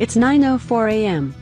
It's 9:04 a.m.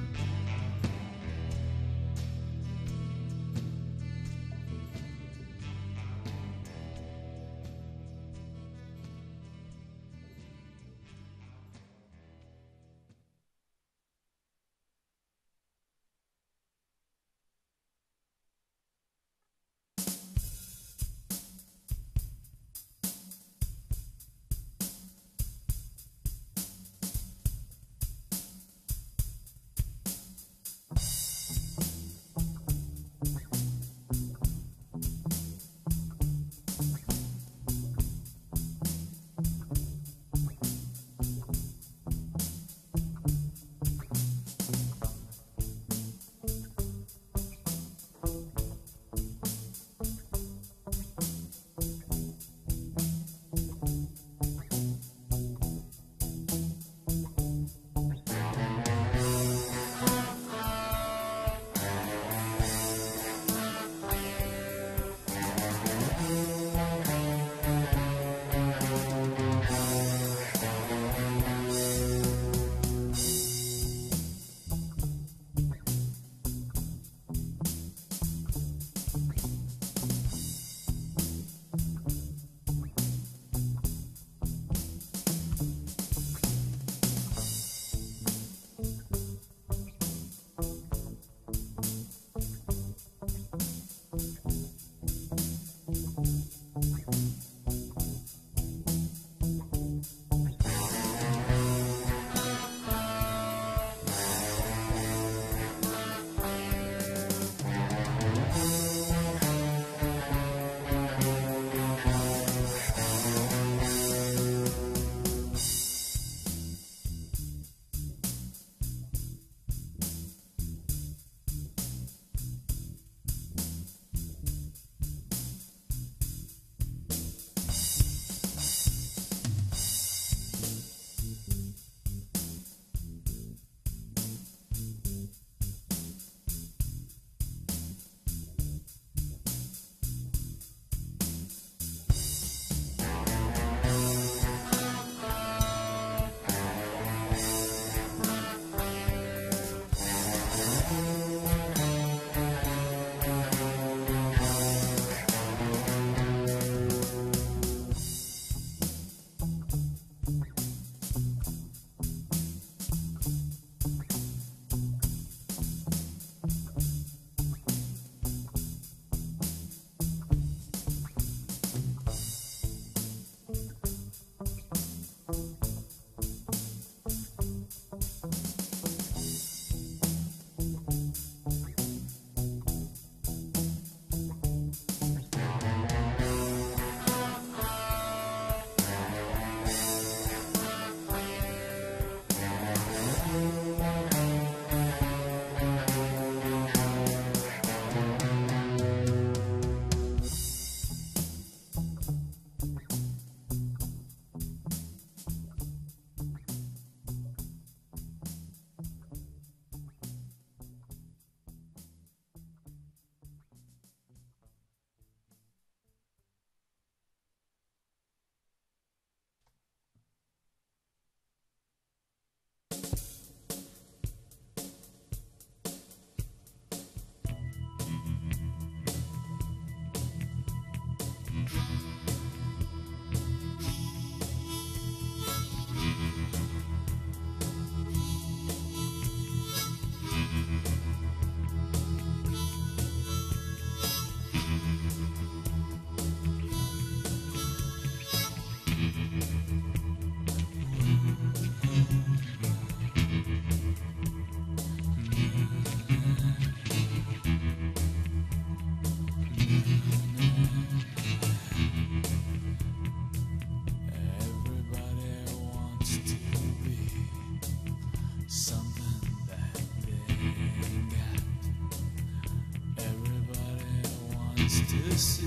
to see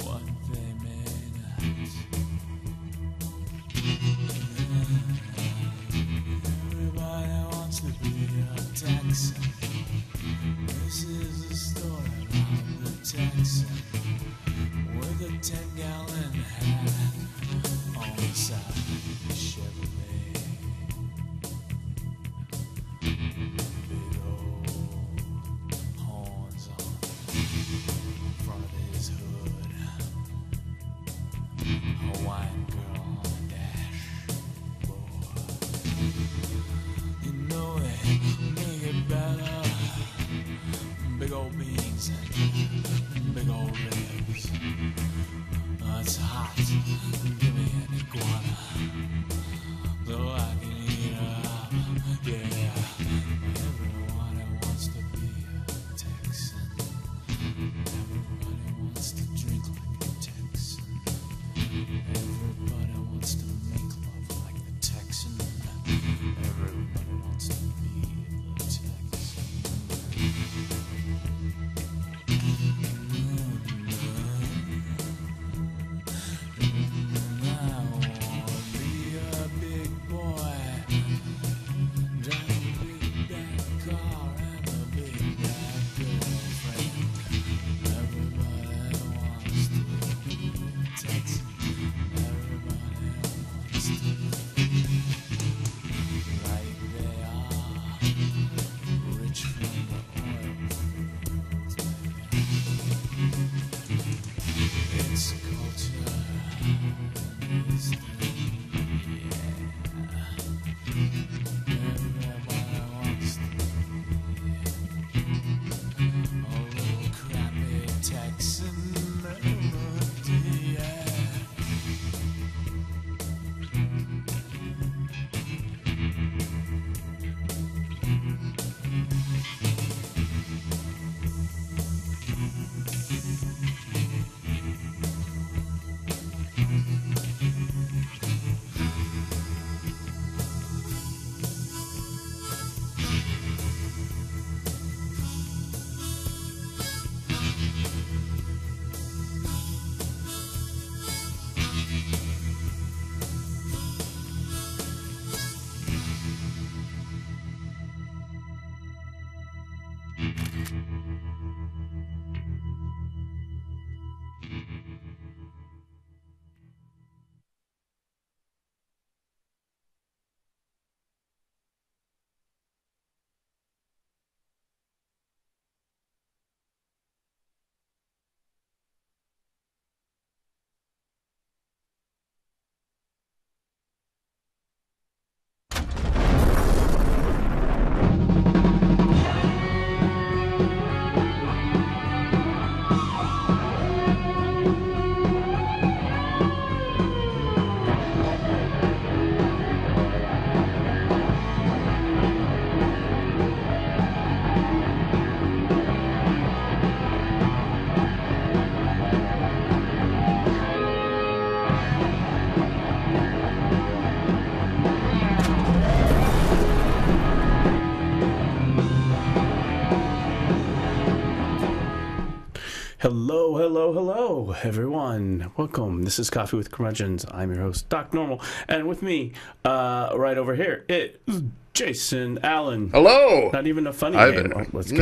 what they may not. Everybody wants to be a Texan. This is a story about the Texan with a 10-gallon hat on the side of the Chevrolet. Give me an iguana, though I can eat her up. Yeah, everyone wants to be a Texan. Everybody wants to drink like a Texan. Everybody wants to make love like the Texan. Everybody wants to be the Texan. I wanna be a big boy, drive a big bad car and a big bad girlfriend. Everybody wants to be a Texan. Everybody wants to be like they are, rich from the oil fields. It's culture. It's everybody wants to be a little crappy Texan melody, yeah. Hello, hello, hello, everyone. Welcome. This is Coffee with Curmudgeons. I'm your host, Doc Normal. And with me, right over here, is Jason Allen. Hello. Not even a funny game.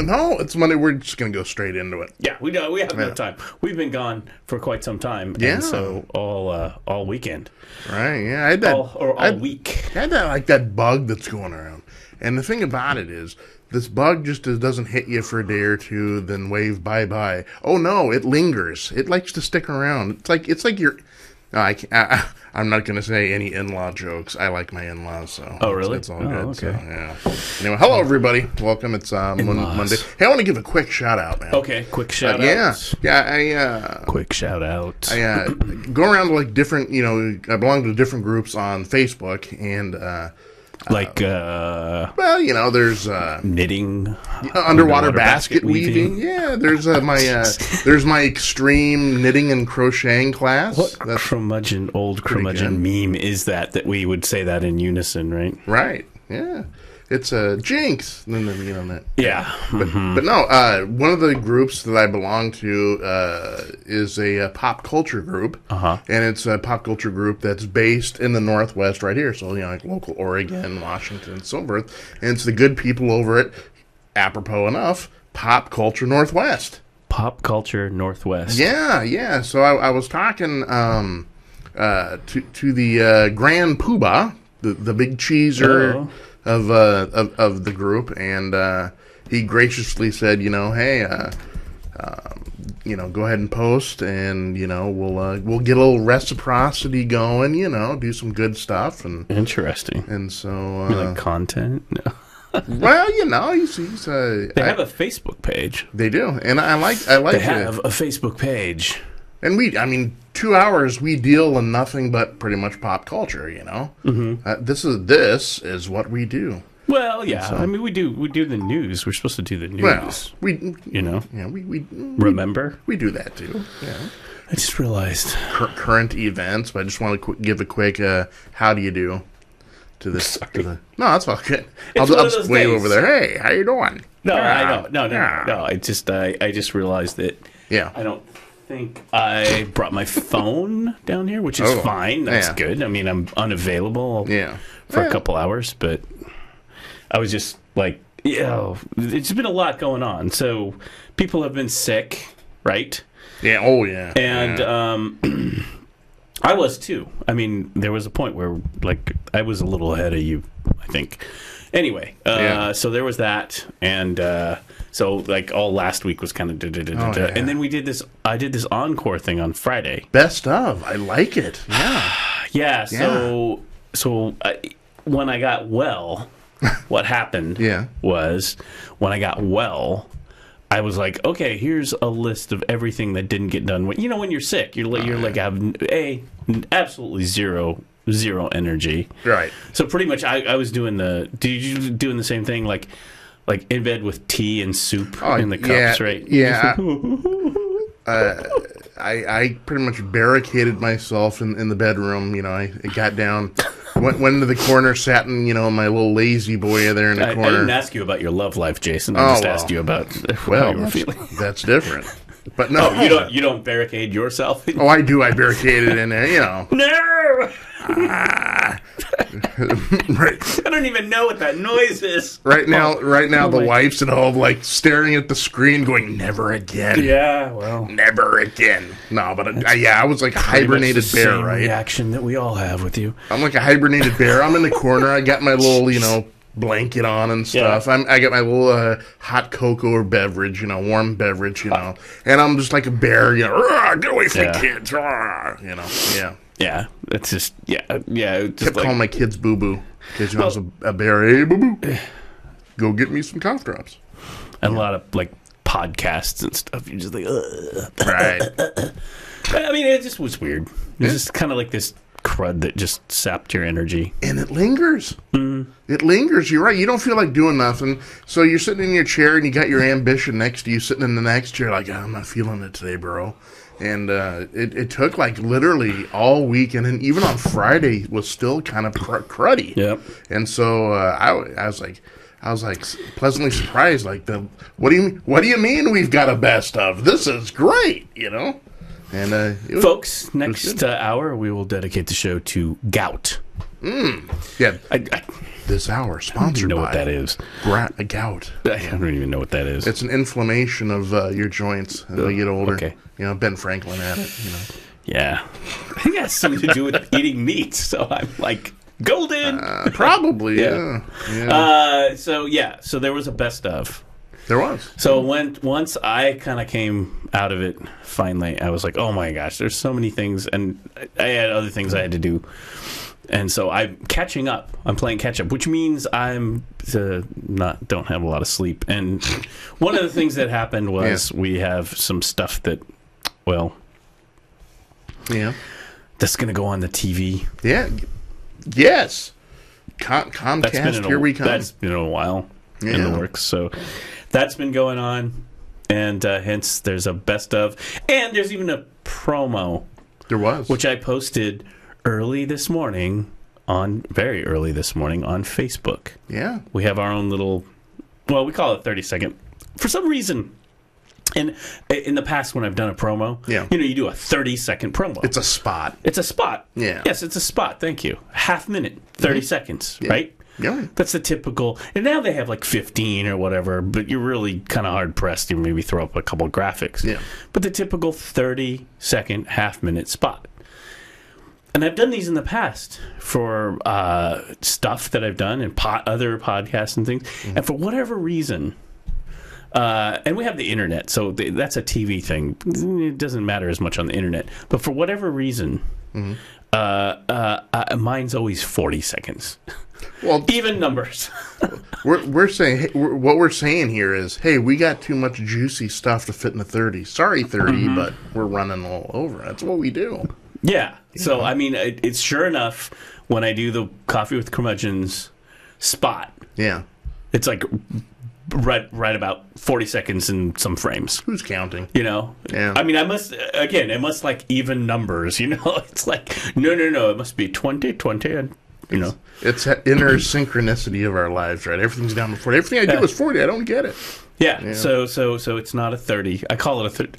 No, it's Monday. We're just going to go straight into it. Yeah, we have no time. We've been gone for quite some time. Yeah. And so all weekend. Right, yeah. I had that, all week. I had that bug that's going around. And the thing about it is, this bug just doesn't hit you for a day or two, then wave bye-bye. Oh, no, it lingers. It likes to stick around. It's like you're... I'm not going to say any in-law jokes. I like my in-laws, so... Oh, really? It's all good. Okay. So, yeah. Anyway, hello, everybody. Welcome. It's Monday. Hey, I want to give a quick shout-out, man. Okay, quick shout-out. Yeah, quick shout-out. I go around to, like, different, I belong to different groups on Facebook, and... there's knitting, underwater basket weaving. Yeah, there's there's my extreme knitting and crocheting class. What old curmudgeon meme is that we would say that in unison, right? Right. Yeah. It's a jinx. That. Yeah. But no, one of the groups that I belong to is a pop culture group. Uh-huh. And it's a pop culture group that's based in the Northwest right here. So, like local Oregon, Washington, and so forth. And it's the good people over at, apropos enough, Pop Culture Northwest. Pop Culture Northwest. Yeah. So I was talking to the Grand Poobah, the big cheeser... of the group, and he graciously said, hey, go ahead and post, and we'll get a little reciprocity going, do some good stuff, and interesting. And so you like content? No. Well, he's they have a Facebook page. They do, and I like they have a Facebook page. And 2 2 hours we deal in nothing but pretty much pop culture. This is what we do. Well, yeah. I mean, we do the news. We're supposed to do the news. Well, we remember we do that too. Yeah. I just realized Current events. But I just want to give a quick how do you do to this. No, that's all good. I'll just wave over there. Hey, how you doing? No, I don't. No. I just realized that. Yeah. I don't think I brought my phone down here, which is fine. That's good. I mean, I'm unavailable. For a couple hours, but I was just like, it's been a lot going on. So people have been sick, right? Yeah. Oh, yeah. And I was too. I mean, there was a point where, like, I was a little ahead of you, I think. Anyway, so there was that, and so like all last week was kind of and then we did this. I did this encore thing on Friday. Best of. I like it. Yeah. So when I got well, what happened? Was when I got well, I was like, okay, here's a list of everything that didn't get done. When you're sick, you're like having absolutely zero energy. Right. So pretty much, I was doing doing the same thing, like in bed with tea and soup in the cups, right? Yeah. I pretty much barricaded myself in the bedroom. I got down, went into the corner, sat in my little lazy boy there in the corner. I didn't ask you about your love life, Jason. I just asked you about how you were feeling. That's different. But no, you don't barricade yourself. Oh, I do. I barricaded in there. No. Right. I don't even know what that noise is. Right now, the wife's at home, like staring at the screen, going, "Never again." Yeah, well, never again. No, but I was like a hibernated bear, same right? Reaction that we all have with you. I'm like a hibernated bear. I'm in the corner. I got my little, blanket on and stuff. Yeah. I got my little hot cocoa or beverage, warm beverage, and I'm just like a bear, get away from the kids, yeah. Yeah, it's just Kept calling my kids boo boo because I was a bear. Hey, boo boo, go get me some cough drops. And a lot of like podcasts and stuff. You're just like, ugh. Right. I mean, it just was weird. It's just kind of like this crud that just sapped your energy, and it lingers. Mm-hmm. It lingers. You're right. You don't feel like doing nothing, so you're sitting in your chair and you got your ambition next to you, sitting in the next chair, like, I'm not feeling it today, bro. And it took like literally all week, and then even on Friday was still kind of cruddy. Yep. And so I was like pleasantly surprised. Like, what do you mean we've got a best of? This is great, And folks, next hour we will dedicate the show to gout. Yeah. This hour sponsored by. I don't know what that is. Gout. I don't even know what that is. It's an inflammation of your joints as they get older. Okay. Ben Franklin had it. Yeah. I think it has something to do with eating meat. So I'm like, golden. Probably. Yeah. So there was a best of. There was. So once I kind of came out of it, finally, I was like, oh my gosh, there's so many things, and I had other things I had to do. And so I'm catching up. I'm playing catch up, which means I'm don't have a lot of sleep. And one of the things that happened was we have some stuff that, that's going to go on the TV. Yeah. Yes. Comcast, here we come. That's been a while in the works. So that's been going on, and hence there's a best of, and there's even a promo. There was, which I posted very early this morning on Facebook. Yeah, we have our own little, we call it 30-second. For some reason, and in the past when I've done a promo, you do a 30-second promo. It's a spot. Yeah. Yes, it's a spot. Thank you. Half minute, 30 seconds, right? Yeah. That's the typical. And now they have like 15 or whatever, but you're really kind of hard pressed to maybe throw up a couple of graphics. Yeah. But the typical 30-second, half-minute spot. And I've done these in the past for stuff that I've done and other podcasts and things. Mm-hmm. And for whatever reason, and we have the internet, so that's a TV thing. It doesn't matter as much on the internet. But for whatever reason, mine's always 40 seconds. Well, Even numbers. we're saying what we're saying here is, hey, we got too much juicy stuff to fit in a 30. Sorry, 30, but we're running all over. That's what we do. Yeah. So, I mean, it's sure enough when I do the Coffee with Curmudgeons spot, Yeah. it's like right about 40 seconds and some frames. Who's counting? You know? Yeah. I mean, it must like even numbers, you know? It's like, no, it must be 20, and, you know. It's that inner synchronicity of our lives, right? Everything's down to 40. Everything I do is 40. I don't get it. Yeah. So it's not a 30. I call it a 30.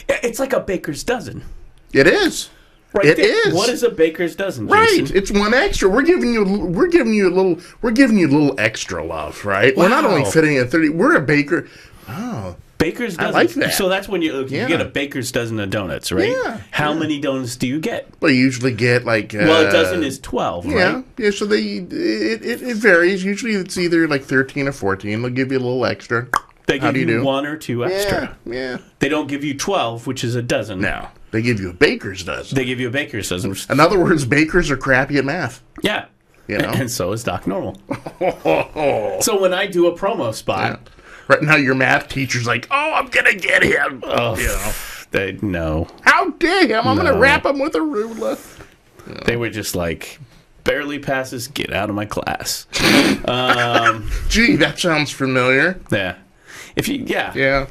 It's like a baker's dozen. It is. Right It there. is. What is a baker's dozen, Right, Jason? it's one extra. We're giving you a little extra love, right? We're not only Wow. fitting at 30. We're a baker. Oh, Baker's dozen. like that. So that's when you Yeah. get a baker's dozen of donuts, right? Yeah, How many donuts do you get? well, you usually get like Well, a dozen is 12, yeah, right? yeah. So it varies. Usually, it's either like 13 or 14. They'll give you a little extra. They How give do you you do? one or two extra. Yeah. They don't give you 12, which is a dozen. No, they give you a baker's dozen. They give you a baker's dozen. In other words, bakers are crappy at math. Yeah. You know? And so is Doc Normal. So when I do a promo spot, Right now, your math teacher's like, "Oh, I'm gonna get him." oh, You know, no. how dare him? I'm gonna No. wrap him with a ruler. They were just like, barely passes, get out of my class. Gee, that sounds familiar. Yeah. Yeah. Yeah.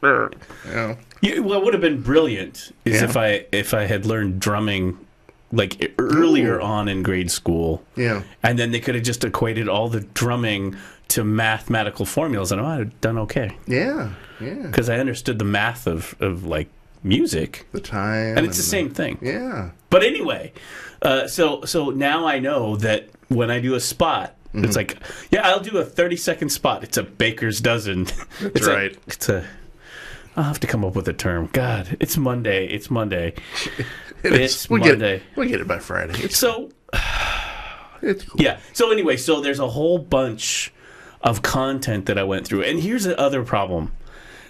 Yeah. What would have been brilliant is Yeah. if I had learned drumming like earlier on in grade school. Yeah. And then they could have just equated all the drumming to mathematical formulas, and I might have done okay Yeah. Yeah. because I understood the math of like music, The time. and it's the same thing. Yeah. But anyway, so now I know that when I do a spot, Mm-hmm. it's like, yeah, I'll do a 30-second spot. It's a baker's dozen. That's right. I'll have to come up with a term. God, it's Monday. It's Monday. It is. It's We'll Monday. We'll get it by Friday. It's So cool. yeah. So anyway, so there's a whole bunch of content that I went through, and here's the other problem.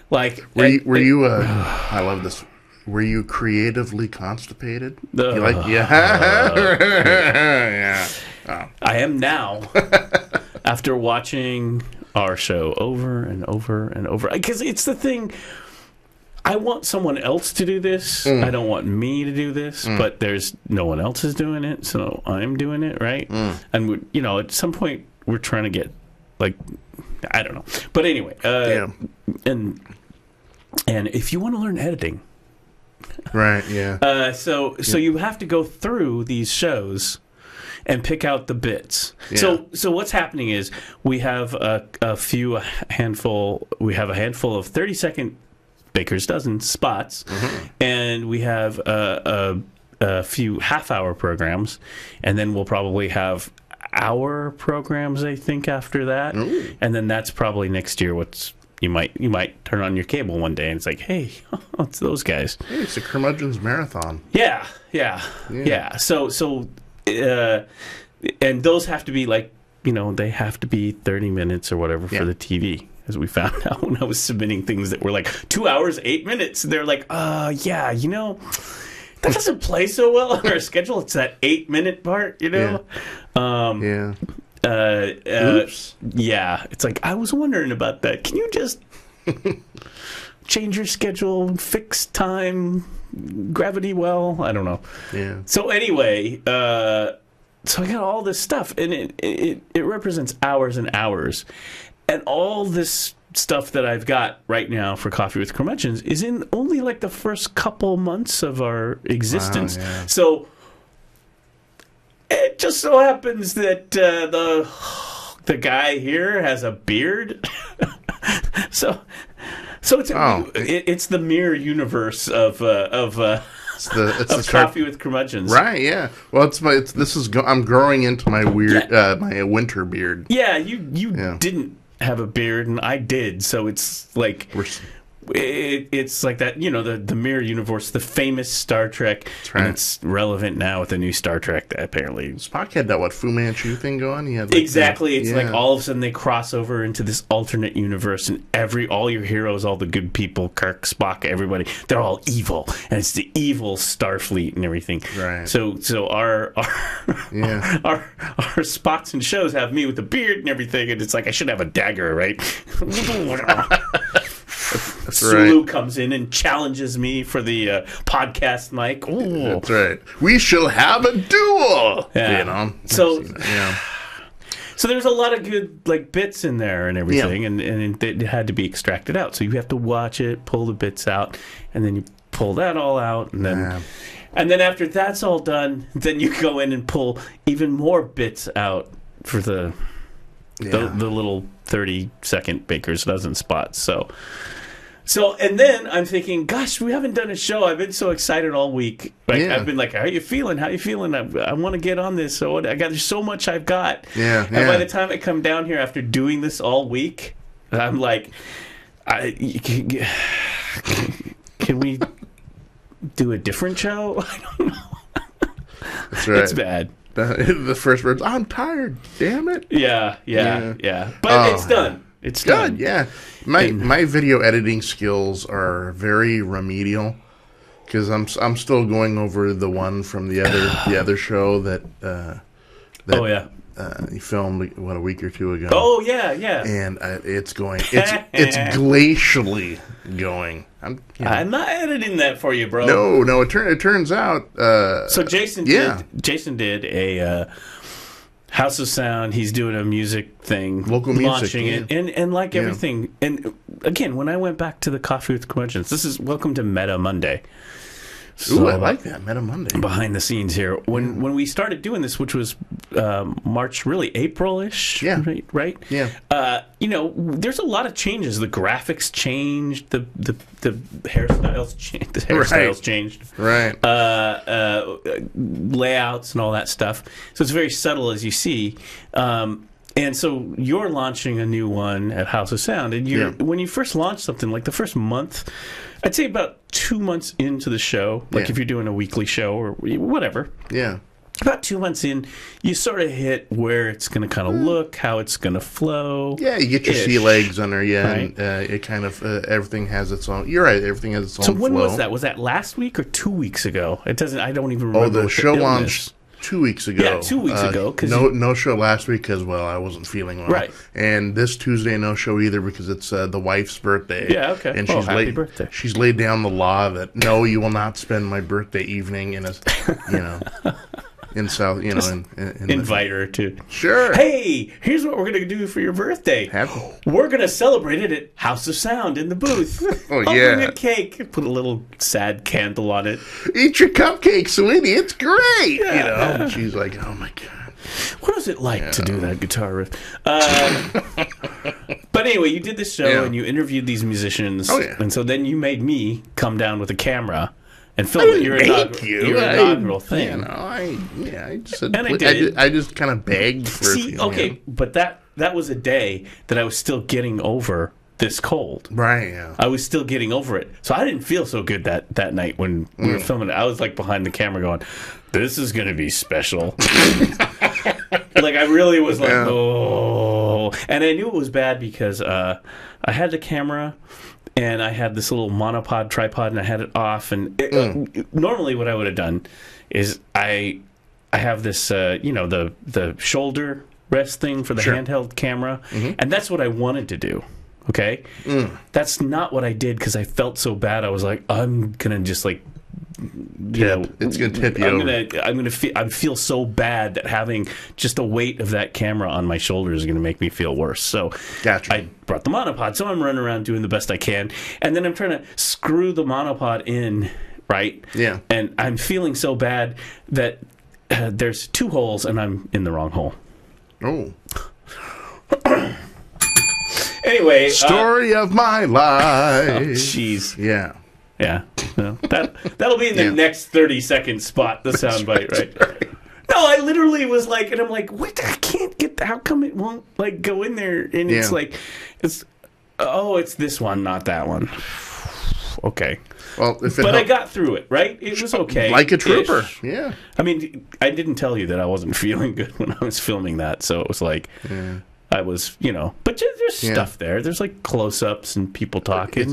Like, Were you? I love this. Were you creatively constipated? You like? Yeah. Oh. I am now after watching our show over and over and over, because it's the thing. I want someone else to do this. I don't want me to do this, but there's no one else is doing it, so I'm doing it, right? And at some point we're trying to get, like, I don't know, but anyway, and if you want to learn editing, Right. Yeah. so you have to go through these shows and pick out the bits. Yeah. So what's happening is we have a handful of 30-second baker's dozen spots, and we have a few half-hour programs, and then we'll probably have hour programs, I think, after that. Ooh. And then that's probably next year. You might turn on your cable one day and it's like, hey, it's those guys. Hey, it's a Curmudgeons marathon. Yeah. So and those have to be like, they have to be 30 minutes or whatever for the TV, as we found out when I was submitting things that were like 2 hours, 8 minutes. They're like, that doesn't play so well on our schedule. It's that 8-minute part, Yeah. Oops. Yeah, it's like, I was wondering about that. Can you just change your schedule, fix time, gravity well? I don't know. Yeah. So anyway, so I got all this stuff, and it represents hours and hours. And all this stuff that I've got right now for Coffee with Curmudgeons is in only like the first couple months of our existence. Wow, yeah. So it just so happens that the guy here has a beard. so it's the mirror universe of It's the Coffee with Curmudgeons. Right. Yeah. Well, I'm growing into my weird my winter beard. Yeah, you didn't have a beard and I did, so it's like it's like that, the mirror universe, the famous Star Trek, right. and it's relevant now with the new Star Trek that apparently Spock had that Fu Manchu thing going. He had like exactly. It's like yeah. all of a sudden they cross over into this alternate universe, and all your heroes, all the good people, Kirk, Spock, everybody, they're all evil, and it's the evil Starfleet and everything. Right. So our Yeah. our spots and shows have me with the beard and everything, and it's like I should have a dagger, right? That's Sulu right. comes in and challenges me for the podcast mic. Ooh. That's right. We shall have a duel. Yeah. You know. So- yeah. So there's a lot of good like bits in there and everything, and it had to be extracted out. So you have to watch it, pull the bits out, and then you pull that all out, and then Yeah. and then after that's all done, then you go in and pull even more bits out for the little 30-second baker's dozen spots. So, and then I'm thinking, gosh, we haven't done a show. I've been so excited all week. Like, Yeah. I've been like, how you feeling? How you feeling? I want to get on this. So there's so much I've got. Yeah, And by the time I come down here after doing this all week, I'm like, can we do a different show? I don't know. That's right. It's bad. The first words, I'm tired, damn it. Yeah. But Oh, it's done. It's Good, done. yeah. My video editing skills are very remedial because I'm still going over the one from the other show that Oh, yeah. you filmed a week or two ago. Oh, yeah. And it's glacially going. I'm not editing that for you, bro. No. It turns out. So Jason did a House of Sound. He's doing a music thing, Local music, launching it, and like everything. And again, when I went back to the Coffee with Curmudgeons, this is welcome to Meta Monday. Ooh, I like that Meta Monday. Behind the scenes here, when we started doing this, which was March, really April-ish, Yeah. right? Yeah. There's a lot of changes. The graphics changed, the hairstyles changed, changed, Right. layouts and all that stuff. So it's very subtle, as you see. And so you're launching a new one at House of Sound, and when you first launch something, like the first month, I'd say about 2 months into the show, like if you're doing a weekly show or whatever. Yeah. About 2 months in, you sort of hit where it's going to kind of look, how it's going to flow. Yeah, you get your sea legs under, right? and it kind of everything has its own. You're right, everything has its own. So when flow. was that? Was that last week or 2 weeks ago? It doesn't. I don't even remember. Oh, the what show illness. launched 2 weeks ago. Yeah, 2 weeks ago. Cause no show last week because I wasn't feeling well. Right. And this Tuesday no show either because it's the wife's birthday. Yeah. Okay. And happy birthday. She's laid down the law that no, you will not spend my birthday evening in a in South in Invite her to. Sure. Hey, here's what we're going to do for your birthday. We're going to celebrate it at House of Sound in the booth. Oh, I'll yeah. bring a cake. Put a little sad candle on it. Eat your cupcake, sweetie. It's great. And she's like, oh my god. What is it like to do that guitar riff? But anyway, you did this show and you interviewed these musicians. Oh, yeah. And so then you made me come down with a camera and film your inaugural thing. I just said, And I did. I just kind of begged for See, okay, but that was a day that I was still getting over this cold. Right, yeah. I was still getting over it. So I didn't feel so good that night when we were filming it. I was like behind the camera going, this is going to be special. Like I really was like, oh. And I knew it was bad because I had the camera and I had this little monopod tripod and I had it off. And normally what I would have done is I have this, the shoulder rest thing for the handheld camera. And that's what I wanted to do. Okay? That's not what I did because I felt so bad. I was like, I'm going to just like, it's going to tip you over. I feel so bad that having just the weight of that camera on my shoulders is going to make me feel worse. So Gotcha. I brought the monopod. So I'm running around doing the best I can. And then I'm trying to screw the monopod in, right? Yeah. And I'm feeling so bad that there's 2 holes and I'm in the wrong hole. Oh. Anyway. Story of my life. Oh, jeez. Yeah. Yeah. Well, that'll be in the next 30-second spot, the soundbite, right? No, I literally was like, and I'm like, what? I can't get how come it won't like go in there? And it's like, it's this one, not that one. okay. Well, if it But I help- got through it, right? It was okay. like a trooper. Ish. Yeah. I mean, I didn't tell you that I wasn't feeling good when I was filming that, so it was like I was, but there's stuff there. There's like close-ups and people talking.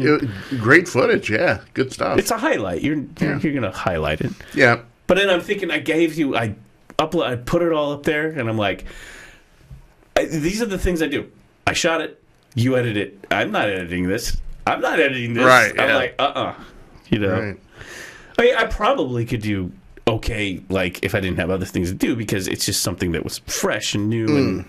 Great footage. Yeah. Good stuff. It's a highlight. You're gonna highlight it. Yeah. But then I'm thinking, I put it all up there, and I'm like, these are the things I do. I shot it. You edit it. I'm not editing this. I'm not editing this. Right, I'm yeah. like, Right. I mean, I probably could do okay, like, if I didn't have other things to do, because it's just something that was fresh and new, and,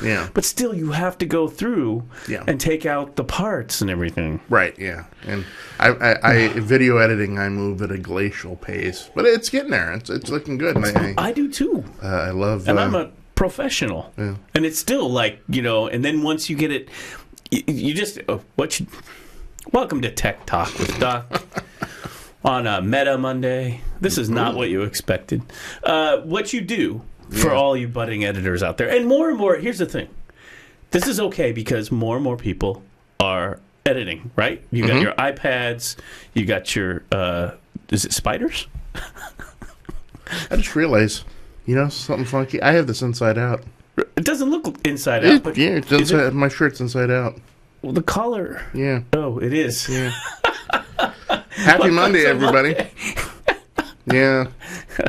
Yeah. But still, you have to go through and take out the parts and everything. Right, yeah. And I video editing, I move at a glacial pace. But it's getting there. It's looking good. And I do, too. I love... And I'm a professional. Yeah. And it's still like, and then once you get it, you just... Welcome to Tech Talk with Doc on a Meta Monday. This is not what you expected. What you do for all you budding editors out there, and more, here's the thing. This is okay because more and more people are editing, right? You got your iPads, you got your, is it spiders? I just realized, something funky. I have this inside out. It doesn't look inside out. But it's inside, my shirt's inside out. Well, the collar. Yeah. Oh, it is. Yeah. Happy Monday, everybody. Yeah.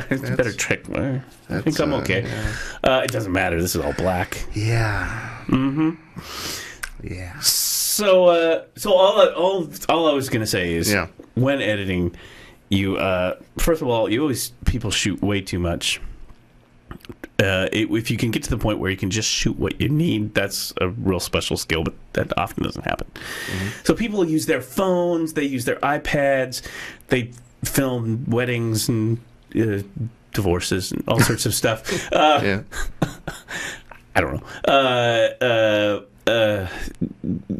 It's a better trick. I think I'm okay. Yeah. It doesn't matter. This is all black. Yeah. Mm-hmm. Yeah. So all I was gonna say is, when editing, you first of all, people shoot way too much. If you can get to the point where you can just shoot what you need, that's a real special skill, but that often doesn't happen. So people use their phones, they use their iPads, they film weddings and divorces and all sorts of stuff. I don't know.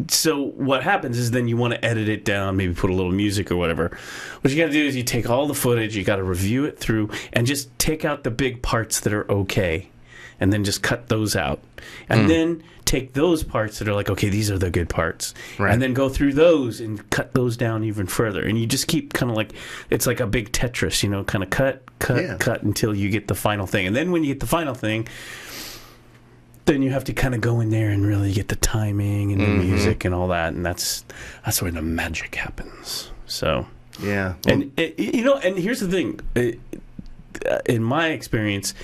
So what happens is then you want to edit it down, maybe put a little music or whatever. What you got to do is you take all the footage, you got to review it through, and just take out the big parts that are okay, and then just cut those out. And then take those parts that are like, okay, these are the good parts. Right. And then go through those and cut those down even further. And you just keep kind of like, it's like a big Tetris, kind of cut until you get the final thing. And then when you get the final thing, then you have to kind of go in there and really get the timing and the music and all that, and that's where the magic happens. So yeah, well, and and here's the thing, in my experience,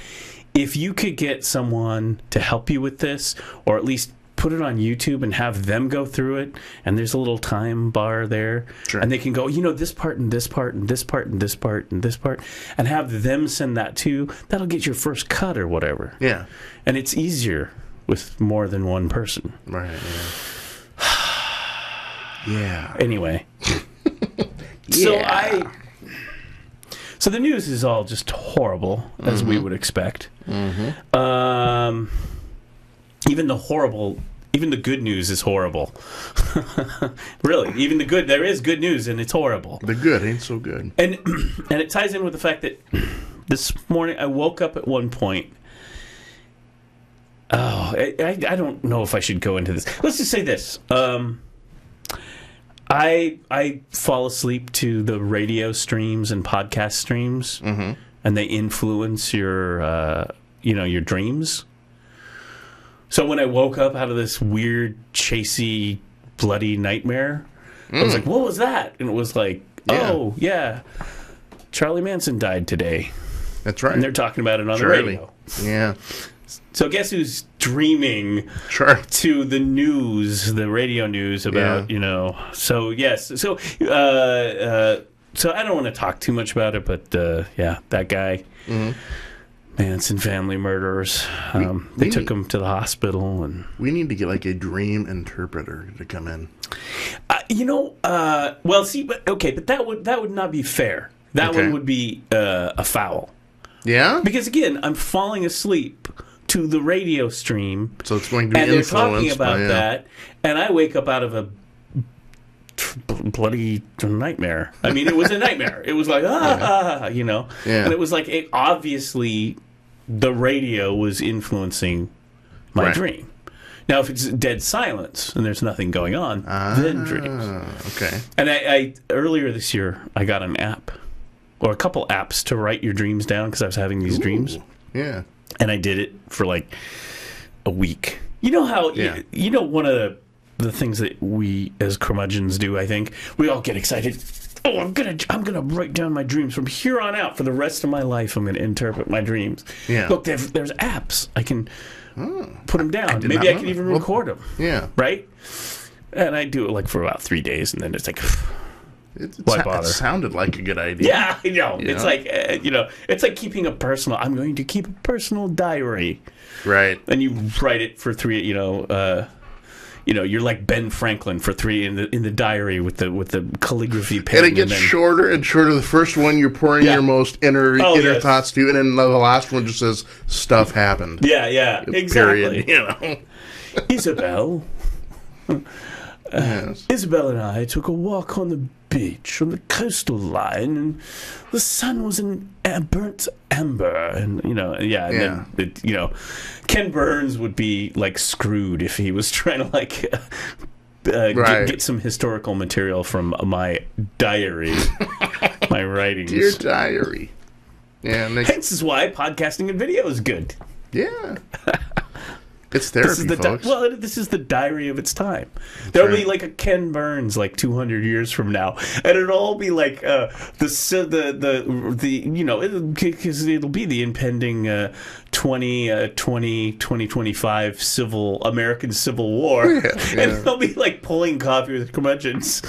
if you could get someone to help you with this, or at least put it on YouTube and have them go through it, and there's a little time bar there, and they can go, this part and this part and this part and this part and this part, and have them send that too. That'll get your first cut or whatever. Yeah. And it's easier with more than one person. Right. Yeah. Anyway. So the news is all just horrible, as we would expect. Even the good news is horrible. Really, even the good, there is good news, and it's horrible. The good ain't so good. And it ties in with the fact that this morning I woke up at one point. Oh, I don't know if I should go into this. Let's just say this. I fall asleep to the radio streams and podcast streams, and they influence your your dreams. So when I woke up out of this weird, chasey, bloody nightmare, I was like, "What was that?" And it was like, "Oh, yeah, Charlie Manson died today." That's right. And they're talking about it on the radio. Yeah. So guess who's dreaming to the news, the radio news about, So, yes. So, so I don't want to talk too much about it, but, that guy, Manson family murderers, they took him to the hospital. And we need to get like a dream interpreter to come in. Well, see, but that would not be fair. That one would be a foul. Yeah? Because, again, I'm falling asleep to the radio stream. So it's going to be and they're influenced talking about by, that, and I wake up out of a bloody nightmare. I mean, it was a nightmare. It was like, and it was like, obviously the radio was influencing my dream. Now, if it's dead silence and there's nothing going on, then dreams. Okay. And I earlier this year, I got an app or a couple apps to write your dreams down because I was having these dreams. Yeah. And I did it for like a week. You know how, you know, one of the things that we as curmudgeons do, I think, we all get excited. Oh, I'm gonna write down my dreams from here on out for the rest of my life. I'm gonna interpret my dreams. Yeah. Look, there's apps. I can put them down. did Maybe not I know can that. even Well, record them. Yeah. Right? And I do it like for about 3 days, and then it's like, Why bother? It sounded like a good idea. yeah, I know. You It's know? like, it's like keeping a personal. I'm going to keep a personal diary, Right. and you write it for 3. You're like Ben Franklin for 3 in the diary with the calligraphy pen. And it gets shorter and shorter. The first one you're pouring Yeah. your most inner yes. thoughts to, and then the last one just says stuff happened. Yeah, exactly. Period. You know. Isabel. Yes. Isabel and I took a walk on the beach on the coastal line, and the sun was in burnt amber, and then Ken Burns would be like screwed if he was trying to like Right. get some historical material from my diary, my writings. Dear diary. Yeah. Hence is why podcasting and video is good. Yeah. It's therapy, This is the folks. this is the diary of its time. There'll be like a Ken Burns like 200 years from now, and it'll all be like because it'll be the impending 2025 American Civil War, and they'll be like pulling coffee with curmudgeons.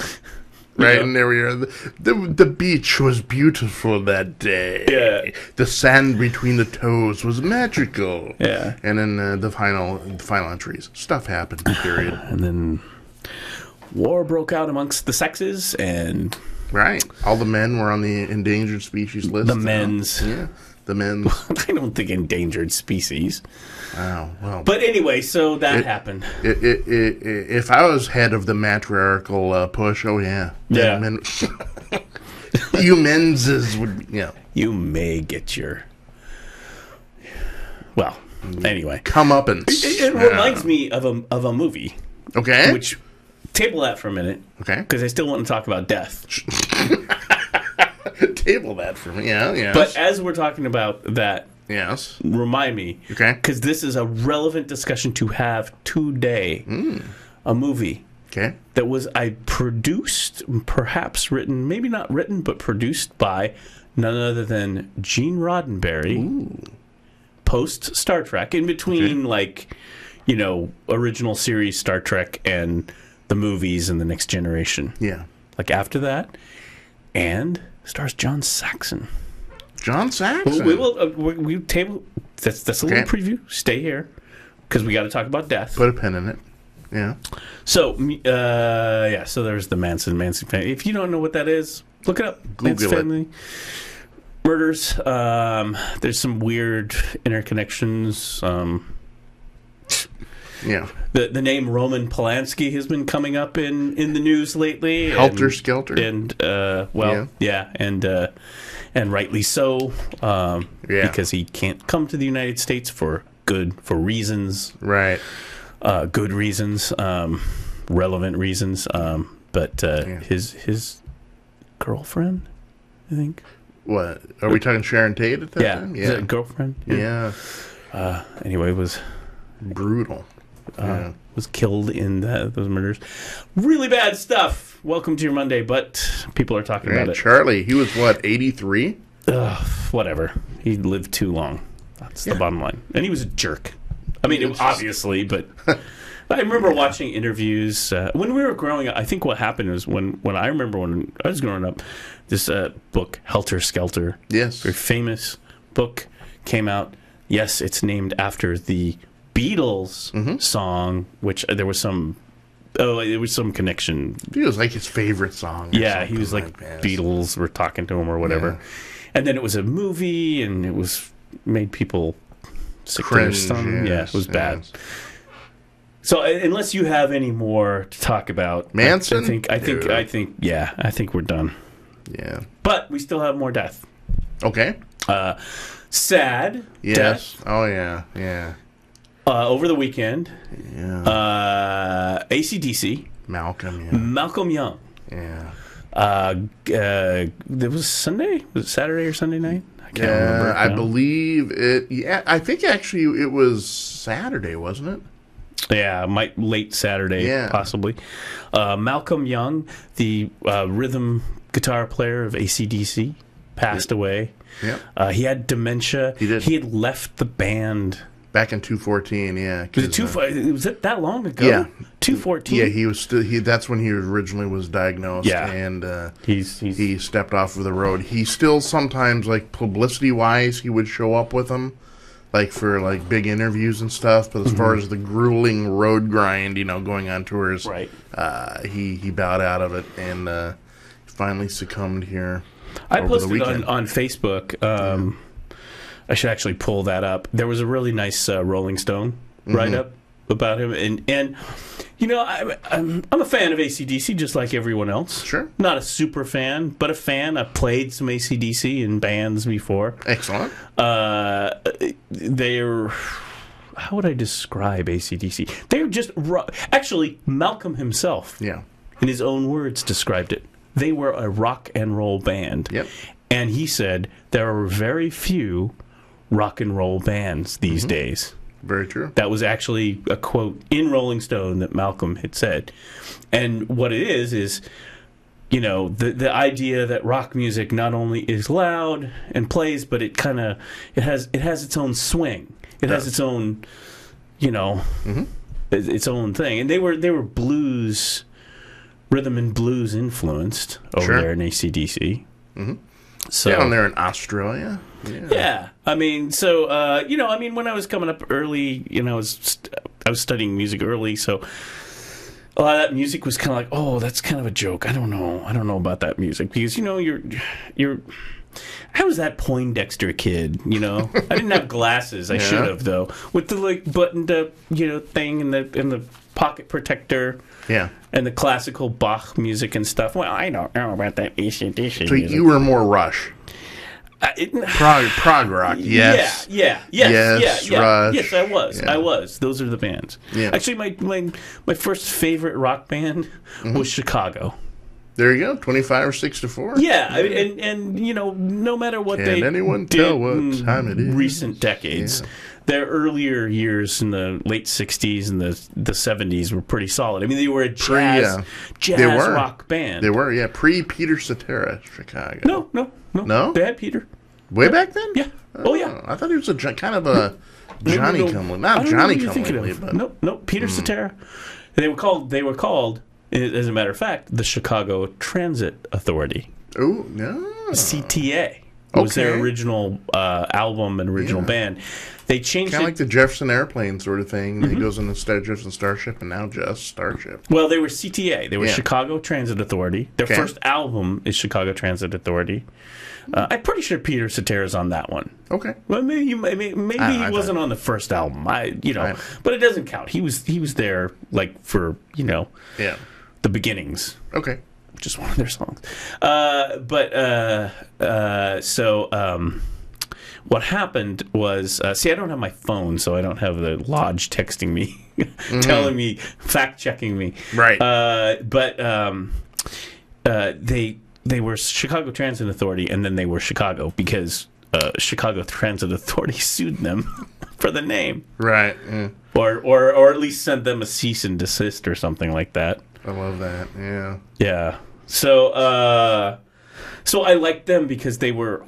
Right, and there we are. The beach was beautiful that day. Yeah. The sand between the toes was magical. Yeah. And then the final entries. Stuff happened, period. And then war broke out amongst the sexes, and Right. All the men were on the endangered species list. the men's. Yeah. The men's. I don't think endangered species. Wow. Well. But anyway, so that happened. If I was head of the matriarchal push, oh yeah. Yeah. Men, you menses would, You may get your. Well, anyway. comeuppance. It reminds me of a movie, Okay. which table that for a minute, Okay. because I still want to talk about death. Table that for me. Yeah. Yes. But as we're talking about that, yes. remind me, Okay. because this is a relevant discussion to have today. A movie Okay. that was produced, perhaps written, maybe not written, but produced by none other than Gene Roddenberry. Post Star Trek, in between original series Star Trek and the movies and the Next Generation. Yeah. Like after that, and stars John Saxon. John Saxon. We will we table. That's a little Okay. preview. Stay here because we got to talk about death. Put a pen in it. Yeah. So so there's the Manson family. If you don't know what that is, look it up. Manson Google it. family murders. There's some weird interconnections. Yeah. The name Roman Polanski has been coming up in the news lately. Helter Skelter. And and rightly so, because he can't come to the United States for reasons, Right. good reasons, relevant reasons. But his girlfriend, I think. What? Are we talking Sharon Tate at that time? Is it a girlfriend? Yeah. Anyway, was Brutal. was killed in those murders. Really bad stuff. Welcome to your Monday, but people are talking about it. Charlie, he was what, 83? Whatever. He lived too long. That's the bottom line. And he was a jerk. I mean, obviously, but I remember watching interviews when we were growing up. I think what happened was when I remember when I was growing up, this book, Helter Skelter, Yes. very famous book, came out. Yes, it's named after the Beatles song, which there was some connection. He was like his favorite song. or Yeah, he something was like that. Beatles were talking to him or whatever. Yeah. And then it was a movie, and it was made people sick to their Cringe, stomach. Yeah, it was bad. yes. So unless you have any more to talk about, Manson? I think we're done. Yeah. But we still have more death. Okay. Sad Yes. death. Oh, yeah. Yeah. Over the weekend, AC/DC, Malcolm Young. Yeah. It was Sunday? Was it Saturday or Sunday night? I can't remember. I believe it. Yeah, I think actually it was Saturday, wasn't it? Yeah, late Saturday, possibly. Malcolm Young, the rhythm guitar player of AC/DC, passed away. Yeah. He had dementia. He did. He had left the band. Back in 2014, yeah. Was it that long ago? Yeah. 2014? Yeah, he was still. That's when he originally was diagnosed. Yeah. And he stepped off of the road. He still sometimes, like, publicity-wise, he would show up with them, like, for, like, big interviews and stuff. But as far as the grueling road grind, going on tours, right. He bowed out of it and finally succumbed here. I posted on Facebook. I should actually pull that up. There was a really nice Rolling Stone write-up about him, and I'm a fan of AC/DC just like everyone else. Sure, not a super fan, but a fan. I've played some AC/DC in bands before. Excellent. They're, how would I describe AC/DC? They're just actually Malcolm himself, in his own words, described it. They were a rock and roll band. Yep. And he said there are very few rock and roll bands these days. Very true. That was actually a quote in Rolling Stone that Malcolm had said. And what it is the idea that rock music not only is loud and plays, but it has its own swing. It has its own, its own thing. And they were blues, rhythm and blues influenced over there in AC/DC. Mm-hmm. So down there in Australia. Yeah. I mean, so when I was coming up early, I was studying music early, so a lot of that music was kind of like, oh, that's kind of a joke. I don't know about that music because you're I was that Poindexter kid, I didn't have glasses. I should have though, with the buttoned up thing in the pocket protector. Yeah. And the classical Bach music and stuff. Well, I don't know about that AC/DC So music. you were more Rush. Prog rock, yes. Yeah. Rush. Yes, I was. Yeah. I was. Those are the bands. Yeah. Actually, my first favorite rock band was Chicago. There you go, 25 or 6 to 4. Yeah, and no matter what Can't anyone tell what time it is? Recent decades, their earlier years in the late 60s and the 70s were pretty solid. I mean, they were a jazz rock band. They were, pre-Peter Cetera, Chicago. No? They had Peter. Way back then? Yeah. Oh, yeah. I thought he was kind of a Johnny Come Lately. Not Johnny Come Lately, but... No, Peter Cetera. They were called, as a matter of fact, the Chicago Transit Authority. Oh, no. CTA was their original album and original band. They changed kind of like the Jefferson Airplane sort of thing. He goes in the Jefferson Starship and now just Starship. Well, they were CTA. They were Chicago Transit Authority. Their first album is Chicago Transit Authority. I'm pretty sure Peter Cetera's on that one. Okay. Well, maybe he wasn't on the first album. But it doesn't count. He was there for the beginnings. Okay. Just one of their songs. What happened was, I don't have my phone, so I don't have the lodge texting me, telling me, fact-checking me. Right. They were Chicago Transit Authority, and then they were Chicago because Chicago Transit Authority sued them for the name. Right. Yeah. Or at least sent them a cease and desist or something like that. I love that. Yeah. Yeah. So I liked them because they were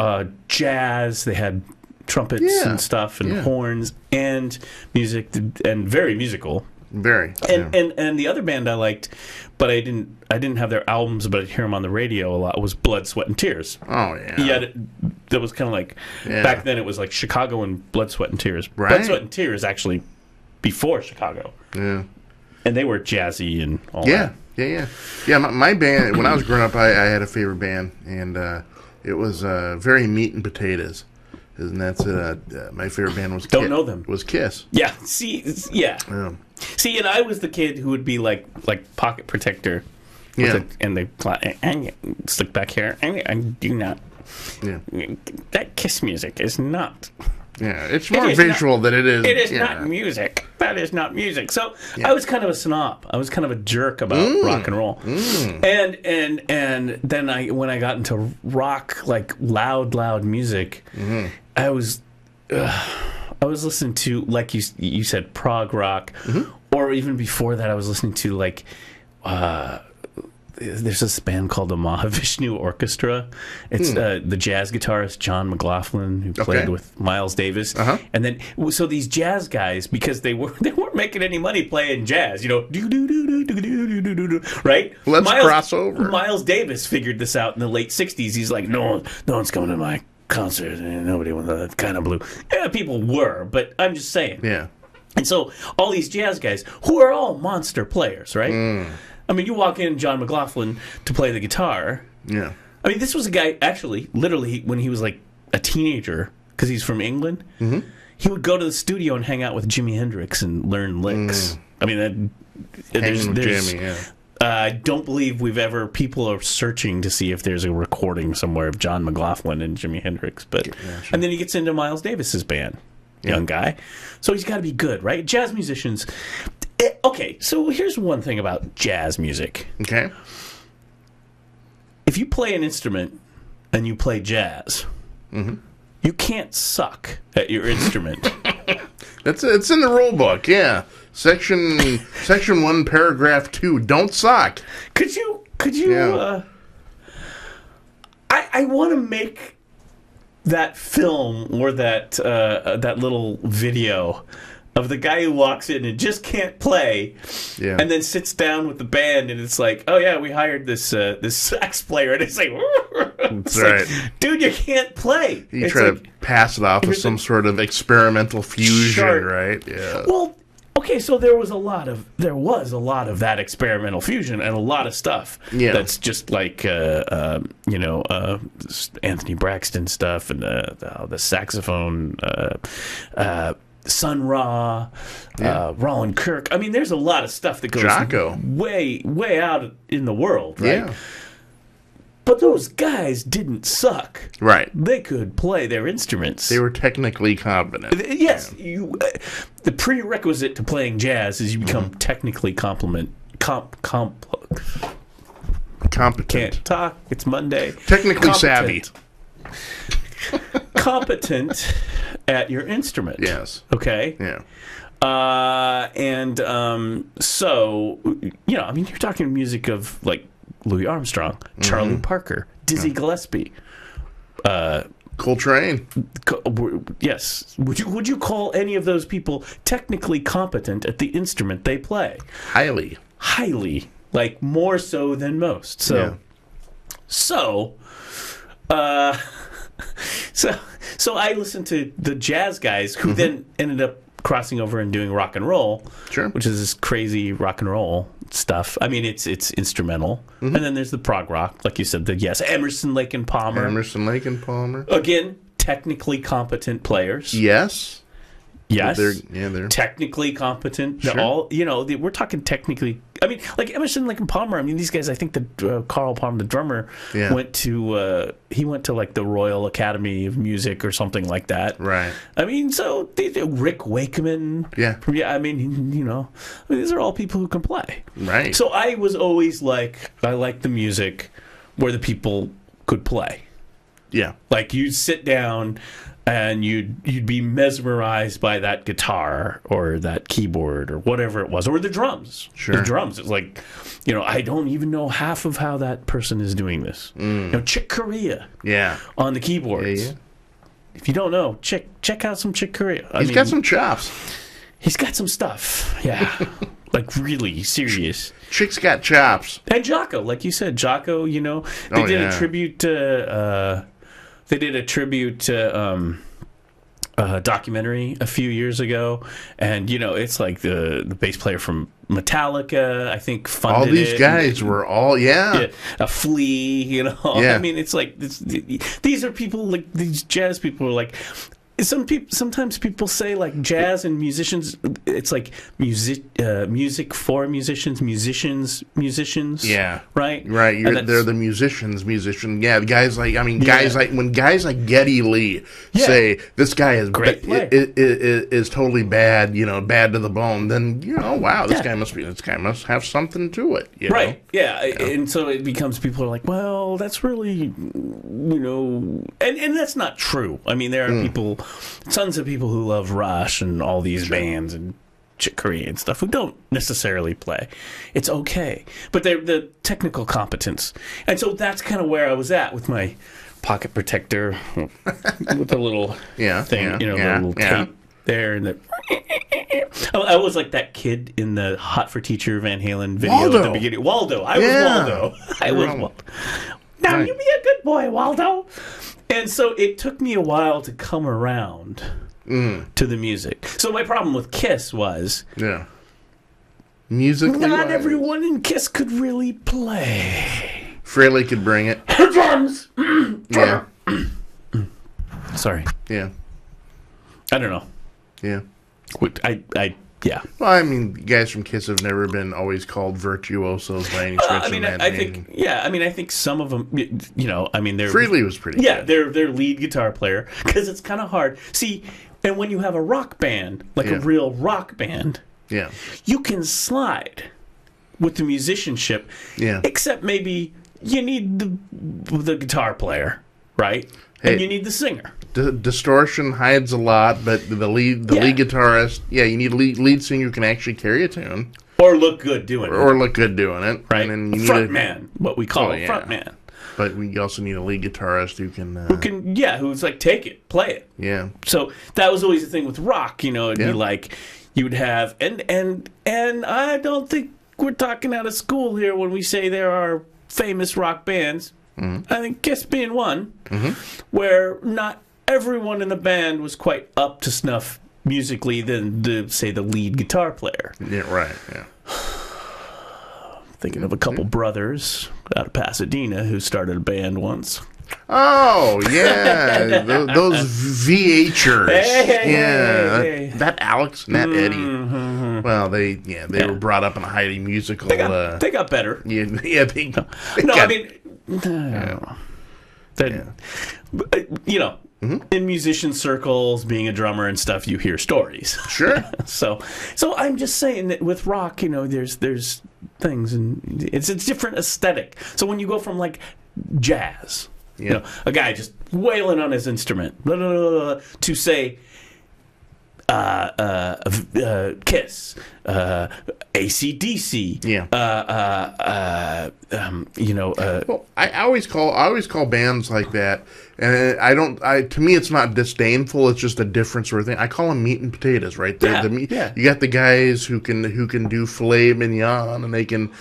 jazz. They had trumpets and stuff and horns and music and very musical. Very. And the other band I liked, but I didn't have their albums, but I'd hear them on the radio a lot, was Blood, Sweat, and Tears. Oh, yeah. Yeah, that was kind of like, back then it was like Chicago and Blood, Sweat, and Tears. Right. Blood, Sweat, and Tears actually before Chicago. Yeah. And they were jazzy and all that. Yeah, my band, when I was growing up, I had a favorite band, and it was very meat and potatoes. And that's my favorite band was Don't know them. Was Kiss. Yeah, see, See, and I was the kid who would be like pocket protector. And stick back here. I do not. Yeah. That Kiss music is not. Yeah, it's more visual than it is. It is not music. that is not music. So I was kind of a snob. I was kind of a jerk about rock and roll. And then when I got into rock, like loud music, I was listening to, like you said, prog rock, or even before that, I was listening to like. There's this band called the Mahavishnu Orchestra. It's the jazz guitarist John McLaughlin, who played with Miles Davis. And then, so these jazz guys, because they weren't making any money playing jazz, you know, right? Let's cross over. Miles Davis figured this out in the late '60s. He's like, no one's coming to my concert, and nobody wants that kind of blue. Yeah, people were, but I'm just saying. Yeah. And so all these jazz guys, who are all monster players, right? I mean, you walk in John McLaughlin to play the guitar. Yeah. I mean, this was a guy, actually, literally, when he was like a teenager, because he's from England, he would go to the studio and hang out with Jimi Hendrix and learn licks. I mean, there's Jimmy, yeah. I don't believe people are searching to see if there's a recording somewhere of John McLaughlin and Jimi Hendrix. But and then he gets into Miles Davis's band, young guy. So he's got to be good, right? Jazz musicians. Okay, so here's one thing about jazz music. Okay. If you play an instrument and you play jazz, you can't suck at your instrument. It's in the rule book, yeah. Section 1, paragraph 2. Don't suck. Could you? Yeah. I want to make that film or that little video of the guy who walks in and just can't play, and then sits down with the band, and it's like, oh yeah, we hired this sax player, and it's like, that's right, like, dude, you can't play. You try to pass it off as some sort of experimental fusion, right? Yeah. Well, okay, so there was a lot of that experimental fusion and a lot of stuff that's just like Anthony Braxton stuff and the saxophone. Sun Ra, Roland Kirk. I mean, there's a lot of stuff that goes way out in the world, right? Yeah. But those guys didn't suck. Right. They could play their instruments. They were technically competent. Yes. The prerequisite to playing jazz is you become technically competent. Can't talk. It's Monday. Technically savvy. Competent at your instrument. Yes. Okay? Yeah. So, I mean, you're talking music of, like, Louis Armstrong, Charlie Parker, Dizzy Gillespie. Coltrane. Yes. Would you call any of those people technically competent at the instrument they play? Highly. Like, more so than most. So, So I listened to the jazz guys who then ended up crossing over and doing rock and roll, which is this crazy rock and roll stuff. I mean, it's instrumental. And then there's the prog rock, like you said, Emerson, Lake and Palmer. Again, technically competent players. Yes. They're technically competent. Sure. We're talking technically. I mean, like Emerson, Lake and Palmer. I mean, these guys. I think that Carl Palmer, the drummer, went to like the Royal Academy of Music or something like that. Right. I mean, so Rick Wakeman. Yeah. I mean, these are all people who can play. Right. So I was always like, I like the music where the people could play. Yeah. Like you'd sit down and you'd be mesmerized by that guitar or that keyboard or whatever it was, or the drums. Sure. The drums. It's like, I don't even know half of how that person is doing this. Chick Corea. Yeah. On the keyboards. Yeah. If you don't know, check out some Chick Corea. He's got some chops. He's got some stuff. Yeah. Like really serious. Chick's got chops. And Jocko, like you said, Jocko. They did a tribute to. They did a tribute to documentary a few years ago, and it's like the bass player from Metallica, I think, funded all these it. guys were all a Flea, Yeah. I mean, it's like these are people, like these jazz people are like, sometimes people say like jazz and musicians, it's like music for musicians, Yeah. right, They're the musicians. Yeah, guys like when guys like Geddy Lee say this guy is Great player. is totally bad, bad to the bone, then wow, this guy must have something to it, right know? Yeah, and so it becomes people are like, well, that's really and that's not true. I mean, there are tons of people who love Rush and all these bands and Chick Corea and stuff who don't necessarily play. It's okay, but they're the technical competence, and so that's kind of where I was at with my pocket protector with the little thing, the little tape there, and I was like that kid in the Hot for Teacher Van Halen video Waldo. at the beginning. Waldo, I was Waldo. I was Waldo. Now you be a good boy, Waldo. And so it took me a while to come around to the music. So my problem with Kiss was musically not everyone in Kiss could really play. Fraley could bring it. Drums. Yeah. Sorry. Yeah. I don't know. Yeah. Yeah. Well, I mean, guys from Kiss have never been always called virtuosos by any stretch of imagination. I think some of them, they're Frehley was pretty good. their lead guitar player, because it's kind of hard. See, and when you have a rock band, like a real rock band, you can slide with the musicianship, except maybe you need the guitar player, right? Hey, and you need the singer. Distortion hides a lot, but the lead guitarist, you need a lead singer who can actually carry a tune. Or look good doing it. Right. And then you front man, what we call a front man. But we also need a lead guitarist who's like, take it, play it. Yeah. So that was always the thing with rock, it'd be like, you would have, and I don't think we're talking out of school here when we say there are famous rock bands. I think Kiss being one, where not everyone in the band was quite up to snuff musically than, say, the lead guitar player. Yeah, right, yeah. Thinking of a couple brothers out of Pasadena who started a band once. Oh, yeah. Those VHers. Hey. That Alex and that Eddie. Well, they were brought up in a highly musical... They got better. In musician circles, being a drummer and stuff, you hear stories. Sure. So I'm just saying that with rock, there's things, and it's a different aesthetic. So when you go from like jazz, a guy just wailing on his instrument, blah, blah, blah, blah, to say Kiss, AC/DC. Well, I always call bands like that, and to me it's not disdainful. It's just a different sort of thing. I call them meat and potatoes, right? You got the guys who can do filet mignon, and they can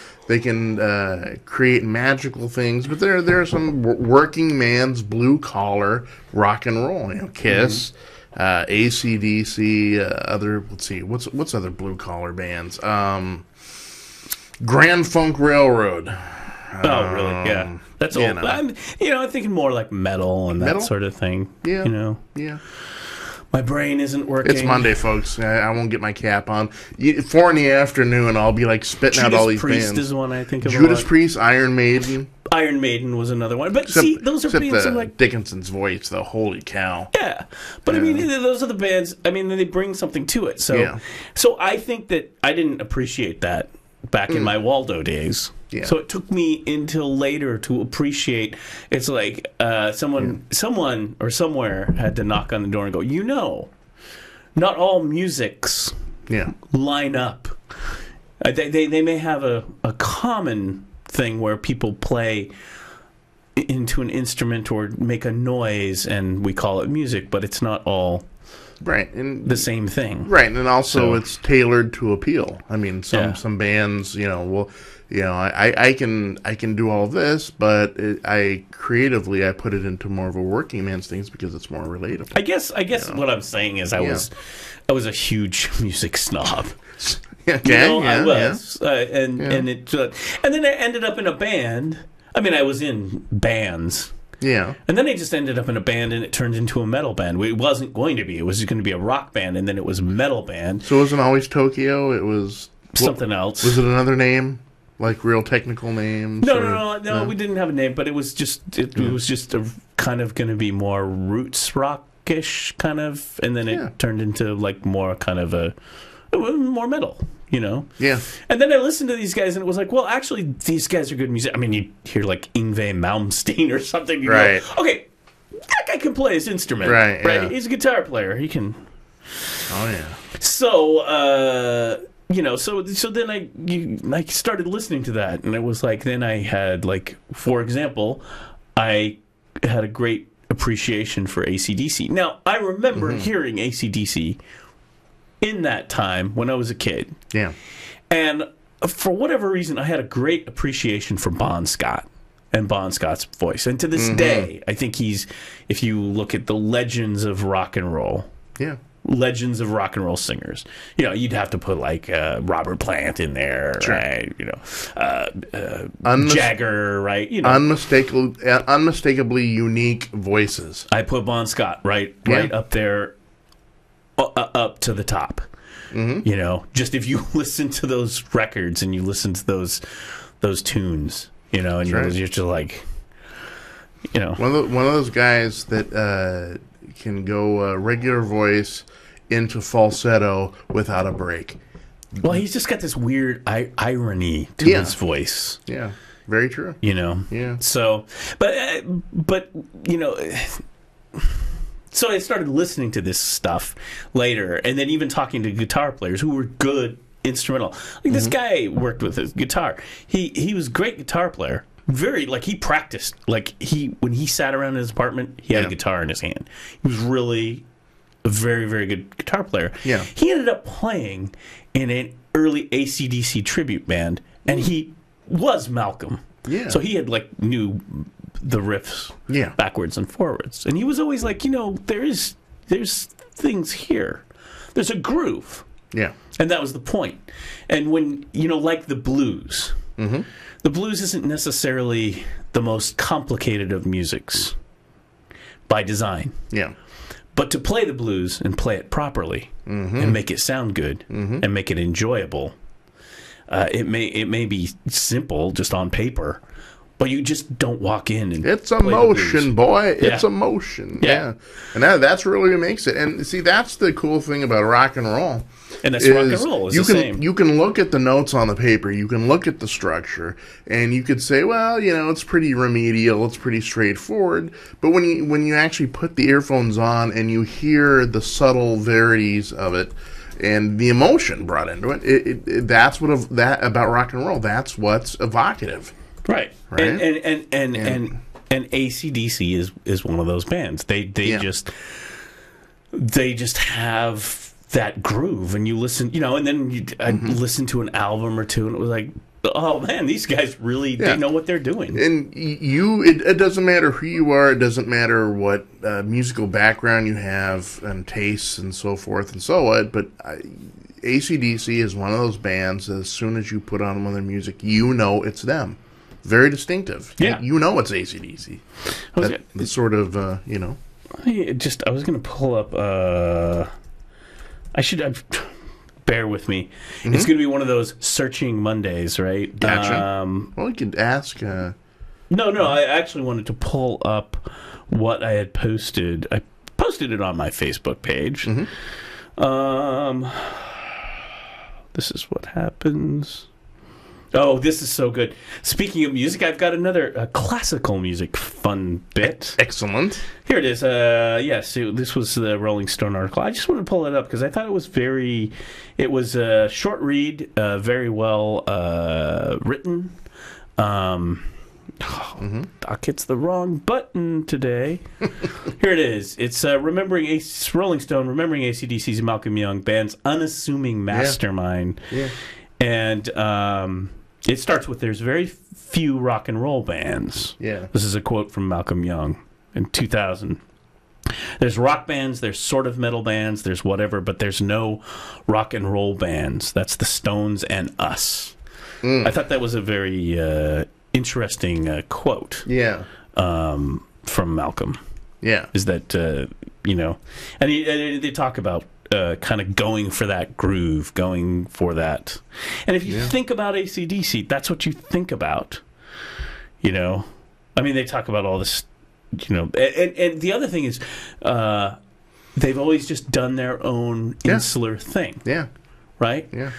create magical things. But there are some working man's blue collar rock and roll. Kiss. AC/DC, what's other blue collar bands? Grand Funk Railroad. Oh, really? Yeah, that's old. I'm thinking more like metal and that sort of thing. Yeah, yeah. My brain isn't working. It's Monday, folks. I won't get my cap on. 4 in the afternoon, I'll be like spitting out all these Judas Priest bands. is one I think of. Judas Priest, Iron Maiden. Iron Maiden was another one, but those are bands like Dickinson's voice, though. Holy cow! Yeah, but I mean, those are the bands. I mean, they bring something to it. So I think that I didn't appreciate that back in my Waldo days. Yeah. So it took me until later to appreciate. It's like someone or somewhere had to knock on the door and go, not all musics line up. They may have a common thing where people play into an instrument or make a noise and we call it music, but it's not all and the same thing. Right, and also it's tailored to appeal. I mean, some bands, I can do all this, but I creatively put it into more of a working man's things because it's more relatable. I guess what I'm saying is I was a huge music snob. I was, and then I ended up in a band. I mean, I was in bands, Yeah. And then they just ended up in a band, and it turned into a metal band. It wasn't going to be. It was going to be a rock band, and then it was a metal band. So it wasn't always Tokyo. It was Something else. Was it another name, like real technical names? No. We didn't have a name, but it was just it was just a kind of going to be more roots rockish kind of, and then it turned into like more kind of more metal. You know? Yeah. And then I listened to these guys, and it was like, well, actually, these guys are good music. I mean, you hear like Yngwie Malmsteen or something. You right. go, okay, that guy can play his instrument. Right. Yeah. He's a guitar player. He can. Oh, yeah. So, so then I started listening to that, and it was like, then I had, like, for example, I had a great appreciation for AC/DC. Now, I remember hearing AC/DC in that time when I was a kid. Yeah. And for whatever reason, I had a great appreciation for Bon Scott and Bon Scott's voice. And to this day, I think if you look at the legends of rock and roll, legends of rock and roll singers, you'd have to put like Robert Plant in there, right? Jagger, right? Unmistakably unique voices. I put Bon Scott right up there. Up to the top, just if you listen to those records and you listen to those tunes, and you're just like, one of those guys that can go regular voice into falsetto without a break. Well, he's just got this weird irony to his voice. Yeah, very true. Yeah. So, but So I started listening to this stuff later, and then even talking to guitar players who were good instrumental. Like this guy worked with his guitar. He was a great guitar player. Very he practiced. When he sat around in his apartment, he had a guitar in his hand. He was really a very, very good guitar player. Yeah. He ended up playing in an early AC/DC tribute band, and he was Malcolm. Yeah. So he had knew the riffs backwards and forwards, and he was always like, there's things here, there's a groove, and that was the point. And when like the blues, the blues isn't necessarily the most complicated of musics by design, but to play the blues and play it properly and make it sound good and make it enjoyable, it may be simple just on paper, but you just don't walk in and it's emotion, boy. It's emotion. Yeah. And that's really what makes it. And see, that's the cool thing about rock and roll. And that's rock and roll is the same. You can look at the notes on the paper, you can look at the structure, and you could say, well, it's pretty remedial, it's pretty straightforward. But when you actually put the earphones on and you hear the subtle verities of it and the emotion brought into it, that's what about rock and roll. That's what's evocative. Right. And AC/DC is one of those bands. They just have that groove, and you listen, and then I listened to an album or two, and it was like, oh man, these guys really they know what they're doing. And it doesn't matter who you are, it doesn't matter what musical background you have and tastes and so forth and so on, but AC/DC is one of those bands that as soon as you put on one of their music, it's them. Very distinctive. Yeah. It's AC/DC. The sort of, I was going to pull up, bear with me. It's going to be one of those searching Mondays, right? Gotcha. Well, you could ask. No, I actually wanted to pull up what I had posted. I posted it on my Facebook page. This is what happens. Oh, this is so good. Speaking of music, I've got another classical music fun bit. Excellent. Here it is. Yes, this was the Rolling Stone article. I just wanted to pull it up because I thought it was a short read, very well written. Doc hits the wrong button today. Here it is. It's Rolling Stone, remembering AC/DC's Malcolm Young, band's unassuming mastermind. Yeah. And it starts with, there's very few rock and roll bands. Yeah. This is a quote from Malcolm Young in 2000. There's rock bands, there's sort of metal bands, there's whatever, but there's no rock and roll bands. That's the Stones and us. I thought that was a very interesting quote. Yeah. from Malcolm. Yeah. Is that you know, and they talk about kind of going for that groove, going for that. And if you think about AC/DC, that's what you think about. You know, I mean, they talk about all this. You know, and the other thing is, they've always just done their own insular thing. Yeah. Right. Yeah.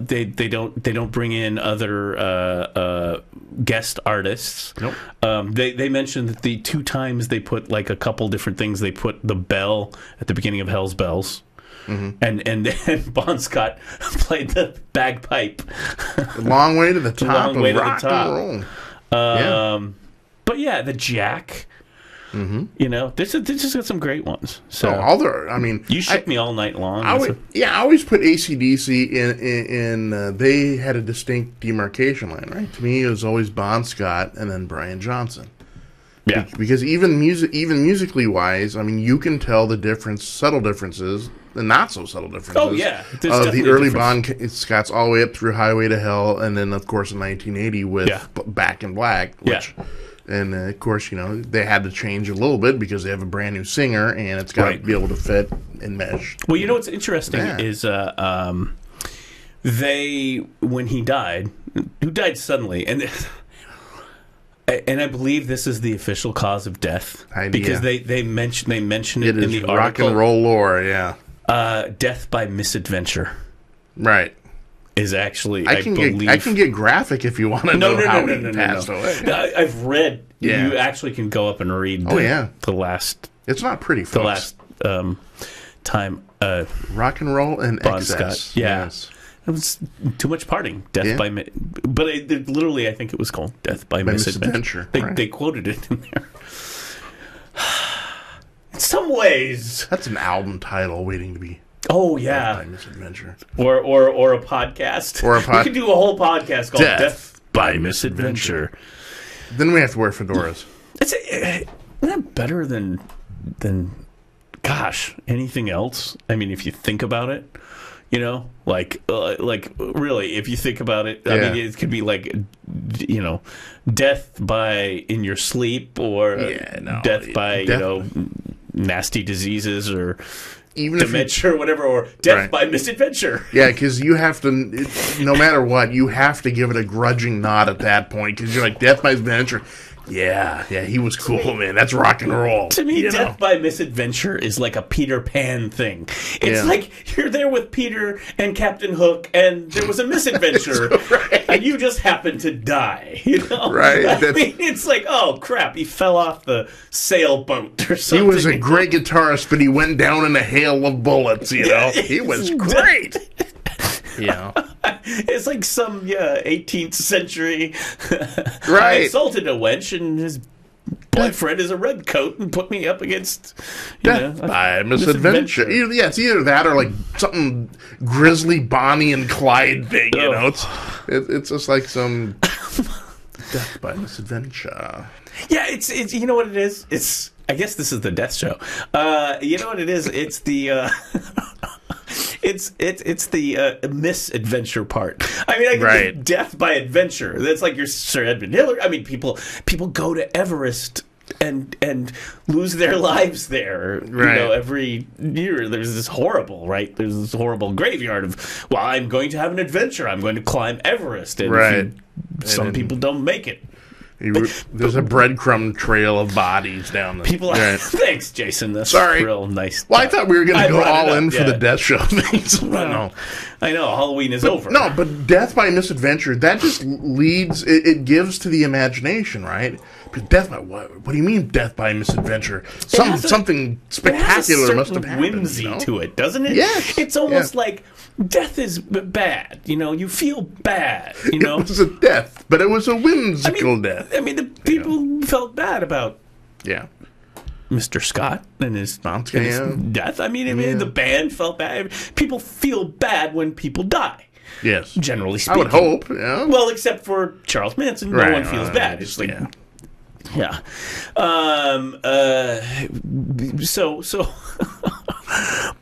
They don't bring in other guest artists. Nope. They mentioned that the 2 times they put like a couple different things. They put the bell at the beginning of Hell's Bells. Mm-hmm. And then Bon Scott played the bagpipe. A long way to the top long way of to the rock top. and roll. But yeah, the Jack. Mm-hmm. You know, this has got some great ones. So I mean, you shook me all night long. I always put AC/DC in they had a distinct demarcation line, right? To me, it was always Bon Scott and then Brian Johnson. Yeah, because even musically wise, I mean, you can tell the subtle differences, the not so subtle differences. Oh yeah, of the early Bon Scotts all the way up through Highway to Hell, and then of course in 1980 with Back in Black, which. Yeah. And, of course, you know, they had to change a little bit because they have a brand new singer, and it's got to be able to fit and mesh. Well, you know what's interesting is when he died, who died suddenly, and I believe this is the official cause of death because they mention it in the article. Rock and roll lore, death by misadventure. Right. Is actually I can get graphic if you want to know how he passed away. I've read. Yeah. You actually can go up and read. The last. It's not pretty. Folks. The last time. Rock and roll and Bon excess. Scott. Yeah. Yes. It was too much partying. Death by but literally, I think it was called Death by Misadventure. They quoted it in there. In some ways, that's an album title waiting to be. Oh yeah, Death by Misadventure, or a podcast. We could do a whole podcast called Death by Misadventure. Then we have to wear fedoras. Isn't that better than gosh anything else? I mean, if you think about it, you know, like really, if you think about it, I mean, it could be like, you know, death by in your sleep or death by you know nasty diseases or. Even dementia or whatever, or death by misadventure. Yeah, because you have to, no matter what, you have to give it a grudging nod at that point, because you're like, death by misadventure. Yeah, he was cool, man. That's rock and roll. To me, death by misadventure is like a Peter Pan thing. It's like you're there with Peter and Captain Hook, and there was a misadventure, and you just happened to die. You know, right? I mean, it's like, oh crap, he fell off the sailboat or something. He was a great guitarist, but he went down in a hail of bullets. You know, he was great. Yeah, it's like some 18th century. Right, I assaulted a wench, and his boyfriend is a redcoat, and put me up against death by misadventure. It's either that or like something Grizzly Bonnie and Clyde thing. You know, it's just like some death by misadventure. Yeah, it's you know what it is. It's I guess this is the death show. You know what it is. It's the. It's the misadventure part. I mean, I can do death by adventure. That's like your Sir Edmund Hillary. I mean, people go to Everest and lose their lives there. You know, every year there's this horrible There's this horrible graveyard of I'm going to have an adventure. I'm going to climb Everest. And some people don't make it. There's a breadcrumb trail of bodies down there. People, thanks, Jason. That's real nice. Well, I thought we were going to go all in for the death show things. I know Halloween is over. No, but death by misadventure, that just leads. It gives to the imagination, right? But death by what do you mean? Death by misadventure? Something spectacular must have happened. Whimsy to it, doesn't it? Yes, it's almost like. Death is bad, you know. You feel bad, you know. It was a death, but it was a whimsical death. I mean, the people felt bad about Mr. Scott and his death. I mean, the band felt bad. People feel bad when people die. Yes, generally speaking. I would hope. Yeah. Well, except for Charles Manson, no one feels bad. It's like, So.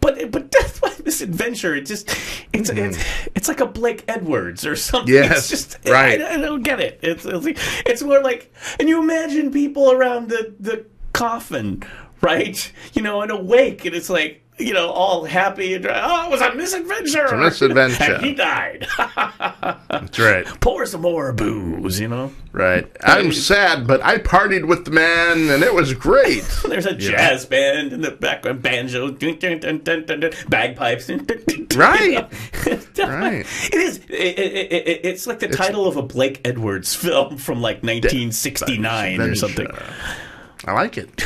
But death by misadventure, it's like a Blake Edwards or something. Yes, it's just I don't get it. It's more like, and you imagine people around the coffin, right? You know, and awake, and it's like, you know, all happy and it was a misadventure. It's a misadventure. And he died. That's right. Pour some more booze, you know. Right. I'm sad, but I partied with the man, and it was great. There's a jazz band in the background, banjo, bagpipes. Right. Right. It is. It's like the title of a Blake Edwards film from like 1969 or something. I like it.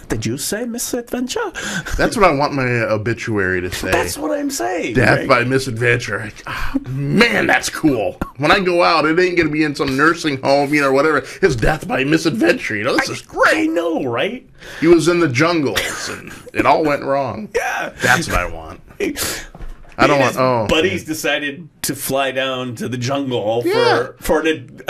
Did you say misadventure? That's what I want my obituary to say. That's what I'm saying. Death right? by misadventure. Like, oh, man, that's cool. When I go out, it ain't going to be in some nursing home, you know, whatever. It's death by misadventure. You know, this is great. I know, right? He was in the jungles, and it all went wrong. Yeah. That's what I want. I don't want. Oh, buddies decided to fly down to the jungle for an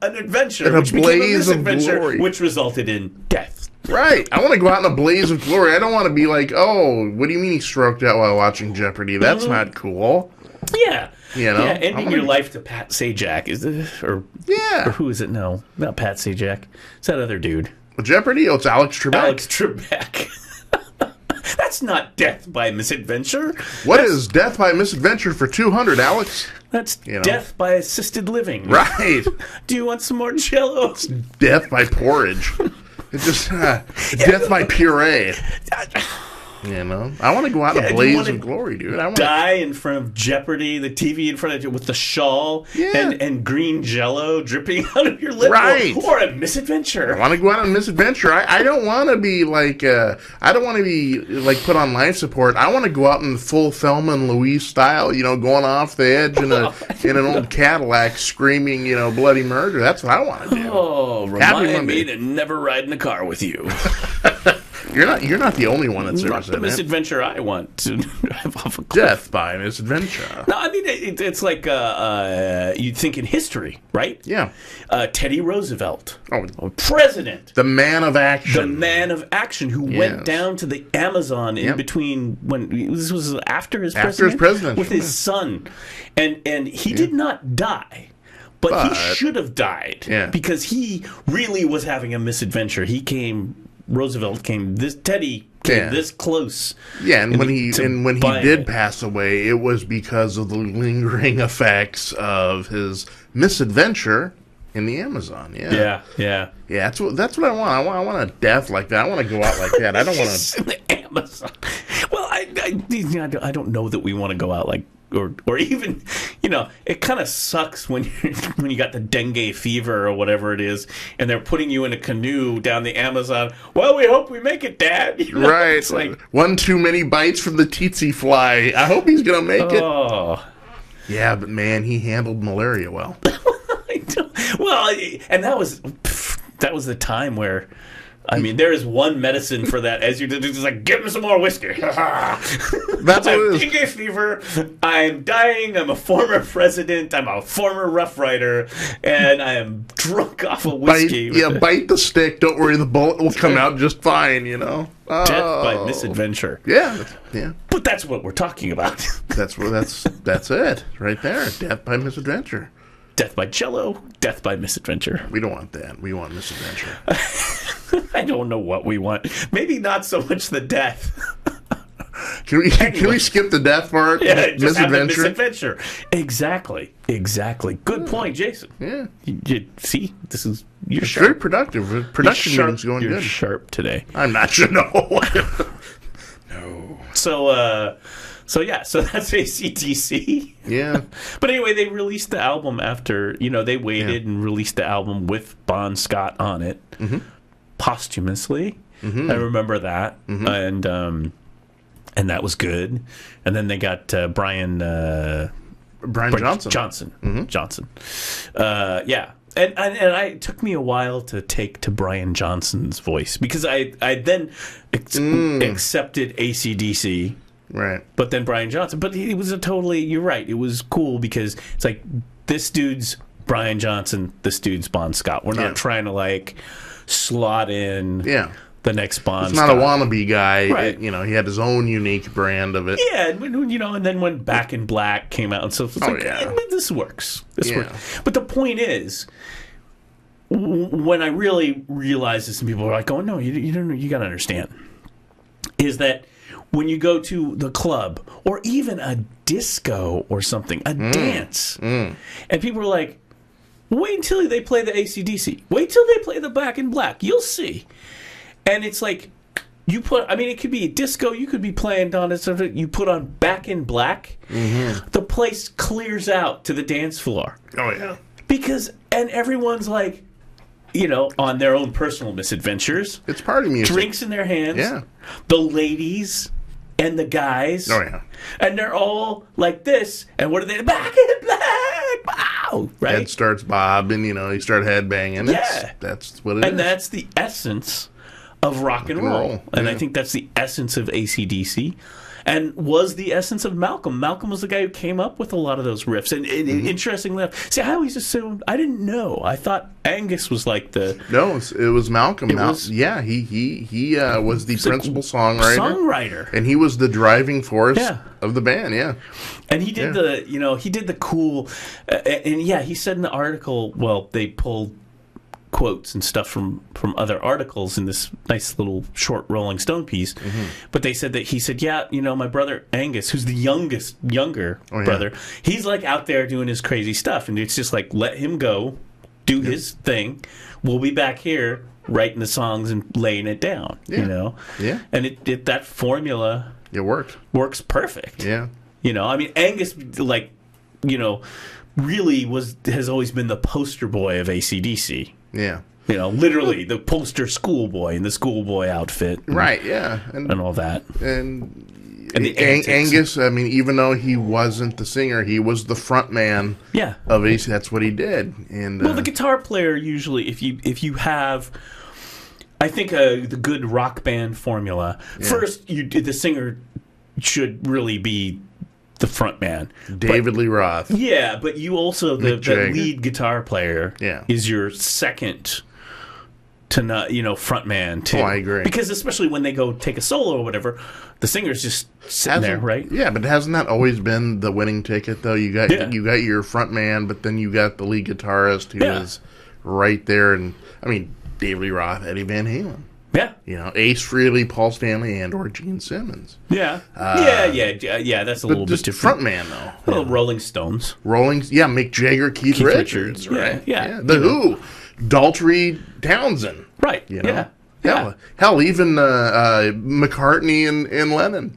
adventure, in a which became a blaze of misadventure, glory, which resulted in death. Right. I want to go out in a blaze of glory. I don't want to be like, oh, what do you mean he stroked out while watching Jeopardy? That's not cool. Yeah. You know, ending your life to Pat Sajak is or who is it? No, not Pat Sajak. It's that other dude. Jeopardy. Oh, it's Alex Trebek. Alex Trebek. That's not death by misadventure. That's is death by misadventure for 200, Alex? That's death by assisted living. Right. Do you want some more Jell-O? It's death by porridge. It's just death by puree. You know, I want to go out in a blaze of glory, dude. I want to die in front of Jeopardy, the TV in front of you with the shawl and green Jell-O dripping out of your lip, right? Or a misadventure. I want to go out on a misadventure. I don't want to be like I don't want to be like put on life support. I want to go out in full Thelma and Louise style, you know, going off the edge in an old Cadillac, screaming, you know, bloody murder. That's what I want to do. Oh, remind me to never ride in a car with you. You're not the only one that's not the misadventure I want to drive off a cliff. Death by misadventure. No, I mean it's like you'd think in history, right? Yeah. Teddy Roosevelt, president, the man of action, who went down to the Amazon in between when this was after his presidency with his son, and he did not die. But he should have died because he really was having a misadventure. Roosevelt came Teddy came this close. Yeah, and when he did pass away, it was because of the lingering effects of his misadventure in the Amazon. Yeah. That's what I want. I want a death like that. I want to go out like that. I don't want to in the Amazon. Well, I don't know that we want to go out like. Or even, you know, it kind of sucks when you got the dengue fever or whatever it is, and they're putting you in a canoe down the Amazon. Well, we hope we make it, Dad. You know? Right. It's like one too many bites from the tsetse fly. I hope he's gonna make it. Yeah, but man, he handled malaria well. Well, and that was the time where. I mean, there is one medicine for that. As you did, it's like, give him some more whiskey. That's what it is. Dengue fever. I'm dying. I'm a former president. I'm a former Rough Rider, and I am drunk off of whiskey. Bite the stick. Don't worry, the bullet will come out just fine. You know. Death by misadventure. Yeah. But that's what we're talking about. That's it right there. Death by misadventure. Death by Jell-O, death by misadventure. We don't want that. We want misadventure. I don't know what we want. Maybe not so much the death. Can we skip the death part? Yeah, just have the misadventure. Exactly. Good point, Jason. Yeah. You see, you're sharp. Very productive. Production meeting's going good. You're sharp today. I'm not sure. No. No. So that's AC/DC. Yeah. But anyway, they released the album after, they waited and released the album with Bon Scott on it posthumously. Mm-hmm. I remember that. Mm-hmm. And that was good. And then they got Brian Johnson. Mm-hmm. Johnson. Yeah. And it took me a while to take to Brian Johnson's voice because I then accepted AC/DC. Right. But then Brian Johnson. But he was you're right. It was cool because it's like, this dude's Brian Johnson, this dude's Bon Scott. We're not trying to slot in the next Bon Scott. It's not a wannabe guy. Right. He had his own unique brand of it. Yeah. And then when Back in Black came out and so it's this works. This works. But the point is, when I really realized this, and people were like, "Oh no, you don't, you got to understand," is that when you go to the club or even a disco or something, a dance, and people are like, "Wait until they play the AC/DC. Wait till they play the Back in Black. You'll see." And it's like you put. I mean, it could be a disco. You could be playing Donna. You put on Back in Black. The place clears out to the dance floor. Oh yeah. Because everyone's like, on their own personal misadventures. It's party music. Drinks in their hands. Yeah. The ladies and the guys. Oh yeah. And they're all like this. And what are they? Back in Black. Wow. Right. Head starts bobbing. You start headbanging. Yeah. That's what it is. And that's the essence of rock and roll. And I think that's the essence of AC/DC. And was the essence of Malcolm. Malcolm was the guy who came up with a lot of those riffs. And interestingly enough, see, I always assumed, I didn't know. I thought Angus was like the... No, it was Malcolm. He was the principal songwriter. And he was the driving force of the band, And he did the cool... he said in the article, well, they pulled quotes and stuff from other articles in this nice little short Rolling Stone piece, but they said that he said, my brother Angus, who's the younger brother, he's like out there doing his crazy stuff, and it's just like, let him go, do his thing. We'll be back here writing the songs and laying it down. And it that formula works perfect. I mean, Angus, really has always been the poster boy of AC/DC. Yeah. Literally the poster schoolboy in the schoolboy outfit. And all that. And the Angus, I mean, even though he wasn't the singer, he was the front man of AC. That's what he did. And the guitar player usually, if you have, I think the good rock band formula, first the singer should really be the front man. David Lee Roth. Yeah, but you also, the lead guitar player is your second to not, front man too. Oh, I agree. Because especially when they go take a solo or whatever, the singer's just sitting there, right? Yeah, but hasn't that always been the winning ticket though? You got your front man, but then you got the lead guitarist who is right there, and I mean David Lee Roth, Eddie Van Halen. Ace Frehley, Paul Stanley, and/or Gene Simmons. That's a little bit different. Front man though. Well, Rolling Stones. Mick Jagger, Keith Richards, right? The Who, Daltrey, Townsend, right? Hell, even McCartney and Lennon.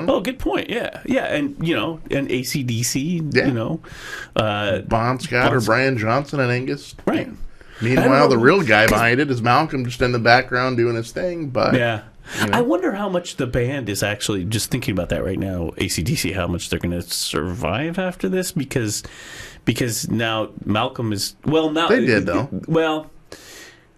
Oh, good point. And and AC/DC. Bon Scott or Brian Johnson and Angus. Right. Meanwhile, the real guy behind it is Malcolm, just in the background doing his thing. But I wonder how much the band is actually, just thinking about that right now, AC/DC, how much they're going to survive after this, because now Malcolm is they did though. Well,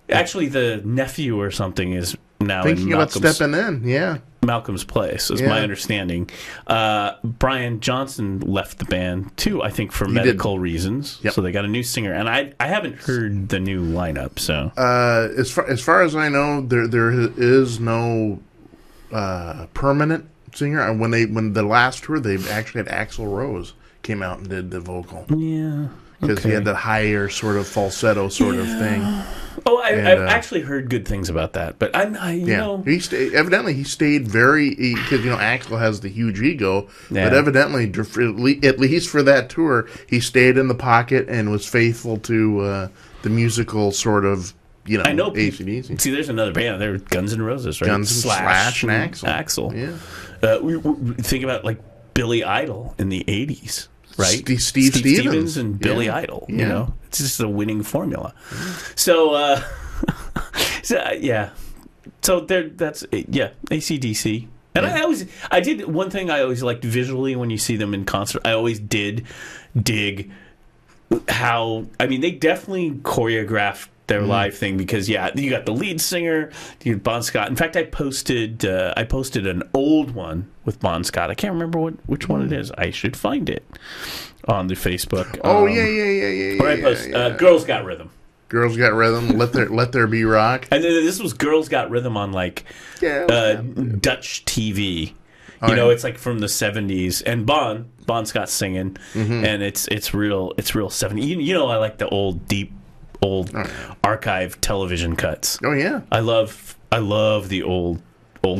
actually, the nephew or something is now thinking about stepping in. Malcolm's place, is my understanding. Brian Johnson left the band too, I think, for medical reasons. So they got a new singer, and I haven't heard the new lineup. So as far as I know, there is no permanent singer. When the last tour, they actually had Axl Rose came out and did the vocal. Because he had that higher sort of falsetto sort of thing. Oh, I've actually heard good things about that, but he stayed very, because Axl has the huge ego, but evidently, at least for that tour, he stayed in the pocket and was faithful to the musical sort of I know AC/DC. See, there's another band. They're Guns N' Roses, right? Guns Slash and Axl. We think about like Billy Idol in the '80s. Right, Steve Stevens and Billy Idol. It's just a winning formula. So, So that's AC/DC. And I did one thing I always liked visually when you see them in concert. I always did dig how, they definitely choreographed their live thing, because you got the lead singer, you got Bon Scott. In fact, I posted an old one with Bon Scott. I can't remember which one it is. I should find it on the Facebook. Where I post Girls Got Rhythm. Girls Got Rhythm. Let there be rock. And then this was Girls Got Rhythm on Dutch TV. It's like from the 70s, and Bon Scott's singing, and it's real 70s. I like the old deep old archive television cuts. Oh yeah. I love the old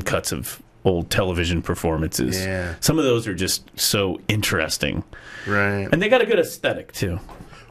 cuts of old television performances. Yeah. Some of those are just so interesting. Right. And they got a good aesthetic too.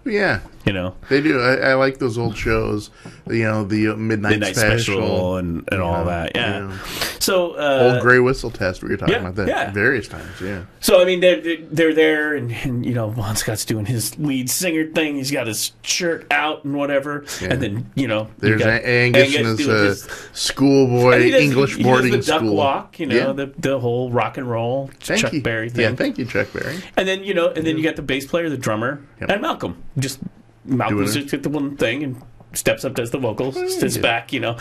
Yeah. You know, They do. I like those old shows. You know, the Midnight Special and all that. Yeah. So Old Gray Whistle Test. We were talking yeah, about that yeah. various times. Yeah. So I mean, they're there, and you know, Bon Scott's doing his lead singer thing. He's got his shirt out and whatever, Yeah. and then you know, There's you got Angus and doing his schoolboy and he does- English he boarding does the duck school. walk. You know, Yeah. the whole rock and roll Chuck Berry thing. Yeah, thank you, Chuck Berry. And then you know, and then you got the bass player, the drummer, Yep. and Malcolm. Malcolm's Doing it. just hit the one thing and steps up, does the vocals, sits back. You know,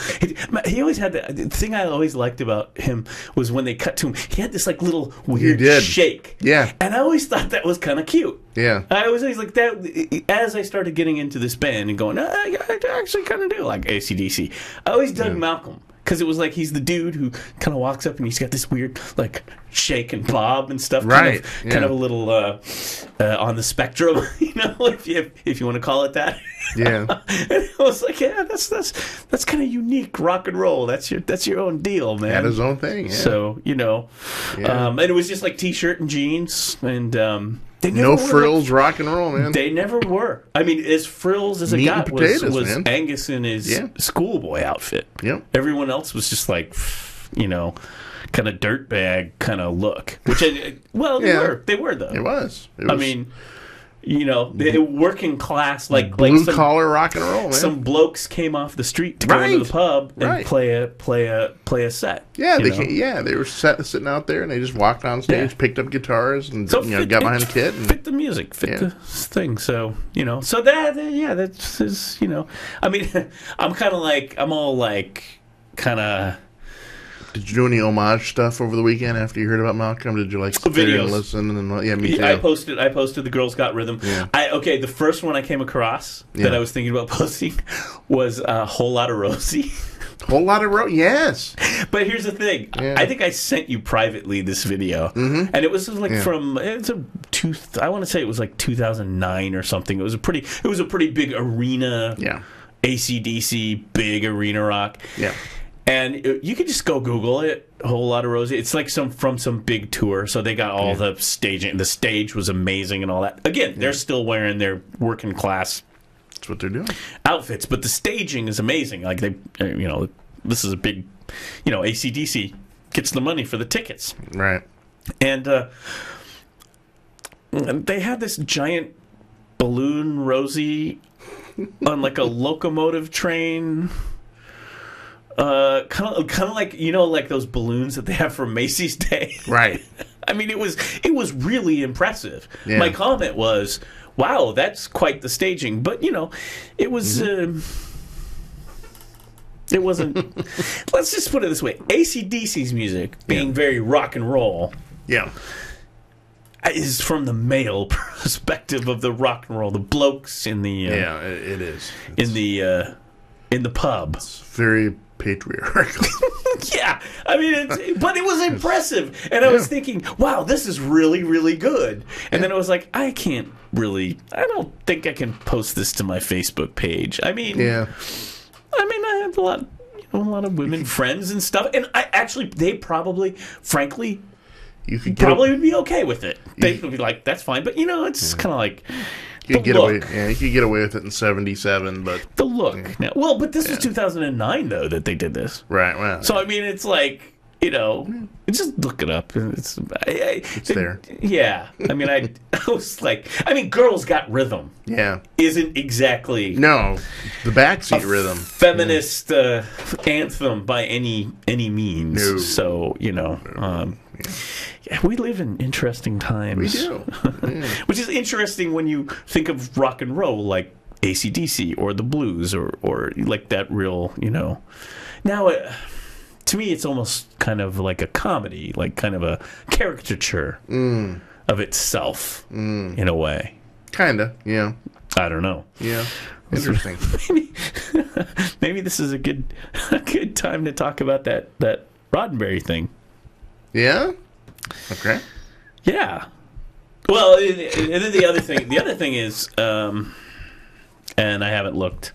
he always had the thing I always liked about him was when they cut to him, he had this like little weird did. shake. Yeah. And I always thought that was kind of cute. Yeah. I was always like that. As I started getting into this band and going, I actually kind of do like AC/DC. I always dug Malcolm. Because it was like he's the dude who kind of walks up and he's got this weird like shake and bob and stuff, Right, kind of a little on the spectrum, you know, if you want to call it that. Yeah. And I was like, yeah, that's kind of unique rock and roll. That's your own deal, man. Had his own thing. Yeah. So you know, and it was just like t-shirt and jeans and. They never No were frills, rock and roll, man. They never were. I mean, as frills as it Meat got and potatoes, was man. Angus in his schoolboy outfit. Yep. Everyone else was just like, you know, kind of dirtbag kind of look. Which, they were though. It was. I mean, you know, they working class like blue some, collar rock and roll, man. some blokes came off the street to go into the pub and play a set. Yeah, you they know? they were sitting out there and they just walked on stage, picked up guitars, and So got behind the kit. And, fit the music, fit the thing. So you know, so that's is you know. I mean, I'm all like, kind of. Did you do any homage stuff over the weekend after you heard about Malcolm? Did you like sit there and listen? And yeah, me too. I posted the Girls Got Rhythm. Yeah. The first one I came across that I was thinking about posting was a Whole Lot of Rosie. Whole lot of yes. But here's the thing. Yeah. I think I sent you privately this video, and it was like I want to say it was like 2009 or something. It was a pretty big arena. Yeah. AC/DC, big arena rock. Yeah. And you could just go Google it, a Whole Lot of Rosie. It's like from some big tour, so they got all the staging. The stage was amazing and all that. Again, they're still wearing their working class. That's what they're doing. Outfits, but the staging is amazing. Like they, you know, this is a big, you know, AC/DC gets the money for the tickets, Right. and they had this giant balloon Rosie on like a locomotive train. Kind of like, you know, like those balloons that they have for Macy's Day. Right. I mean, it was really impressive. Yeah. My comment was, "Wow, that's quite the staging." But you know, it was. It wasn't. Let's just put it this way: AC/DC's music, being very rock and roll, Yeah. is from the male perspective of the rock and roll. The blokes in the it is. in the pub. It's very patriarchal. Yeah, I mean, but it was impressive, and I was thinking, "Wow, this is really, really good." And then I was like, I don't think I can post this to my Facebook page. I mean, I have a lot of women friends and stuff, and they probably, frankly, would be okay with it. They would be like, "That's fine," but you know, it's kind of like. You could get away with it in '77, but the look now. Well, but this was 2009 though that they did this. Right. Well, So I mean, it's like, you know, just look it up. It's there. Yeah. I mean, I was like, Girls Got Rhythm. Yeah. Isn't exactly No, the backseat rhythm. Feminist anthem by any means. No. So you know. We live in interesting times. We do. Which is interesting when you think of rock and roll like AC/DC or the blues or like that real, you know. Now, to me, it's almost kind of like a comedy, like kind of a caricature of itself in a way. Kinda, yeah. I don't know. Yeah. Interesting. Maybe this is a good time to talk about that Roddenberry thing. Yeah? Okay. Yeah. Well, and then the other thing is, and I haven't looked.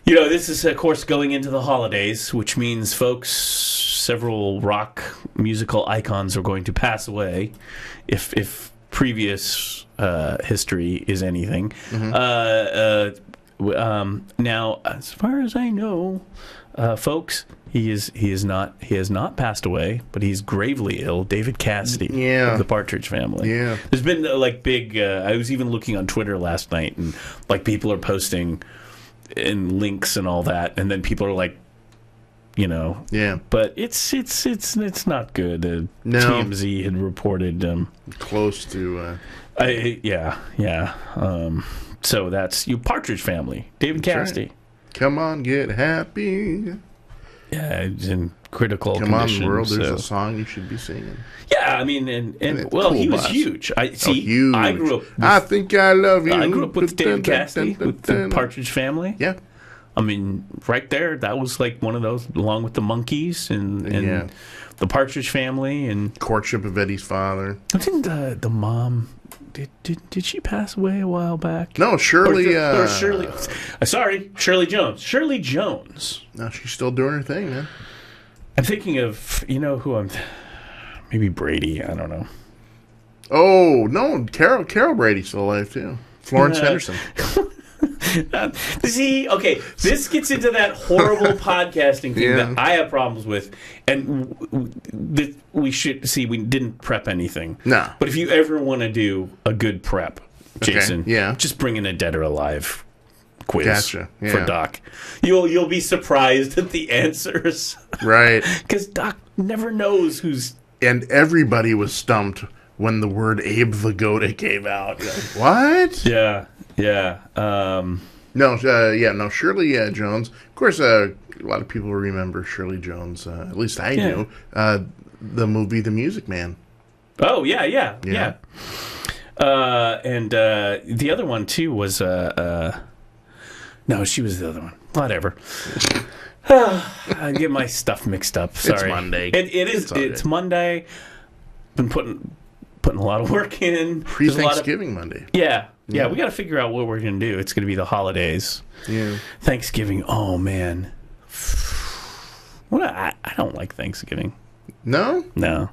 You know, this is, of course, going into the holidays, which means, folks, several rock musical icons are going to pass away, if previous history is anything. Now, as far as I know, folks, he has not passed away, but he's gravely ill. David Cassidy, of the Partridge Family. Yeah, there's been like big. I was even looking on Twitter last night, and like people are posting and links and all that, and then people are like, you know, but it's not good. No. TMZ had reported close to. So that's you, Partridge Family, David Cassidy. Right. Come on, get happy. Yeah, it's in critical Come condition. on, world, there's a song you should be singing. Yeah, I mean, and well, cool, he was boss. huge. Huge. I grew up. I think I love you. I grew up with David Cassidy, with the Partridge Family. Yeah. I mean, right there, that was like one of those, along with the Monkees and the Partridge Family and Courtship of Eddie's Father. Didn't the mom? Did she pass away a while back? No, Shirley. Or Shirley. Sorry, Shirley Jones. Shirley Jones. No, she's still doing her thing, man. I'm thinking of, you know who I'm. Maybe Brady. I don't know. Oh no, Carol Brady's still alive too. Florence Henderson. See, okay, this gets into that horrible podcasting thing that I have problems with, and we should see. We didn't prep anything. No, but if you ever want to do a good prep, Jason, okay. just bring in a Dead or Alive quiz for Doc. You'll be surprised at the answers, right? Because Doc never knows who's. And everybody was stumped when the word Abe Vigoda came out. What? Yeah. No, Shirley Jones. Of course, a lot of people remember Shirley Jones. At least I do. The movie The Music Man. Oh, yeah. And the other one, too, was... no, she was the other one. Whatever. I get my stuff mixed up. Sorry. It's Monday. It is. It's Monday. Been putting a lot of work in. Pre-Thanksgiving Monday. Yeah, we got to figure out what we're going to do. It's going to be the holidays. Yeah. Thanksgiving. Oh, man. I don't like Thanksgiving. No? No.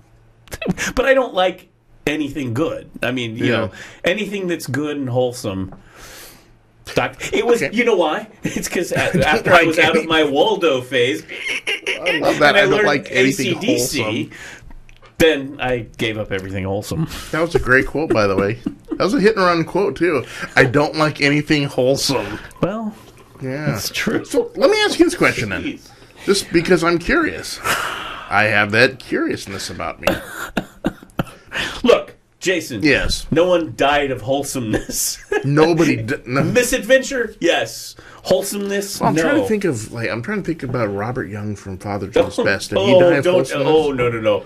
But I don't like anything good. I mean, you know, anything that's good and wholesome. It was, you know why? It's because after I was out of my Waldo phase, I love that. I don't like anything wholesome. Then I gave up everything wholesome. That was a great quote, by the way. That was a hit and run quote, too. I don't like anything wholesome. Well, that's true. So let me ask you this question then. Just because I'm curious. I have that curiousness about me. Look, Jason. Yes. No one died of wholesomeness. Nobody. Misadventure, yes. Wholesomeness, well, I'm no. trying to think about Robert Young from Father John's Best. Did he die of wholesomeness? Oh, no.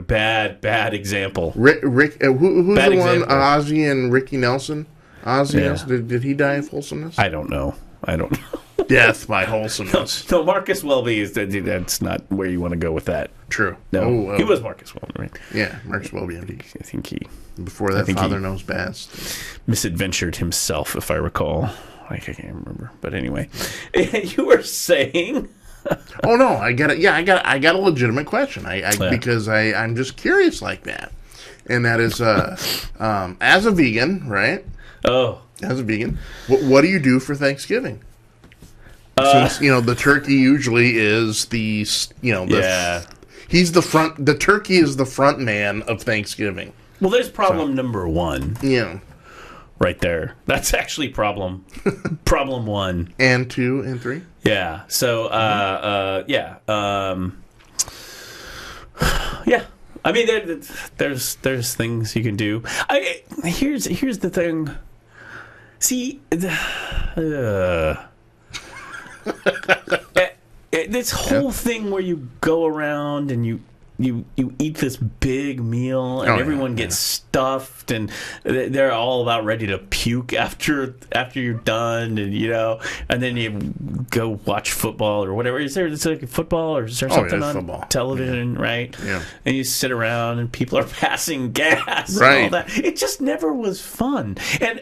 Bad example. Rick, who's bad the example. One? Ozzy and Ricky Nelson. Nelson. Did he die of wholesomeness? I don't know. Death by wholesomeness. No, Marcus Welby that's not where you want to go with that. True. No, he was Marcus Welby, right? Yeah, Marcus Welby, MD. I think he. Before that, Father Knows Best. Misadventured himself, if I recall. I can't remember, but anyway, you were saying. Oh no, I got it. Yeah, I got a legitimate question. Because I'm just curious like that, and that is as a vegan, right? Oh, as a vegan, what do you do for Thanksgiving? Since the turkey usually is he's the front. The turkey is the front man of Thanksgiving. Well, there's problem number one. Yeah. Right there. That's actually problem one. And 2 and 3? Yeah. So, yeah. Yeah. I mean, there's things you can do. Here's the thing. See, this whole thing where you go around and you you eat this big meal, and Oh, yeah, everyone gets stuffed, and they're all about ready to puke after you're done, and and then you go watch football or whatever. Is there like football, or is there something on football. television, right? Yeah. And you sit around, and people are passing gas, and Right. all that. It just never was fun. And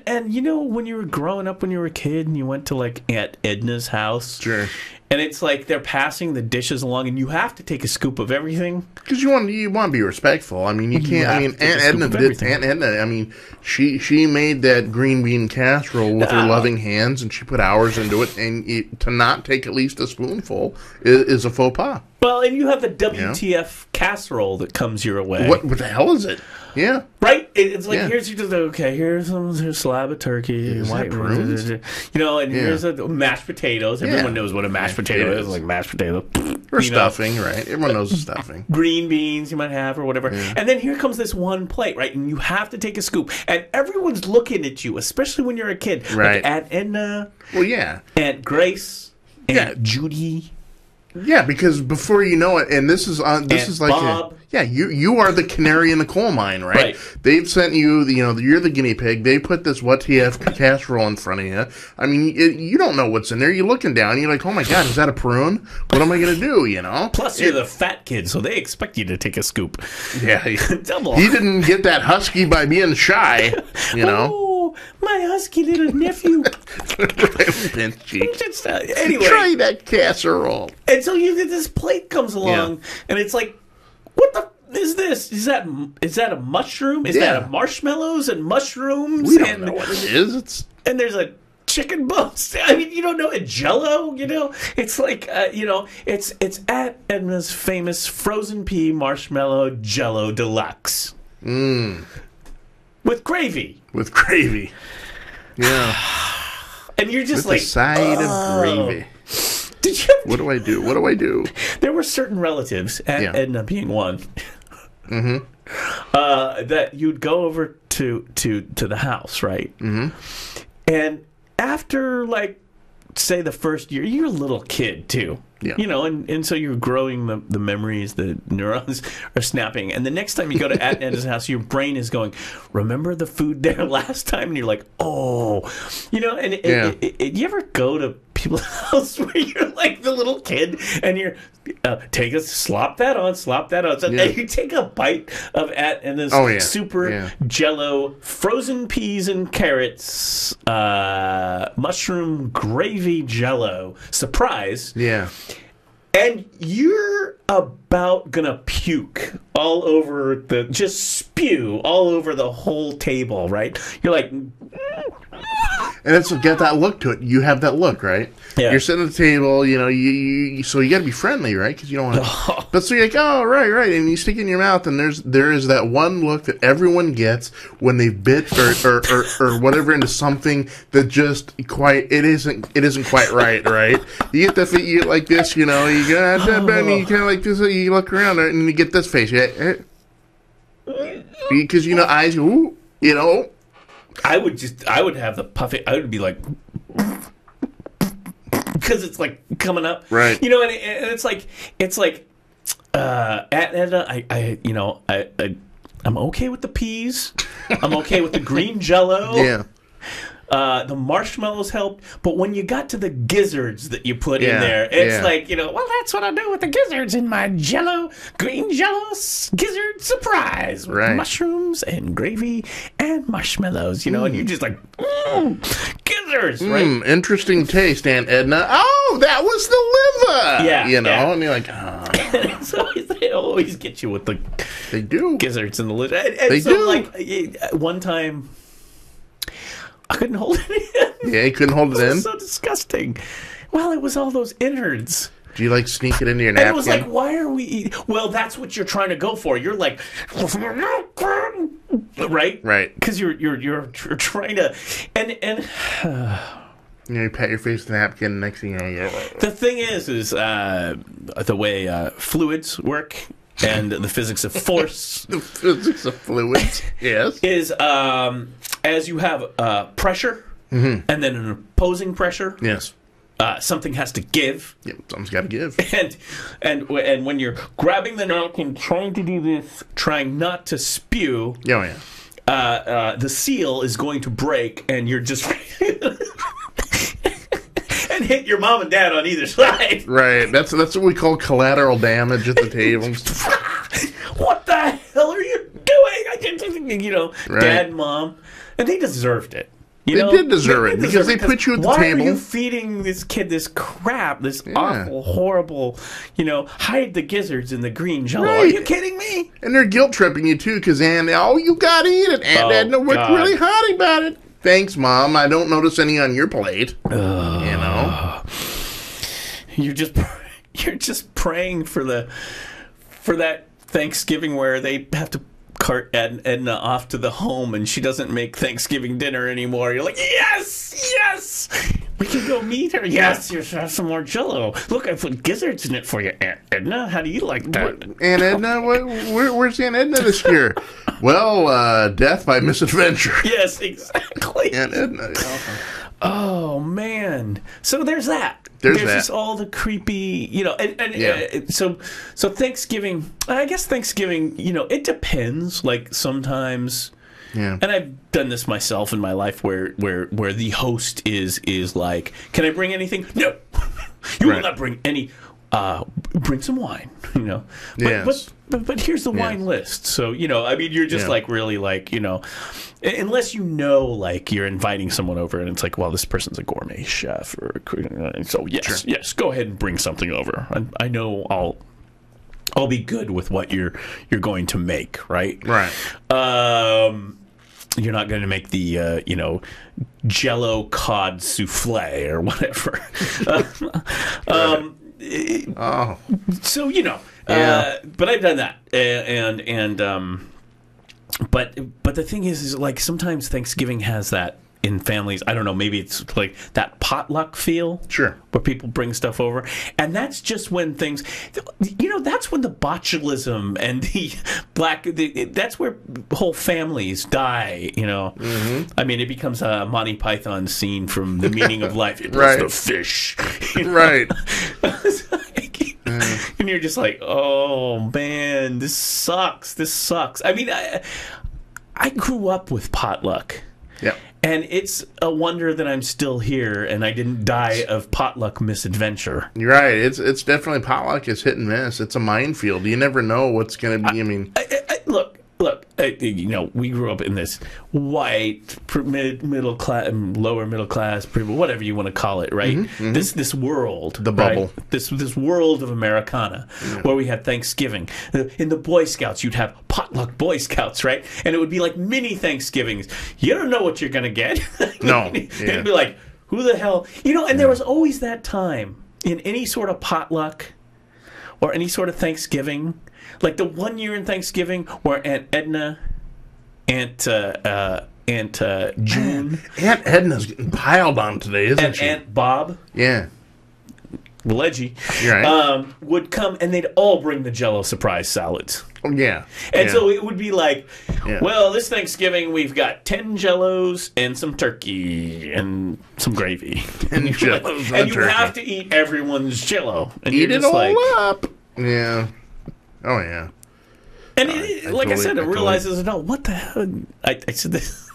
when you were growing up, when you were a kid, and you went to like Aunt Edna's house, Sure. and it's like they're passing the dishes along, and you have to take a scoop of everything. Because you want to be respectful. I mean, you can't. have I mean, to take a Aunt scoop Edna of did. everything. Aunt Edna. I mean, she made that green bean casserole with her loving hands, and she put hours into it. And to not take at least a spoonful is a faux pas. Well, and you have the WTF casserole that comes your way. What the hell is it? Yeah. Right? It's like, Yeah. here's a slab of turkey. Is that prunes? And here's a mashed potatoes. Everyone knows what a mashed potato It is. is. Like mashed potato. Or stuffing, right? Everyone knows the stuffing. Green beans you might have or whatever. And then here comes this one plate, right? And you have to take a scoop. And everyone's looking at you, especially when you're a kid. Right. Like Aunt Edna, Well, yeah. Aunt Grace, Aunt Yeah. Judy. Yeah, because before you know it, and this is And like Bob. you are the canary in the coal mine, right? Right. They've sent you, you're the guinea pig. They put this WTF casserole in front of you. I mean, you don't know what's in there. You're looking down, you're like, oh my god, is that a prune? What am I gonna do? Plus, you're the fat kid, so they expect you to take a scoop. Yeah, Double. he didn't get that husky by being shy, Oh, my husky little nephew. Pinch cheek. Anyway, Try that casserole. and so this plate comes along, and it's like, what the is this? Is that a mushroom? Is that a marshmallows and mushrooms? We don't know what it is. And there's a chicken bumps. I mean, you don't know a Jello. It's like it's at Edna's famous frozen pea marshmallow Jello Deluxe. With gravy. With gravy. Yeah. And you're just With like, a side of gravy. did you? What do I do? What do I do? There were certain relatives, Edna being one, that you'd go over to the house, right? Mm-hmm. And after, like, say the first year, you're a little kid too. Yeah. And so you're growing the memories, the neurons are snapping. And the next time you go to Aunt Edna's house, your brain is going, remember the food there last time? And you're like, oh. You ever go to people's house where you're like the little kid and you're, slop that on. So you take a bite of Aunt Edna's super Jello, frozen peas and carrots, mushroom gravy Jello. Surprise. Yeah. And you're about gonna puke all over just spew all over the whole table, right? You're like, And it's got that look to it. You have that look, right? Yeah. You're sitting at the table, so you got to be friendly, right? Because you don't want to. But so you're like, oh, right, and you stick it in your mouth, and there is that one look that everyone gets when they bit or whatever into something that just it isn't quite right? You get you get like this, you go, you kind of like this, you look around, and you get this face, because eyes, ooh, I would have the puffy. I would be like, because it's like coming up, right? And it's like Aunt Edna. I'm okay with the peas. I'm okay with the green Jello. Yeah. The marshmallows helped, but when you got to the gizzards that you put in there, it's like, well, that's what I do with the gizzards in my Jello, green Jello gizzard surprise with mushrooms and gravy and marshmallows, and you're just like, gizzards, right? Interesting taste, Aunt Edna. Oh, that was the liver. Yeah, and you're like, oh. So they always get you with the gizzards and the liver. And they so, do. Like, one time, I couldn't hold it in. Yeah, you couldn't hold it in? It was so disgusting. Well, it was all those innards. Do you, like, sneak it into your napkin? And it was like, why are we eating? Well, that's what you're trying to go for. You're like, right? Right. Because you're trying to, and you pat your face with the napkin, and next thing you know, the thing is the way fluids work and the physics of force. The physics of fluids, yes. Is as you have pressure and then an opposing pressure. Yes. something has to give. Yep, something's got to give. And when you're grabbing the napkin, trying to do this, trying not to spew, Oh, yeah. the seal is going to break, and you're just and hit your mom and dad on either side. Right. That's what we call collateral damage at the table. What the hell are you doing? Right. Dad, mom, and they deserved it. They did deserve it because they put you at the table. Why are you feeding this kid this crap, this awful, horrible, hide the gizzards in the green jello? Right. Are you kidding me? And they're guilt tripping you too, because you gotta eat it. Aunt Edna worked God. really hard about it. Thanks, Mom. I don't notice any on your plate. You're just praying for that Thanksgiving where they have to cart Edna off to the home and she doesn't make Thanksgiving dinner anymore. You're like, yes, we can go meet her. Yes, you should have some more Jello. Look, I put gizzards in it for you, Aunt Edna. How do you like that? Aunt Edna, where's Aunt Edna this year? Well, death by misadventure. Yes, exactly. Aunt Edna. Oh man! So there's that. There's just all the creepy, so Thanksgiving. I guess Thanksgiving. It depends. Like sometimes, Yeah. and I've done this myself in my life, where the host is like, "Can I bring anything?" No, you will not bring any. Bring some wine. Yes. But here's the wine list. So you're just like really like unless you're inviting someone over and it's like, well, this person's a gourmet chef, so yes, go ahead and bring something over. I know I'll be good with what you're going to make, right? Right. You're not going to make the Jello cod souffle or whatever. So but I've done that, but the thing is like sometimes Thanksgiving has that in families. I don't know, maybe it's like that potluck feel, Sure, where people bring stuff over, and that's just when things, that's when the botulism and that's where whole families die. I mean, it becomes a Monty Python scene from The Meaning of Life. It was the fish, right. And you're just like, oh man, this sucks. I mean, I grew up with potluck. Yeah. And it's a wonder that I'm still here and I didn't die of potluck misadventure. You're right. It's definitely potluck is hit and miss. It's a minefield. You never know what's going to be. Look. We grew up in this white middle class, lower middle class, whatever you want to call it, right? Mm-hmm. This world, the bubble, right? This world of Americana, where we had Thanksgiving. In the Boy Scouts, you'd have potluck Boy Scouts, right? And it would be like mini Thanksgivings. You don't know what you're gonna get. No, it'd be like, who the hell, And there was always that time in any sort of potluck or any sort of Thanksgiving. Like the one year in Thanksgiving where Aunt Edna, Aunt June, Aunt Edna's getting piled on today, isn't and she? Aunt Bob, Yeah, Leggy, right. would come and they'd all bring the Jello surprise salads. Oh, yeah. And so it would be like, Yeah. well, this Thanksgiving we've got 10 Jellos and some turkey and some gravy. And Jellos and you have to eat everyone's Jello. And eat you're it just all up. Yeah. Oh, yeah. And I I realized as an adult, what the hell? I said this.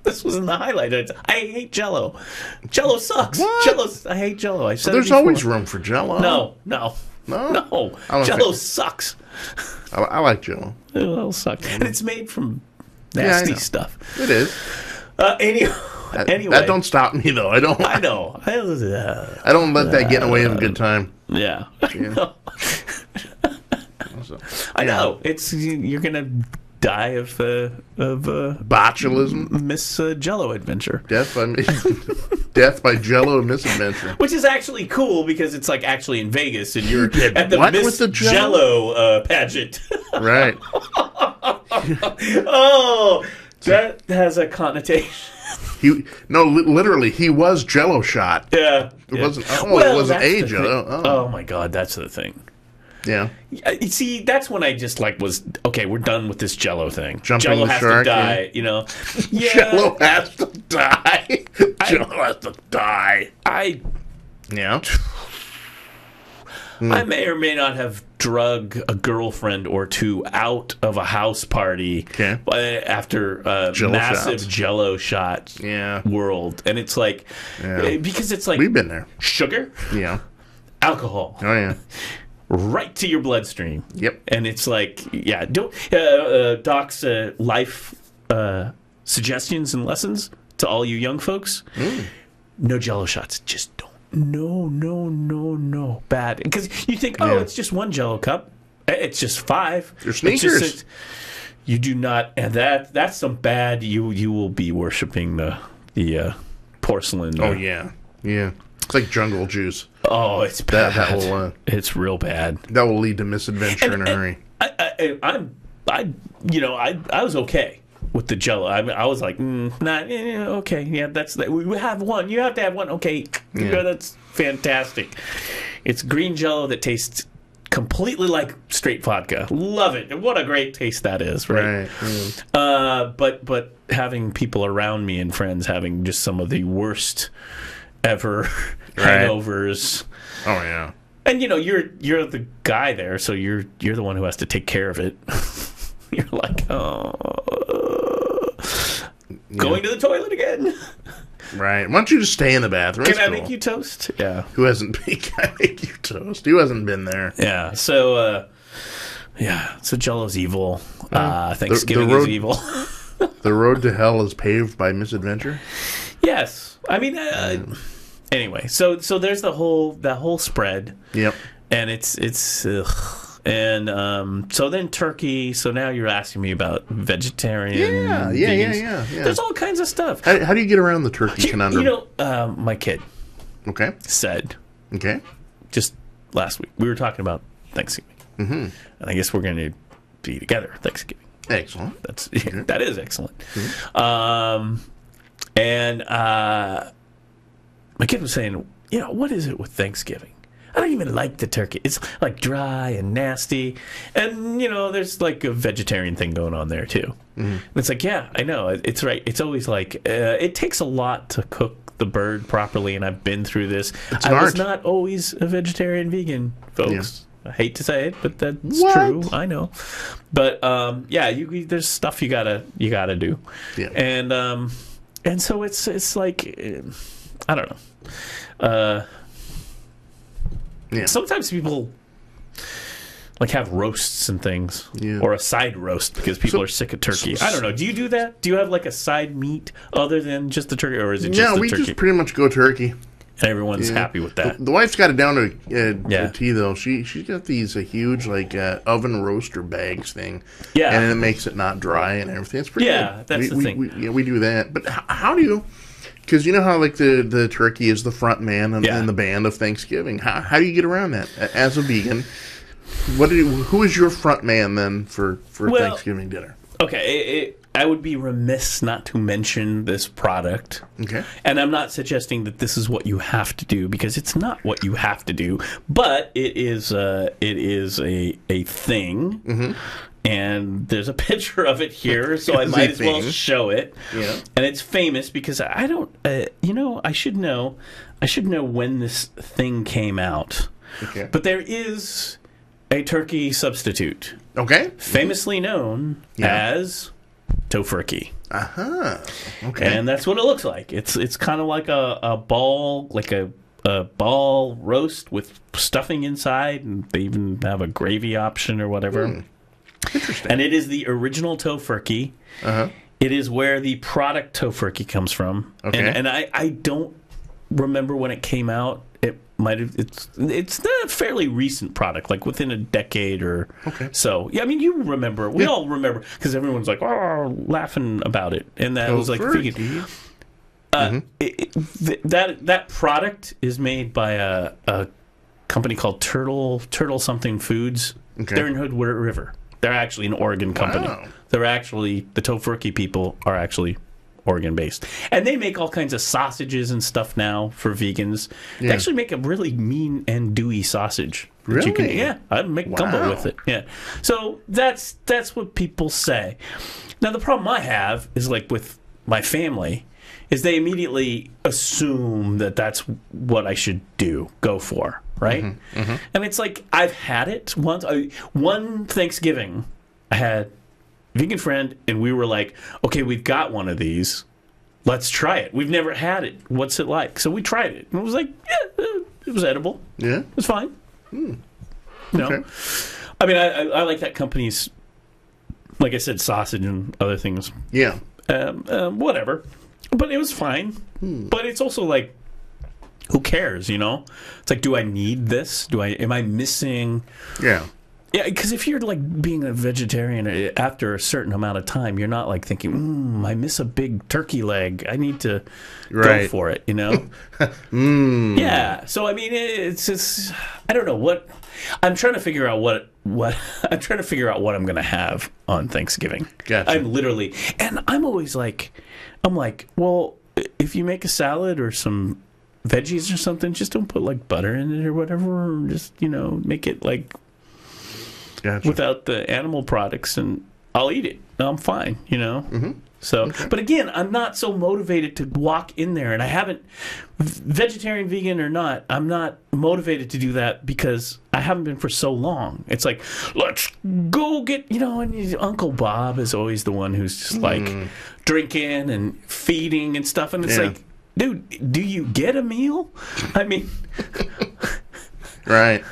This was in the highlight. I hate Jello. Jello sucks. What? I hate Jello. I said There's always room for Jello. No. I don't Jello think- sucks. I like Jello. It sucks, and it's made from nasty stuff. It is. Anyway, That don't stop me though. I don't. I know. I don't let that get in the way of a good time. Yeah. Yeah. I know. It's you're gonna die of Botulism, Miss Jello adventure. death by Jello misadventure. Which is actually cool because it's like actually in Vegas and you're at the what Miss with the Jello pageant. Right. Oh, that has a connotation. Literally, he was Jello shot. Yeah. It wasn't. Oh, Well, it wasn't that's the age. thing. Oh. Oh my God, that's the thing. Yeah. You see, that's when I just was okay. We're done with this Jello thing. Jumping Jello the has shark, to die. Yeah. Jello has to die. Jello has to die. I Yeah. I may or may not have drug a girlfriend or two out of a house party after a massive Jello shot world. And it's like, because it's like... We've been there. Sugar. Yeah. Alcohol. Oh, yeah. Right to your bloodstream. Yep. And it's like, don't... Doc's life suggestions and lessons to all you young folks. No Jello shots. Just don't. No. Bad. Because you think, it's just one Jello cup. It's just 5. They're sneakers. You do not, and that's some bad. You will be worshiping the porcelain. Oh yeah. It's like jungle juice. Oh, it's bad. That will. It's real bad. That will lead to misadventure in a hurry. I was okay with the Jello. I was like, okay, that's that. We have one. You have to have one. Okay, that's fantastic. It's green Jello that tastes completely like straight vodka. Love it. What a great taste that is, right? But having people around me and friends having just some of the worst ever hangovers. Oh yeah. And you're the guy there, so you're the one who has to take care of it. You're like, going to the toilet again. Right. Why don't you just stay in the bathroom? Can I make you toast? Yeah. Who hasn't been? Can I make you toast? Who hasn't been there? Yeah. So, So Jello's evil. Thanksgiving is evil. The road to hell is paved by misadventure. Yes. I mean, anyway. So there's that whole spread. Yep. And it's. And so then turkey. So now you're asking me about vegetarian. Yeah. There's all kinds of stuff. How do you get around the turkey conundrum? My kid. Okay. Said. Okay. Just last week we were talking about Thanksgiving, and I guess we're going to be together Thanksgiving. Excellent. That is excellent. And my kid was saying, what is it with Thanksgiving? I don't even like the turkey. It's like dry and nasty. And, there's like a vegetarian thing going on there too. And it's like, yeah, I know. It's right. It's always like, it takes a lot to cook the bird properly. And I've been through this. I was not always a vegetarian vegan, folks. Yeah. I hate to say it, but that's true. I know. But, there's stuff you gotta do. Yeah. And so it's like, I don't know. Sometimes people have roasts and things, or a side roast because people are sick of turkey. I don't know. Do you do that? Do you have like a side meat other than just the turkey, or is it just the turkey? We just pretty much go turkey. And everyone's happy with that. The wife's got it down to a T though. She's got these huge oven roaster bags thing. Yeah, and it makes it not dry and everything. It's pretty good. That's the thing. We do that. But how do you? Because you know how the turkey is the front man in the band of Thanksgiving. How do you get around that as a vegan? Who is your front man then for Thanksgiving dinner? Okay, I would be remiss not to mention this product. Okay, and I'm not suggesting that this is what you have to do because it's not what you have to do, but it is a thing. Mm-hmm. And there's a picture of it here, so I might as well show it. Yeah. And it's famous because I don't, I should know when this thing came out. Okay. But there is a turkey substitute. Okay. Famously known as tofurkey. Okay. And that's what it looks like. It's kind of like a ball, like a ball roast with stuffing inside, and they even have a gravy option or whatever. Interesting. And it is the original tofurkey. It is where the product tofurkey comes from. Okay. And I don't remember when it came out. It might have. It's a fairly recent product, like within a decade or so. Yeah, I mean, you remember. We all remember because everyone's like, laughing about it, and that was like vegan. That product is made by a company called Turtle Something Foods. Okay. They're in Hood River. They're actually an Oregon company. Wow. They're actually, the tofurkey people are actually Oregon-based. And they make all kinds of sausages and stuff now for vegans. They actually make a really mean and dewy sausage. Really? I'd make gumbo with it. Yeah. So that's what people say. Now, the problem I have is like with my family is they immediately assume that that's what I should go for, right? And it's like, I've had it once. One Thanksgiving, I had a vegan friend, and we were like, okay, we've got one of these. Let's try it. We've never had it. What's it like? So we tried it. And it was like, yeah, it was edible. Yeah. It was fine. You know? Okay. I mean, I like that company's, like I said, sausage and other things. Yeah. Whatever. But it was fine. But it's also like, who cares, you know? It's like, do I need this? Am I missing? Yeah. Yeah, because if you're like being a vegetarian after a certain amount of time, you're not like thinking, I miss a big turkey leg. I need to go for it, you know? Yeah. So I mean, it's just, I don't know what. I'm trying to figure out what I'm trying to figure out what I'm going to have on Thanksgiving. Gotcha. I'm literally, and I'm always like, well, if you make a salad or some veggies or something, just don't put like butter in it or whatever, or just, you know, make it like. Gotcha. Without the animal products, and I'll eat it. I'm fine, you know? So, but again, I'm not so motivated to walk in there, and I haven't, vegetarian, vegan or not, I'm not motivated to do that because I haven't been for so long. It's like, let's go get, you know, and Uncle Bob is always the one who's just like drinking and feeding and stuff, and it's like, dude, do you get a meal? I mean, right.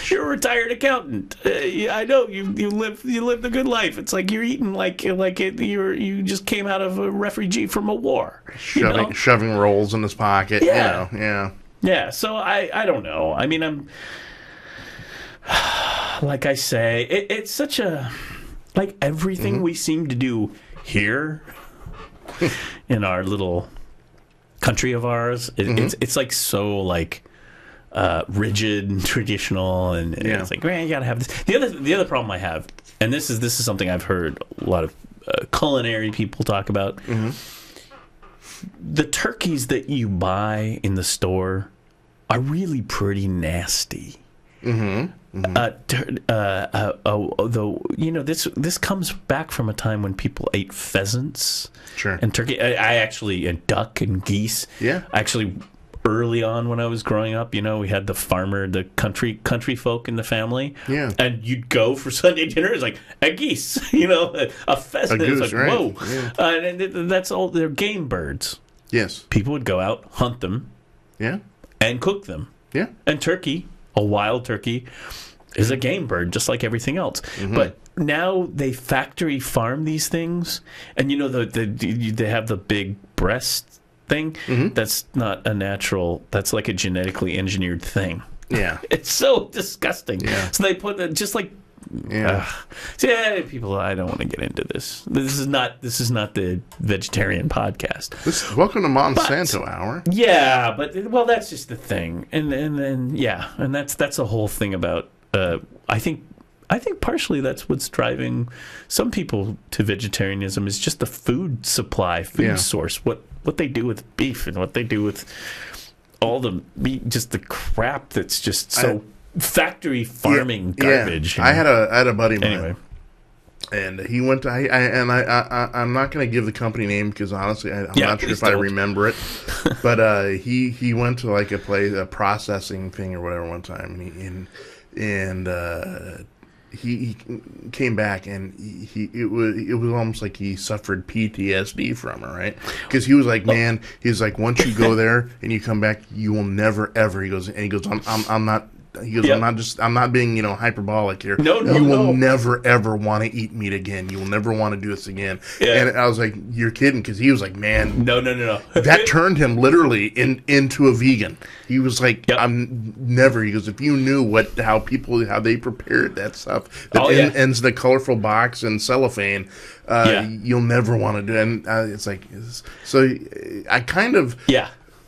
You're a retired accountant. I know you lived the good life. It's like you're eating like you just came out of a refugee from a war. Shoving rolls in his pocket. Yeah. You know, yeah. So I don't know. I mean, I'm like I say, it's such a like everything we seem to do here in our little country of ours. It's like so like. Rigid and traditional, and it's like, man, you gotta have this. The other problem I have, and this is something I've heard a lot of culinary people talk about. The turkeys that you buy in the store are really pretty nasty. Though you know, this comes back from a time when people ate pheasants, and turkey. I actually and duck and geese. Yeah, actually. Early on when I was growing up, you know, we had the country folk in the family. Yeah. And you'd go for Sunday dinner, it's like a geese, you know, a pheasant. A goose, it's like, right. whoa. Yeah. And that's all, they're game birds. Yes. People would go out, hunt them. Yeah. And cook them. Yeah. And turkey, a wild turkey, is a game bird, just like everything else. But now they factory farm these things, and you know, they have the big breast thing. That's not a natural, that's like a genetically engineered thing. Yeah. It's so disgusting. Yeah. So they put just like people, I don't want to get into this. This is not the vegetarian podcast. Welcome to Monsanto Hour. Yeah, but well, that's just the thing. And that's the whole thing about I think partially that's what's driving some people to vegetarianism is just the food supply, source. What they do with beef and what they do with all the meat, just the crap that's just so factory farming garbage. Yeah. I had a buddy of mine, and he went to I'm not going to give the company name because honestly I'm not sure if I remember it, but he went to like a processing thing or whatever one time, and he came back and it was almost like he suffered PTSD from it, right? Because he was like, man, he's like, once you go there and you come back, you will never ever. He goes, I'm not. He goes, I'm not being, hyperbolic here. No, you will never ever want to eat meat again. You will never want to do this again. Yeah. And I was like, you're kidding, because he was like, man, no. That turned him literally into a vegan. He was like, I'm never. He goes, if you knew how they prepared that stuff that ends the colorful box and cellophane, you'll never want to do it. And it's like, so I kind of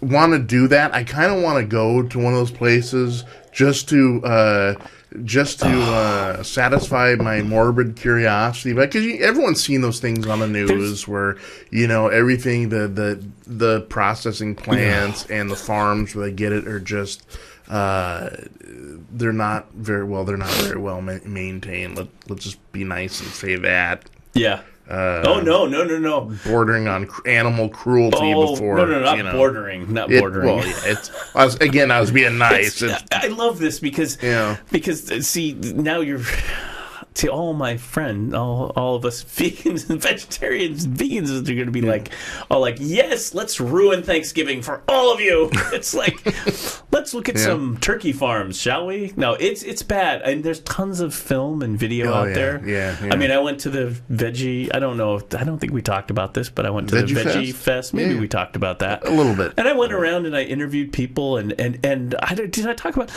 want to do that. I kind of want to go to one of those places just to satisfy my morbid curiosity, because everyone's seen those things on the news where everything, the processing plants and the farms where they get it are just they're not very well maintained. Let's just be nice and say that. Oh no! bordering on animal cruelty before. No, not bordering, not bordering. Well, yeah, I was being nice. I love this because see, now you're to all my friends, all of us vegans and vegetarians, vegans are going to be like, yes, let's ruin Thanksgiving for all of you. It's like, let's look at some turkey farms, shall we? No, it's bad, and there's tons of film and video out there. Yeah. I mean, I went to the veggie. I don't think we talked about this, but I went to the Veggie Fest. Maybe we talked about that a little bit. And I went around and I interviewed people, and did I talk about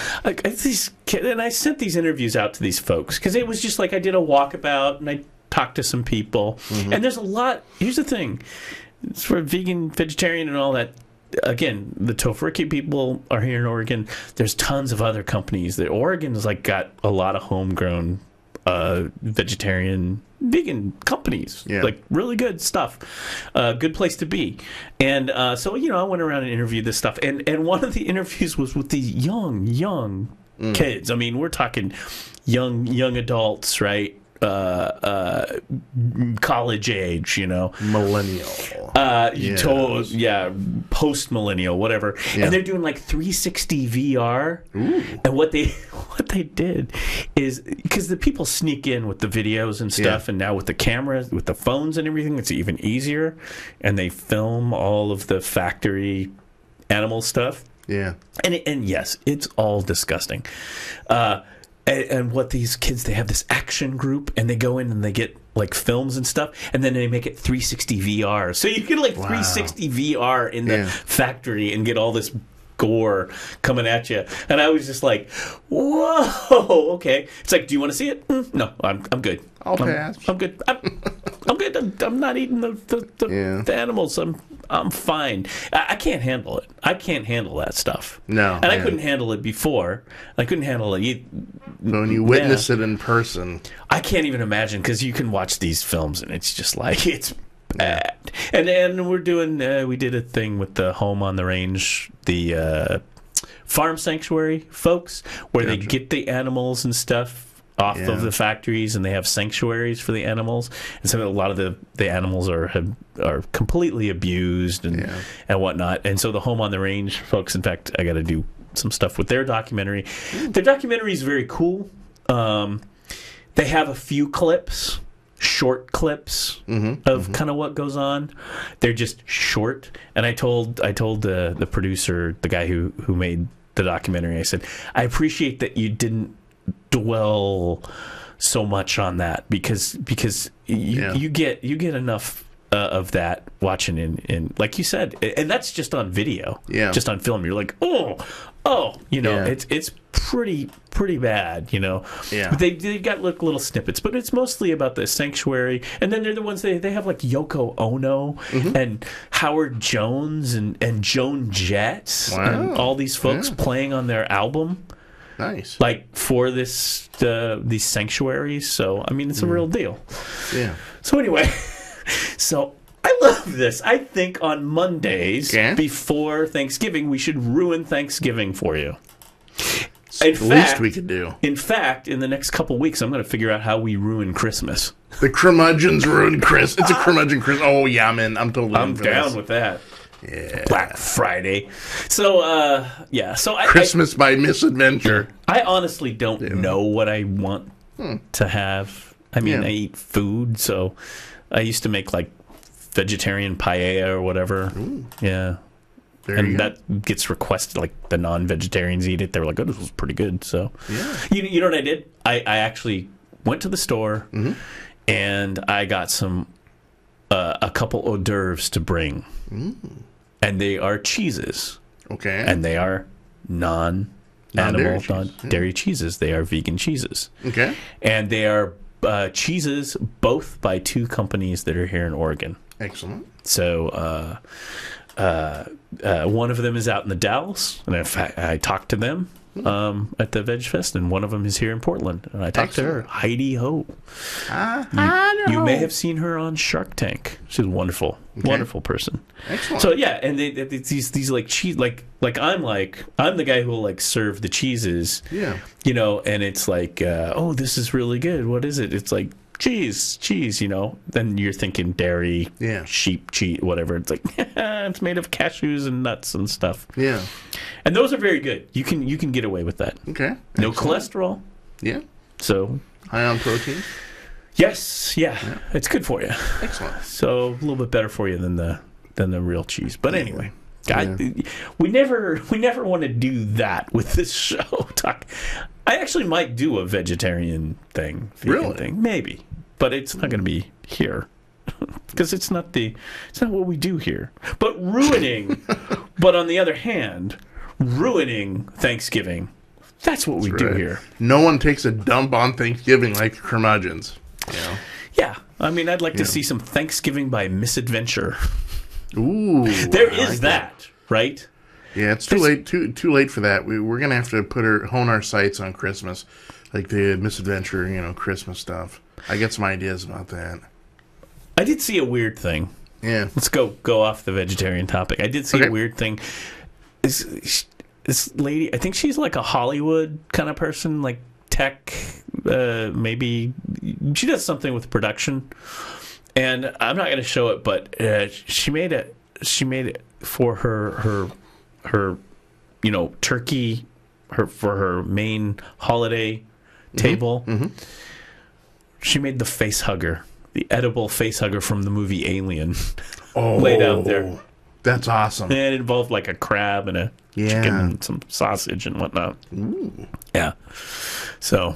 these kids? And I sent these interviews out to these folks because it was just like I did a walkabout and I talked to some people. And there's a lot. Here's the thing: it's for vegan, vegetarian, and all that. Again, the Tofurky people are here in Oregon. There's tons of other companies. That Oregon's like got a lot of homegrown vegetarian, vegan companies. Like really good stuff. Good place to be. And so I went around and interviewed this stuff. And one of the interviews was with these young kids. I mean, we're talking young adults, right? College age, millennial, post millennial, whatever. And they're doing like 360 VR. And what they did is, because the people sneak in with the videos and stuff, and now with the cameras, with the phones and everything, it's even easier. And they film all of the factory animal stuff. And yes, it's all disgusting. And what these kids, they have this action group, and they go in and they get like films and stuff, and then they make it 360 VR. So you get like 360 VR in the factory and get all this gore coming at you. And I was just like, whoa, okay. It's like, do you want to see it? No, I'm good. I'll pass. I'm good. I'm good. I'm not eating the animals. I'm fine. I can't handle it. I can't handle that stuff. No. And I couldn't handle it before. I couldn't handle it. When you witness it in person. I can't even imagine, because you can watch these films and it's just like, it's bad. And we're doing, we did a thing with the Home on the Range, the farm sanctuary folks, where they get the animals and stuff off of the factories, and they have sanctuaries for the animals, and so a lot of the animals are completely abused and whatnot. And so the Home on the Range folks, in fact, I got to do some stuff with their documentary. Their documentary is very cool. They have a few clips, short clips of kind of what goes on. They're just short, and I told the producer, the guy who made the documentary, I said, I appreciate that you didn't dwell so much on that, because you get enough of that watching in like you said, and that's just on video, just on film. You're like, it's pretty bad, But they've got little snippets, but it's mostly about the sanctuary. And then they're the ones they have like Yoko Ono and Howard Jones and Joan Jett and all these folks playing on their album. Nice. Like for these sanctuaries. So I mean, it's a real deal. Yeah. So anyway, so I love this. I think on Mondays before Thanksgiving, we should ruin Thanksgiving for you. It's the least we could do. In fact, in the next couple weeks, I'm going to figure out how we ruin Christmas. The Curmudgeons ruin Christmas. It's a Curmudgeon Christmas. Oh yeah, man, I'm down with that. Yeah. Black Friday. So, So Christmas by Misadventure. I honestly don't know what I want to have. I mean, I eat food, so I used to make like vegetarian paella or whatever. Ooh. Yeah. And that gets requested, like the non-vegetarians eat it. They were like, oh, this was pretty good. So, you know what I did? I actually went to the store and I got a couple hors d'oeuvres to bring. And they are cheeses. Okay. And they are non-animal, non-dairy cheeses. They are vegan cheeses. Okay. And they are cheeses both by two companies that are here in Oregon. Excellent. So one of them is out in the Dalles, and in fact, I talked to them at the Veg Fest, and one of them is here in Portland, and I talked to her, Heidi Ho. You may have seen her on Shark Tank. She's a wonderful person. Excellent. So yeah, and these like cheese, like I'm the guy who will like serve the cheeses. Yeah. And it's like, oh, this is really good. What is it? It's like cheese, you know, then you're thinking dairy, Yeah. sheep, cheese, whatever. It's like, it's made of cashews and nuts and stuff. Yeah. And those are very good. You can get away with that. Okay. No Excellent. cholesterol. Yeah. So, High on protein. yes, yeah, it's good for you. Excellent. So, a little bit better for you than the real cheese. But anyway, Yeah. we never want to do that with this show. I actually might do a vegetarian thing, vegan Really? thing, maybe, but it's not going to be here because it's not what we do here. But but on the other hand, ruining Thanksgiving, that's what we do right. here. No one takes a dump on Thanksgiving like the Curmudgeons. You know? Yeah, I mean, I'd like to see some Thanksgiving by Misadventure. Ooh. There I is like that, right? Yeah, it's too late. Too late for that. We're gonna have to hone our sights on Christmas, like the Misadventure, Christmas stuff. I get some ideas about that. I did see a weird thing. Yeah. Let's go off the vegetarian topic. I did see Okay. a weird thing. This lady, I think she's like a Hollywood kind of person, like tech. Maybe she does something with production, and I'm not going to show it, but she made it for her turkey, for her main holiday table. Mm-hmm. She made the face hugger, the edible face hugger from the movie Alien. Oh, laid out there. That's awesome. And it involved like a crab and a chicken and some sausage and whatnot. Ooh. Yeah. So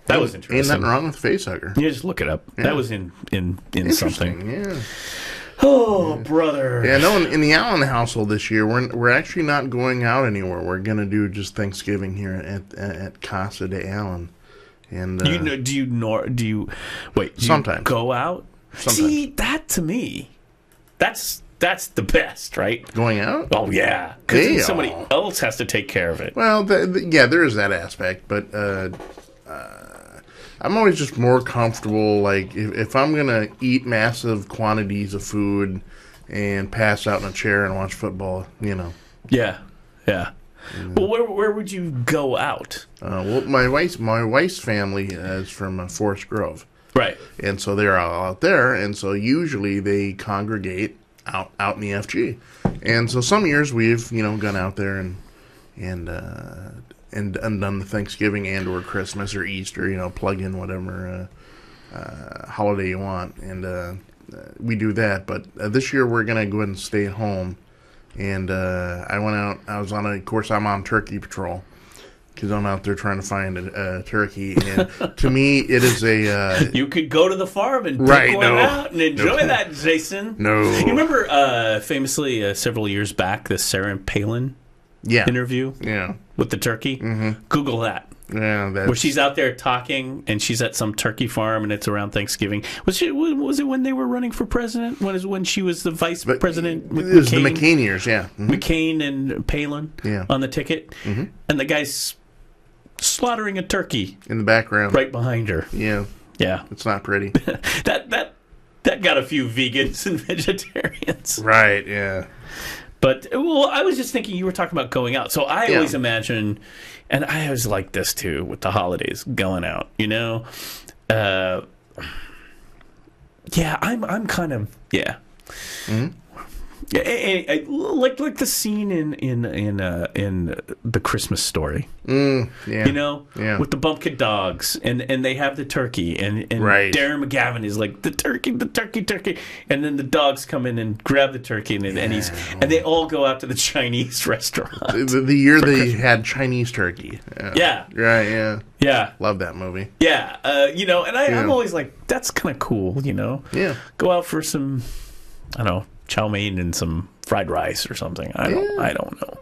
that was Ain't interesting. nothing wrong with facehugger. Yeah, just look it up. Yeah. That was in something. Yeah. Oh, brother. Yeah. No, in the Allen household this year, we're actually not going out anywhere. We're gonna do just Thanksgiving here at Casa de Allen. And Do you Sometimes. go out? Sometimes. See, that to me, that's the best, right? Going out? Oh yeah, because Hey, somebody else has to take care of it. Well, yeah, there is that aspect, but I'm always just more comfortable. Like if I'm gonna eat massive quantities of food and pass out in a chair and watch football, Yeah. Well, where would you go out? Well, my wife's family is from Forest Grove, Right. and so they're all out there, and so usually they congregate out in the FG, and so some years we've gone out there and done the Thanksgiving and or Christmas or Easter, plug in whatever holiday you want, and we do that. But this year we're gonna go ahead and stay at home. And I went out. Of course, I'm on turkey patrol because I'm out there trying to find a turkey. And to me, it is a You could go to the farm and pick Right, one no. out and enjoy No. that, Jason. No. You remember famously several years back the Sarah Palin yeah, interview yeah, with the turkey? Mm-hmm. Google that. yeah. That's, Where she's out there talking, and she's at some turkey farm, and it's around Thanksgiving. Was it when they were running for president? When she was the vice president with it was the McCain? McCain years, yeah. Mhm. McCain and Palin Yeah. on the ticket, and the guy's slaughtering a turkey In the background, right behind her. Yeah, Yeah, it's not pretty. that got a few vegans and vegetarians. Right? Yeah. But I was just thinking you were talking about going out, so I always imagine, and I always like this too with the holidays, going out. Yeah, I'm kind of Mm-hmm. like the scene in the Christmas Story. Yeah. Yeah. With the bumpkin dogs, and they have the turkey, and Right. Darren McGavin is like the turkey, and then the dogs come in and grab the turkey, and they all go out to the Chinese restaurant. The year they had Chinese turkey. Yeah. Right. Yeah. Yeah, Love that movie. yeah, and I'm Yeah. always like, that's kind of cool, Yeah. Go out for some, I don't know, chow mein and some fried rice or something. I don't know.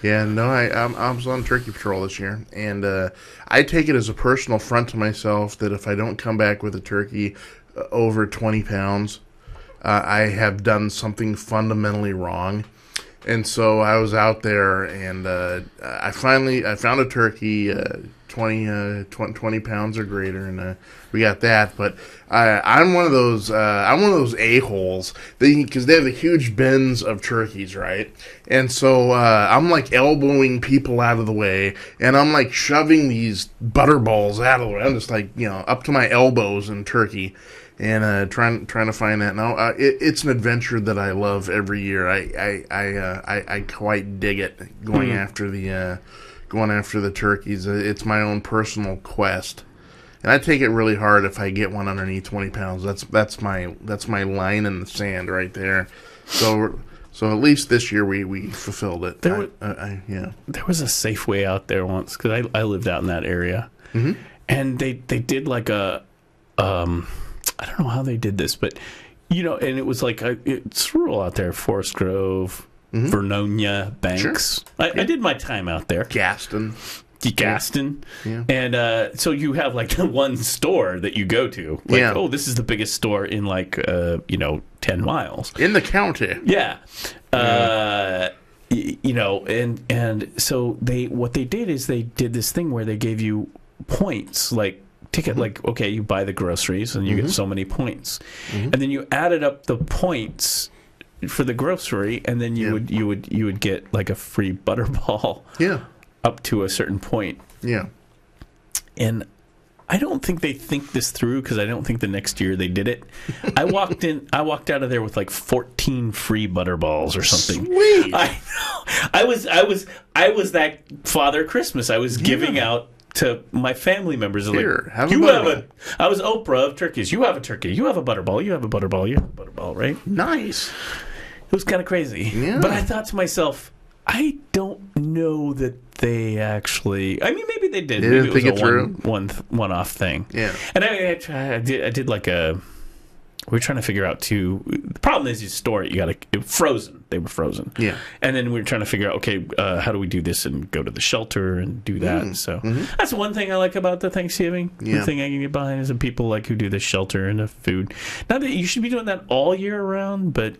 Yeah, no, I was on turkey patrol this year, and I take it as a personal affront to myself that if I don't come back with a turkey over 20 pounds, I have done something fundamentally wrong. And so I was out there, and I found a turkey 20 pounds or greater, and we got that. But I'm one of those a-holes because they have the huge bins of turkeys, right? And so I'm like elbowing people out of the way, and I'm like shoving these butterballs out of the way. I'm just like, up to my elbows in turkey, and trying to find that. Now it's an adventure that I love every year. I quite dig it going after the turkeys. It's my own personal quest, and I take it really hard if I get one underneath 20 pounds. That's my line in the sand right there. So at least this year we fulfilled it. There was a Safeway out there once because I lived out in that area, and they did like a I don't know how they did this, but and it was like it's rural out there, Forest Grove. Vernonia, Banks. Sure. I did my time out there. Gaston. Yeah. And so you have like the one store that you go to. Like, oh, this is the biggest store in like 10 miles. In the county. Yeah. And so what they did is they did this thing where they gave you points, like ticket, like, okay, you buy the groceries and you get so many points. And then you added up the points for the grocery, and then you would get like a free butterball up to a certain point. And I don't think they think this through because I don't think the next year they did it. I walked out of there with like 14 free butterballs or something. Sweet. I know. I was that Father Christmas. I was giving out to my family members. Here, like, I was Oprah of turkeys. You have a turkey. You have a butterball. You have a butterball. You have a butterball, right? Nice. It was kind of crazy. Yeah. But I thought to myself, I don't know that they actually... I mean, maybe they did. Maybe it was a one-off thing. Yeah. And I did like a... We were trying to figure out, too... The problem is you store it. You got to... Frozen. They were frozen. Yeah. And then we were trying to figure out, okay, how do we do this and go to the shelter and do that? So that's one thing I like about the Thanksgiving. The thing I can get behind is the people like who do the shelter and the food. Not that you should be doing that all year round, but...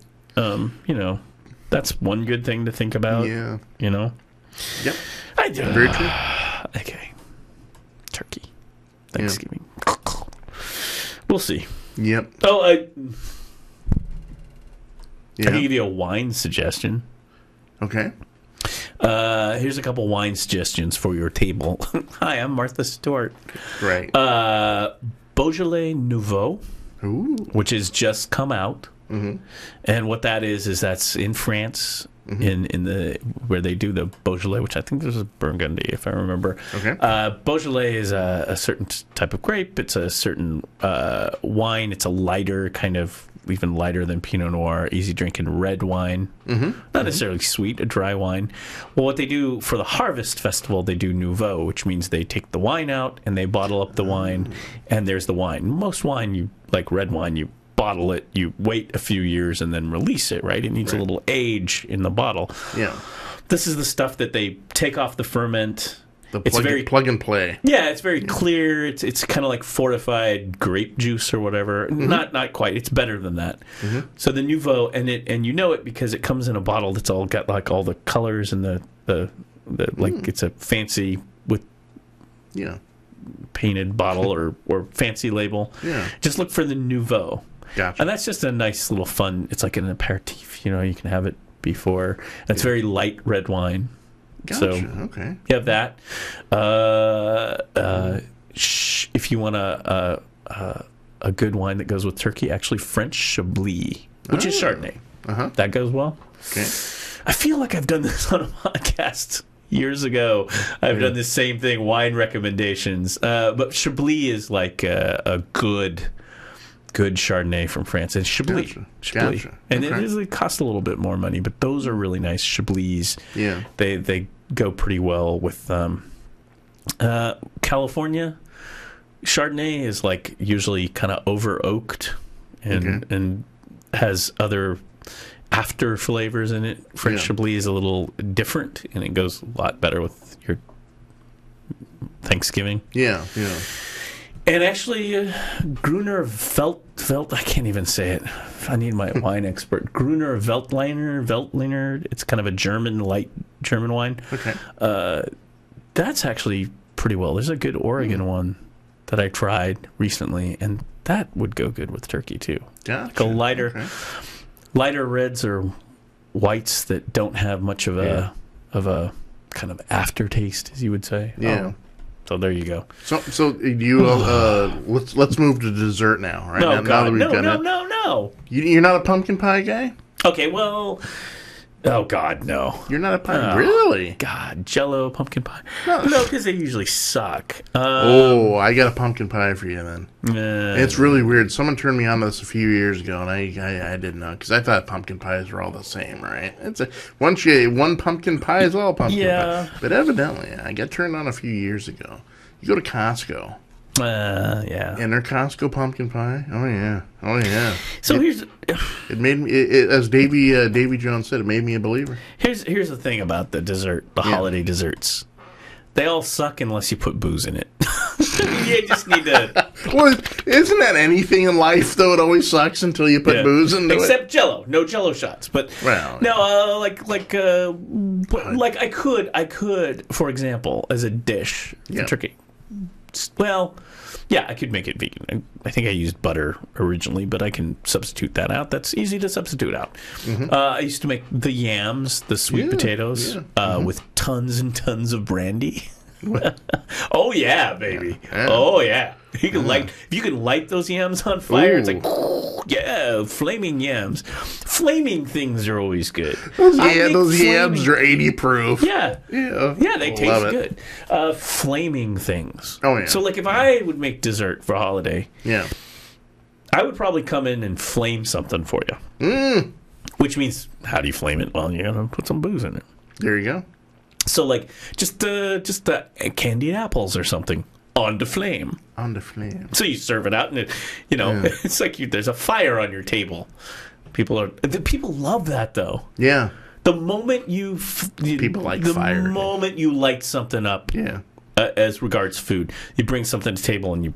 that's one good thing to think about. Yeah. Yep. Very true. Okay. Turkey. Thanksgiving. Yeah. We'll see. Yep. Oh, I can give you a wine suggestion. Okay. Here's a couple wine suggestions for your table. Hi, I'm Martha Stewart. Right. Beaujolais Nouveau, which has just come out. And what that is that's in France, in the where they do the Beaujolais, which I think this is Burgundy, if I remember. Okay. Beaujolais is a certain type of grape. It's a certain wine. It's a lighter, kind of even lighter than Pinot Noir, easy drinking red wine. Not necessarily sweet, a dry wine. Well, what they do for the Harvest Festival, they do Nouveau, which means they take the wine out and they bottle up the wine, and there's the wine. Most wine, like red wine, you bottle it, you wait a few years and then release it, right? It needs a little age in the bottle. Yeah. This is the stuff that they take off the ferment. It's very plug and play. Yeah, it's very clear. It's kind of like fortified grape juice or whatever. Not quite. It's better than that. So the Nouveau, and you know it because it comes in a bottle that's all got like all the colors and the like it's a fancy with painted bottle or fancy label. Yeah. Just look for the Nouveau. Gotcha. And that's just a nice little fun. It's like an aperitif. You can have it before. And it's very light red wine. Gotcha. So okay. You have that. If you want a good wine that goes with turkey, actually French Chablis, which is Chardonnay. That goes well. Okay. I feel like I've done this on a podcast years ago. I've done the same thing, wine recommendations. But Chablis is like a good Chardonnay from France. And Chablis. Gotcha. And it costs a little bit more money, but those are really nice. Chablis. Yeah. They go pretty well with California. Chardonnay is like usually kind of over oaked and has other after flavors in it. French Chablis is a little different, and it goes a lot better with your Thanksgiving. Yeah. And actually, Gruner Velt, I can't even say it. I need my wine expert. Gruner Veltliner. It's kind of a light German wine. Okay. That's actually pretty well. There's a good Oregon one that I tried recently, and that would go good with turkey too. Gotcha. Like a lighter reds or whites that don't have much of a kind of aftertaste, as you would say. Yeah. So there you go. So you let's move to dessert now. Right? No, now, God, now that no. You're not a pumpkin pie guy? Okay, well, oh God, no. You're not a pie, really? God, Jello, pumpkin pie. No. No, because they usually suck. I got a pumpkin pie for you then. Uh, It's really weird. Someone turned me on to this a few years ago, and I didn't know because I thought pumpkin pies were all the same, right? It's one pumpkin pie is all pumpkin pie. But evidently, I got turned on a few years ago. You go to Costco. Yeah. And their Costco pumpkin pie. Oh yeah. So It made me, as Davy Jones said, it made me a believer. here's the thing about the holiday desserts. They all suck unless you put booze in it. You just need to. Well, isn't that anything in life though? It always sucks until you put booze into it. Except Jello, no Jello shots. But no, I could, for example, as a dish for turkey. Well, yeah, I could make it vegan. I think I used butter originally, but I can substitute that out. That's easy to substitute out. I used to make the yams, the sweet potatoes, with tons and tons of brandy. Oh yeah, baby. Oh yeah. If you can light those yams on fire, it's like flaming yams. Flaming things are always good. Those yams are 80 proof. Yeah, they taste good. Flaming things. Oh yeah. So like if I would make dessert for a holiday, I would probably come in and flame something for you. Which means, how do you flame it? Well, you're gonna put some booze in it. There you go. So like just candied apples or something on the flame. On the flame. So you serve it out, and it's like there's a fire on your table. People love that though. Yeah. The moment people like fire. The moment you light something up. Yeah. As regards food, you bring something to the table and you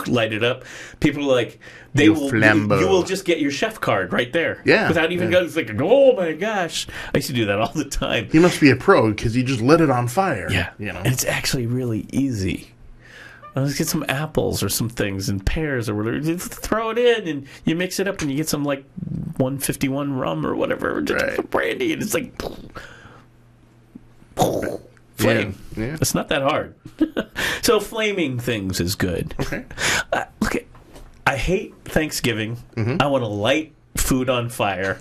light it up. People are like, you will just get your chef card right there. Yeah. Without even going, it's like, oh my gosh. I used to do that all the time. He must be a pro because he just lit it on fire. Yeah. And it's actually really easy. Let's get some apples or some things and pears or whatever. You throw it in and you mix it up and you get some like 151 rum or whatever. Just brandy, and it's like flame. Yeah. It's not that hard. So flaming things is good. Okay. I hate Thanksgiving. I want to light food on fire.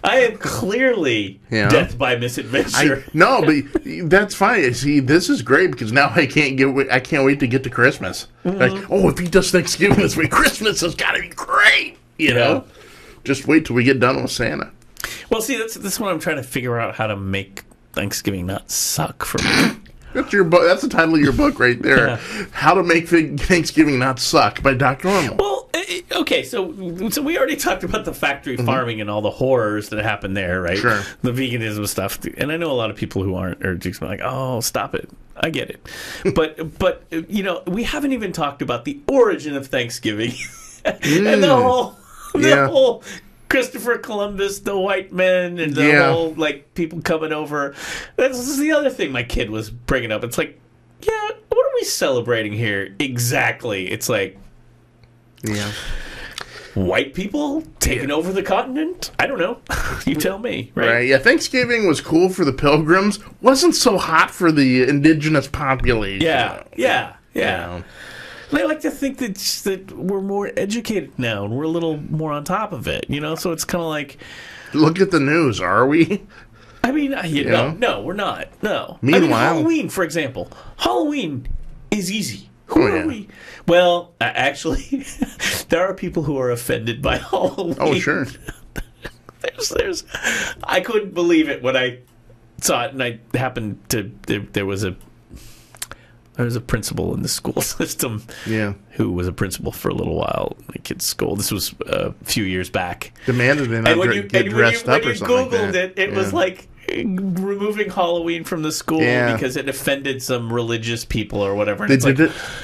I am clearly death by misadventure. No, but that's fine. See, this is great because now I can't wait to get to Christmas. Like, if he does Thanksgiving this week, Christmas has got to be great. You know, just wait till we get done with Santa. Well, see, that's what I'm trying to figure out, how to make Thanksgiving not suck for me. That's your book. That's the title of your book right there. How to Make Thanksgiving Not Suck by Dr. Normal. Well, okay, so we already talked about the factory farming and all the horrors that happen there, right? Sure. The veganism stuff, and I know a lot of people who are just like, "Oh, stop it." I get it, but we haven't even talked about the origin of Thanksgiving and the whole Christopher Columbus, the white men, and the whole like people coming over. This is the other thing my kid was bringing up. It's like, what are we celebrating here exactly? It's like, white people taking over the continent? I don't know. You tell me, right? Yeah, Thanksgiving was cool for the pilgrims. Wasn't so hot for the indigenous population. Yeah. They like to think that we're more educated now and we're a little more on top of it, So it's kind of like, look at the news. Are we? I mean, no, we're not. No. Meanwhile, Halloween, for example, Halloween is easy. Who are we? Well, actually, there are people who are offended by Halloween. Oh, sure. I couldn't believe it when I saw it, and I happened to. There was a principal in the school system who was a principal for a little while in the kids' school. This was a few years back. Demanded they not get dressed up or something like that. When you Googled it was like removing Halloween from the school because it offended some religious people or whatever. And it's like,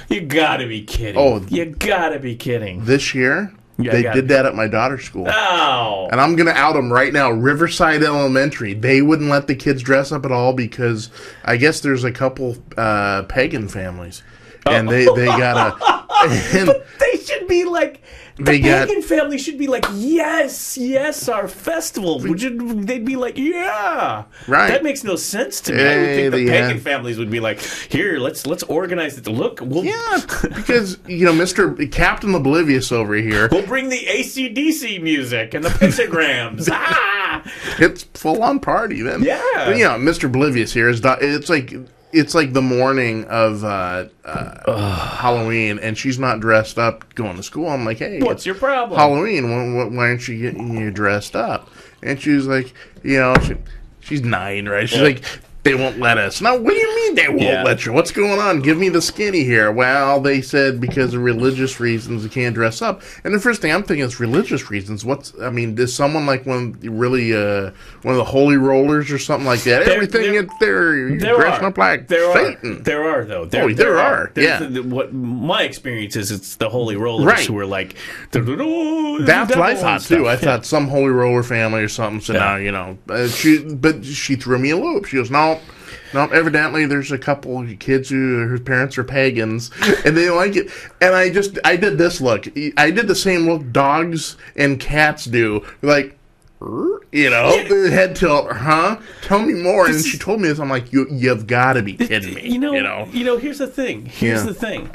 you gotta be kidding. You gotta be kidding. This year, Yeah, They did that at my daughter's school. Oh. And I'm going to out them right now. Riverside Elementary. They wouldn't let the kids dress up at all because I guess there's a couple pagan families. And they got a... But they should be like... The pagan family should be like, yes, our festival. They'd be like, yeah. Right. That makes no sense to me. I would think the pagan families would be like, here, let's organize it. Look, because, Mr. Captain Oblivious over here. We'll bring the AC/DC music and the pentagrams. It's full-on party then. Yeah. But, Mr. Oblivious here is... It's like the morning of Halloween, and she's not dressed up going to school. I'm like, hey, what's your problem? Halloween. Why aren't you getting you dressed up? And she's like, she's 9, right? She's like, they won't let us. No, what do you mean they won't let you? What's going on? Give me the skinny here. Well, they said because of religious reasons you can't dress up. And the first thing I'm thinking is religious reasons. Is someone like one of the holy rollers or something like that? Everything they're dressing up like Satan. There are, though. There are. Yeah. What my experience is, it's the holy rollers who are like... That's what I thought, too. I thought some holy roller family or something. So now, but she threw me a loop. She goes, no, evidently there's a couple kids whose parents are pagans, and they like it. And I did this look. I did the same look dogs and cats do. Like, the head tilt, Tell me more. And she told me this. I'm like, you've got to be kidding me. Here's the thing. The thing.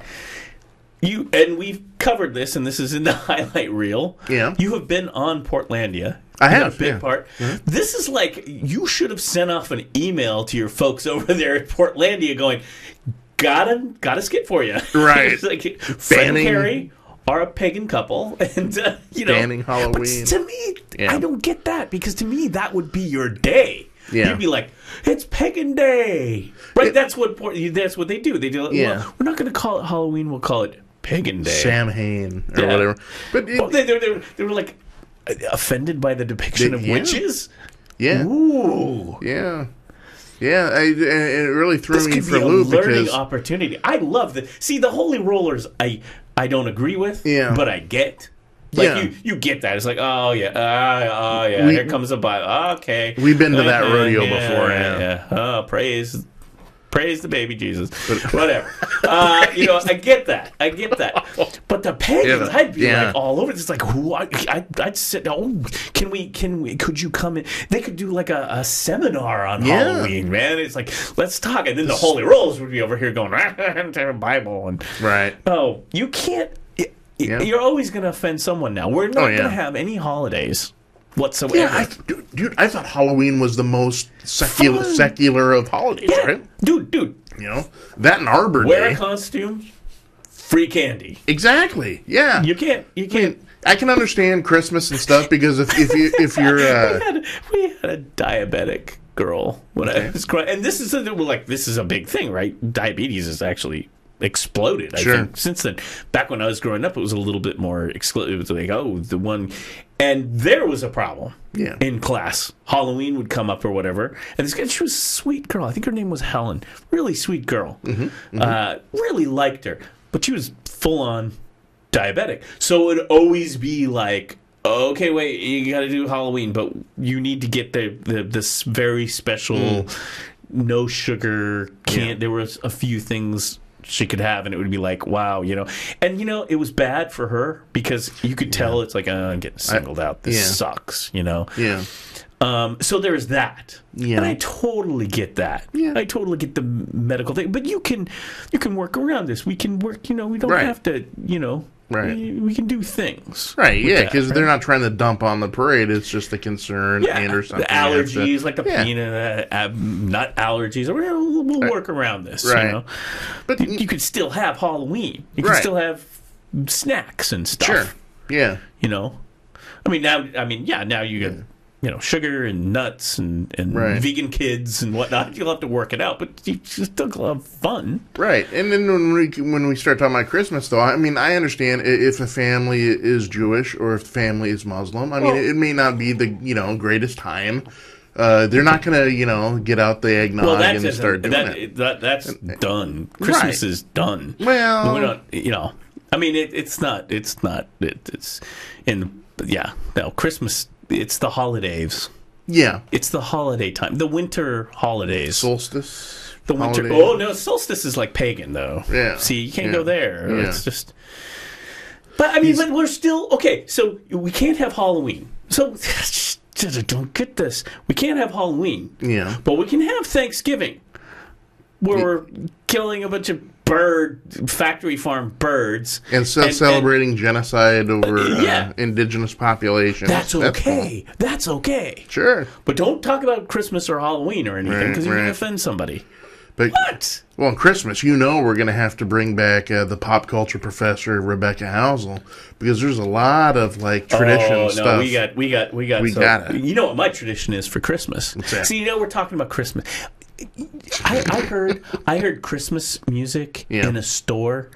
And we've covered this, and this is in the highlight reel. Yeah. You have been on Portlandia. I have. A big part. Mm-hmm. This is like, you should have sent off an email to your folks over there at Portlandia going, got a skit for you. Right. It's like, Fred and Carrie are a pagan couple, and, banning Halloween. But to me, I don't get that, because to me, that would be your day. Yeah. You'd be like, it's Pagan Day. Right? That's what they do. They do. Well, we're not going to call it Halloween. We'll call it Pagan Day. Samhain or whatever. But they were like offended by the depiction of witches. Yeah. Ooh. Yeah. Yeah. It really threw me for a loop. Learning opportunity. I love that. See, the Holy Rollers, I don't agree with. Yeah. But I get. Like you get that. It's like, oh yeah, here comes a Bible. Okay, we've been to that rodeo before. Yeah. Oh, praise the baby Jesus. But whatever. I get that. But the pagans, I'd be like all over. It's like, who? I'd sit. Oh, could you come in? They could do like a seminar on Halloween, man. It's like, let's talk. And then the Holy Rollers would be over here going, Bible and right. Oh, you can't. You're always going to offend someone now. We're not going to have any holidays whatsoever. Yeah, dude, I thought Halloween was the most secular of holidays, right? Dude. That and Arbor Day. Wear a costume, free candy. Exactly, yeah. You can't. I can understand Christmas and stuff, because if you're... we had a diabetic girl when I was growing, and this is a big thing, right? Diabetes is actually... exploded. I think since then. Back when I was growing up, it was a little bit more exclusive. It was like, the one, and there was a problem in class. Halloween would come up or whatever, and this girl, she was a sweet girl. I think her name was Helen. Really sweet girl. Really liked her, but she was full on diabetic. So it would always be like, okay, wait, you got to do Halloween, but you need to get this very special no sugar can't. There was a few things she could have, and it would be like, wow, and it was bad for her, because you could tell it's like, I'm getting singled out. This sucks, so there's that, and I totally get that. I totally get the medical thing, but you can work around this. We can work. We don't have to. Right. We can do things. Right, because they're not trying to dump on the parade. It's just a concern or something. The allergies, like the peanut, nut allergies. We'll work around this, But you could still have Halloween. You can still have snacks and stuff. Sure, yeah. Now you get... sugar and nuts and vegan kids and whatnot. You'll have to work it out, but you still have fun. Right. And then when we start talking about Christmas, though, I understand if a family is Jewish or if the family is Muslim. It may not be the, greatest time. They're not going to, get out the eggnog and start doing it. That's done. Christmas is done. Well... we're not, I mean, it's not. It's in. Yeah. No, Christmas. It's the holidays. Yeah. It's the holiday time. The winter holidays. Solstice. The winter. holiday. Oh no, solstice is like pagan though. Yeah. See, you can't Yeah. go there. Yeah. It's just. But I mean, but we're still okay. So we can't have Halloween. So don't get this. We can't have Halloween. Yeah. But we can have Thanksgiving, where we're killing a bunch of factory farm birds, And celebrating genocide over yeah. indigenous populations. That's okay. cool. That's okay. Sure. But don't talk about Christmas or Halloween or anything because you're going right. to offend somebody. But, What? well, on Christmas, we're going to have to bring back the pop culture professor Rebecca Housel because there's a lot of like tradition stuff. No, we got it. You know what my tradition is for Christmas? that? See, we're talking about Christmas. I heard Christmas music Yeah. in a store.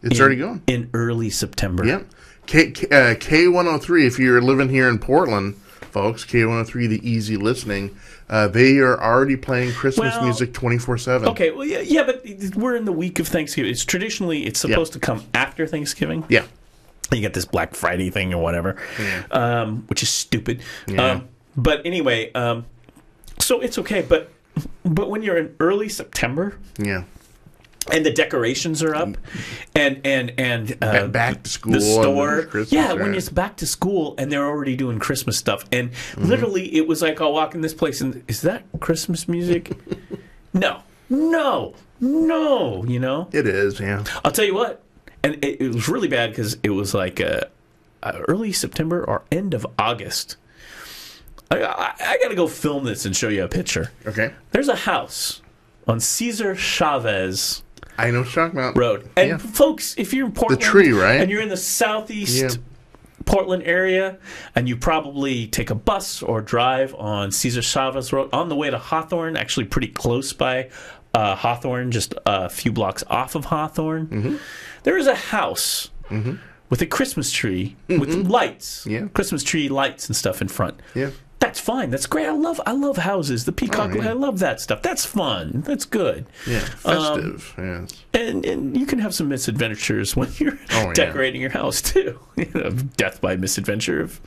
It's already going in early September. Yep. K103. If you're living here in Portland, folks, K103, the easy listening. They are already playing Christmas music 24/7. Okay, well, yeah, but we're in the week of Thanksgiving. It's supposed to come after Thanksgiving. Yeah. You get this Black Friday thing or whatever, which is stupid. Yeah. But anyway, so it's okay. But when you're in early September, Yeah. and the decorations are up, and Back to school. the store, and Christmas, yeah, when it's back to school and they're already doing Christmas stuff, and literally it was like I'll walk in this place and is that Christmas music? No, you know. It is, yeah. I'll tell you what, and it was really bad because it was like early September or end of August. I got to go film this and show you a picture. Okay. There's a house on Cesar Chavez I know what you're talking about. Road. And Yeah. folks, if you're in Portland, The tree, right? and you're in the southeast Yeah. Portland area, and you probably take a bus or drive on Cesar Chavez Road on the way to Hawthorne, actually pretty close by Hawthorne, just a few blocks off of Hawthorne. Mm-hmm. There is a house with a Christmas tree with lights, Yeah. Christmas tree lights and stuff in front. Yeah. That's fine. That's great. I love houses. The peacock. Oh, yeah. I love that stuff. That's fun. That's good. Yeah. Festive. Yes. And you can have some misadventures when you're Oh, yeah. decorating your house too. Death by misadventure of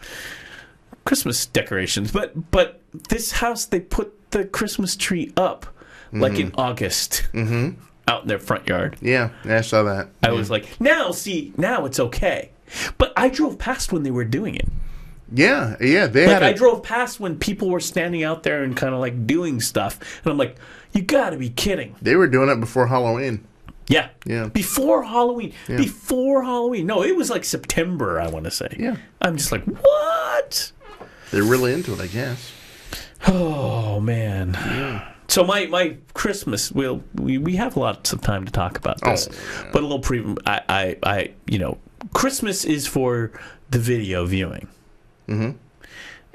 Christmas decorations. But this house, they put the Christmas tree up like in August out in their front yard. Yeah. I saw that. I was like, now it's okay. But I drove past when they were doing it. Yeah. Yeah. They Like had I drove past when people were standing out there and kind of like doing stuff, and I'm like, "You got to be kidding!" They were doing it before Halloween. Yeah, Yeah. Before Halloween. Before Halloween. No, it was like September. I want to say. Yeah. I'm just like, what? They're really into it, I guess. Oh man. So my Christmas, we have lots of time to talk about this, but a little I Christmas is for the video viewing. Mm-hmm.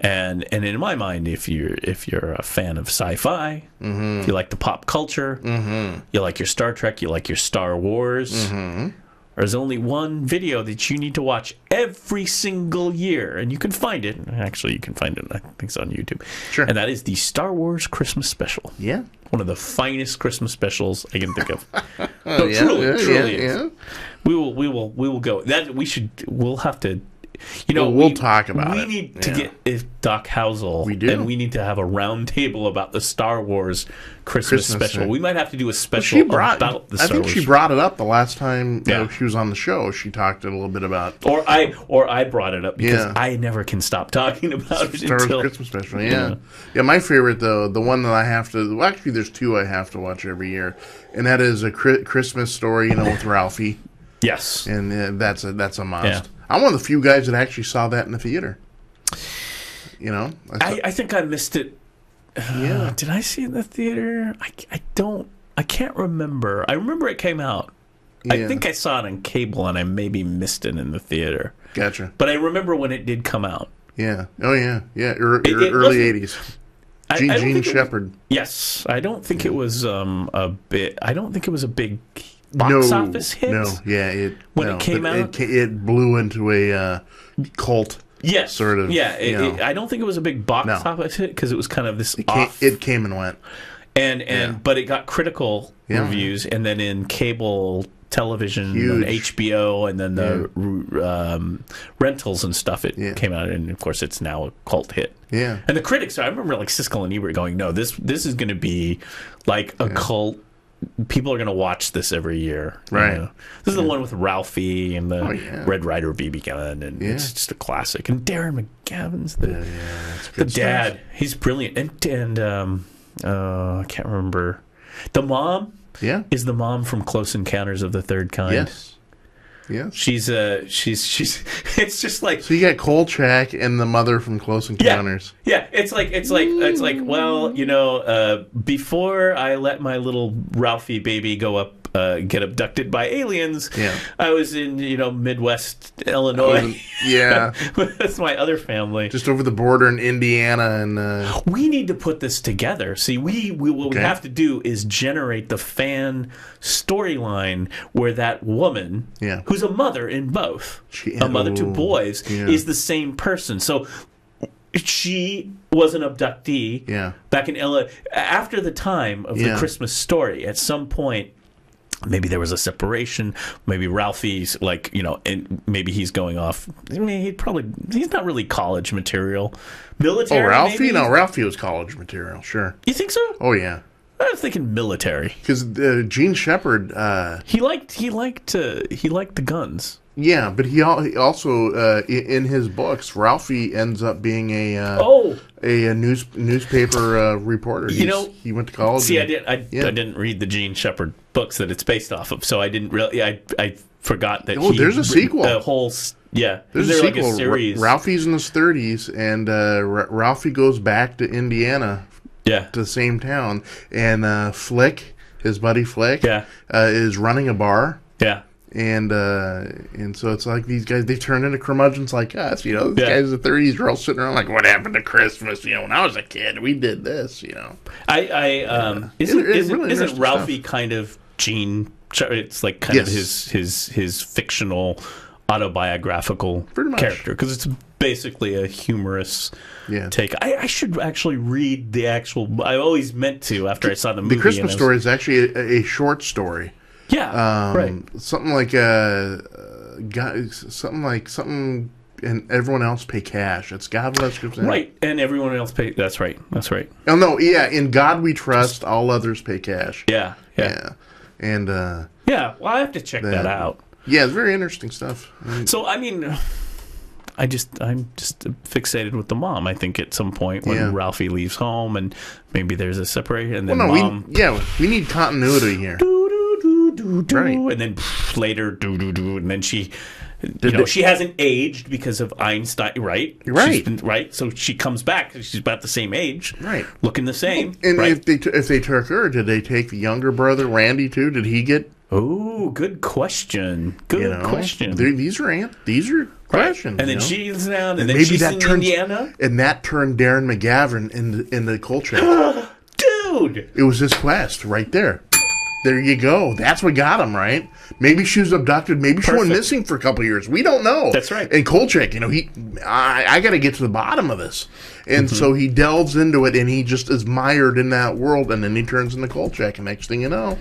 And in my mind, if you're a fan of sci-fi, if you like the pop culture, you like your Star Trek, you like your Star Wars, there's only one video that you need to watch every single year, and you can find it. Actually, you can find it. I think it's on YouTube. Sure. And that is the Star Wars Christmas special. Yeah. One of the finest Christmas specials I can think of. Oh, No, truly is. Yeah. We will go. We'll have to. We'll talk about we it. need to get Doc Housel. We do. And we need to have a round table about the Star Wars Christmas special. thing. We might have to do a special about the Star I think Wars. she brought it up the last time Yeah. she was on the show. She talked a little bit about Or I brought it up because Yeah. I never can stop talking about it Star Wars until Christmas special. Yeah. My favorite though, the one that I have to. Well, actually, there's two I have to watch every year, and that is a Christmas Story. With Ralphie, yes. and that's a must. Yeah. I'm one of the few guys that actually saw that in the theater. I think I missed it. Yeah. Did I see it in the theater? I can't remember. I remember it came out. I Yeah. think I saw it on cable and I maybe missed it in the theater. Gotcha. But I remember when it did come out. Yeah. Oh yeah. Yeah. Early wasn't- '80s. I don't Gene think Shepard. Yes. I don't think it was a big box office hit. No. Yeah. When it came out? it blew into a cult. Yes. Sort of, Yeah. you know. I don't think it was a big box No. office hit because it was kind of this It came and went. but it got critical Yeah. reviews, and then in cable television, Huge. and HBO, and then the rentals and stuff. It came out, and of course, it's now a cult hit. Yeah. And the critics, I remember like Siskel and Ebert going, "No, this is going to be like a cult. People are going to watch this every year." Right. You know? This is the one with Ralphie and the yeah. Red Ryder BB gun, and it's just a classic. And Darren McGavin's the dad. He's brilliant. And I can't remember. The mom is the mom from Close Encounters of the Third Kind. Yes. Yes. She's it's just like, so you got Kolchak and the mother from Close Encounters. Yeah, it's like well, you know, before I let my little Ralphie baby go up get abducted by aliens, I was in, you know, Midwest Illinois. With my other family. Just over the border in Indiana. And we need to put this together. See, what we have to do is generate the fan storyline where that woman, who's a mother in both, a mother to boys, is the same person. So she was an abductee back in Illinois. After the time of the Christmas Story, at some point, maybe there was a separation. Maybe Ralphie's like, you know, and maybe he's going off. I mean, he's not really college material. Military. Oh, Ralphie? Maybe? No, Ralphie was college material. Sure. You think so? Oh yeah. I was thinking military. Because Gene Shepard, he liked the guns. Yeah, but he also in his books, Ralphie ends up being a newspaper reporter. He went to college. See, I didn't read the Gene Shepard books that it's based off of, so I didn't really. I forgot that. Oh, there's a sequel. A whole there's a sequel. Like a series. Ralphie's in his 30s, and Ralphie goes back to Indiana. To the same town, and Flick, his buddy Flick, is running a bar. And so it's like these guys, they turn into curmudgeons like us, you know. These guys in the 30s are all sitting around like, what happened to Christmas? You know, when I was a kid, we did this, you know. Isn't Ralphie kind of Gene? It's like kind of his fictional autobiographical character, because it's basically a humorous take. I should actually read the actual. I always meant to after I saw the movie. The Christmas Story is actually a short story. Something like something, and everyone else pay cash. It's God Bless Christmas. Right, and everyone else pay. That's right. Oh no, in God we trust. All others pay cash. And well, I have to check that out. Yeah, it's very interesting stuff. So I mean, I'm just fixated with the mom. I think at some point when Ralphie leaves home and maybe there's a separation, and then mom. We need continuity here. And then later, and then she hasn't aged because of Einstein, right? So she comes back. She's about the same age, looking the same. And if they took her, did they take the younger brother Randy too? Did he get? Oh, good question. Good question. These are questions. And then she's down, and then maybe she's in Indiana, and that turned Darren McGavin in the Kolchak. Dude, it was his quest right there. There you go. That's what got him, right? Maybe she was abducted. Maybe she went missing for a couple of years. We don't know. That's right. And Kolchak, I got to get to the bottom of this. And so he delves into it, and he just is mired in that world, and then he turns into Kolchak, and next thing you know.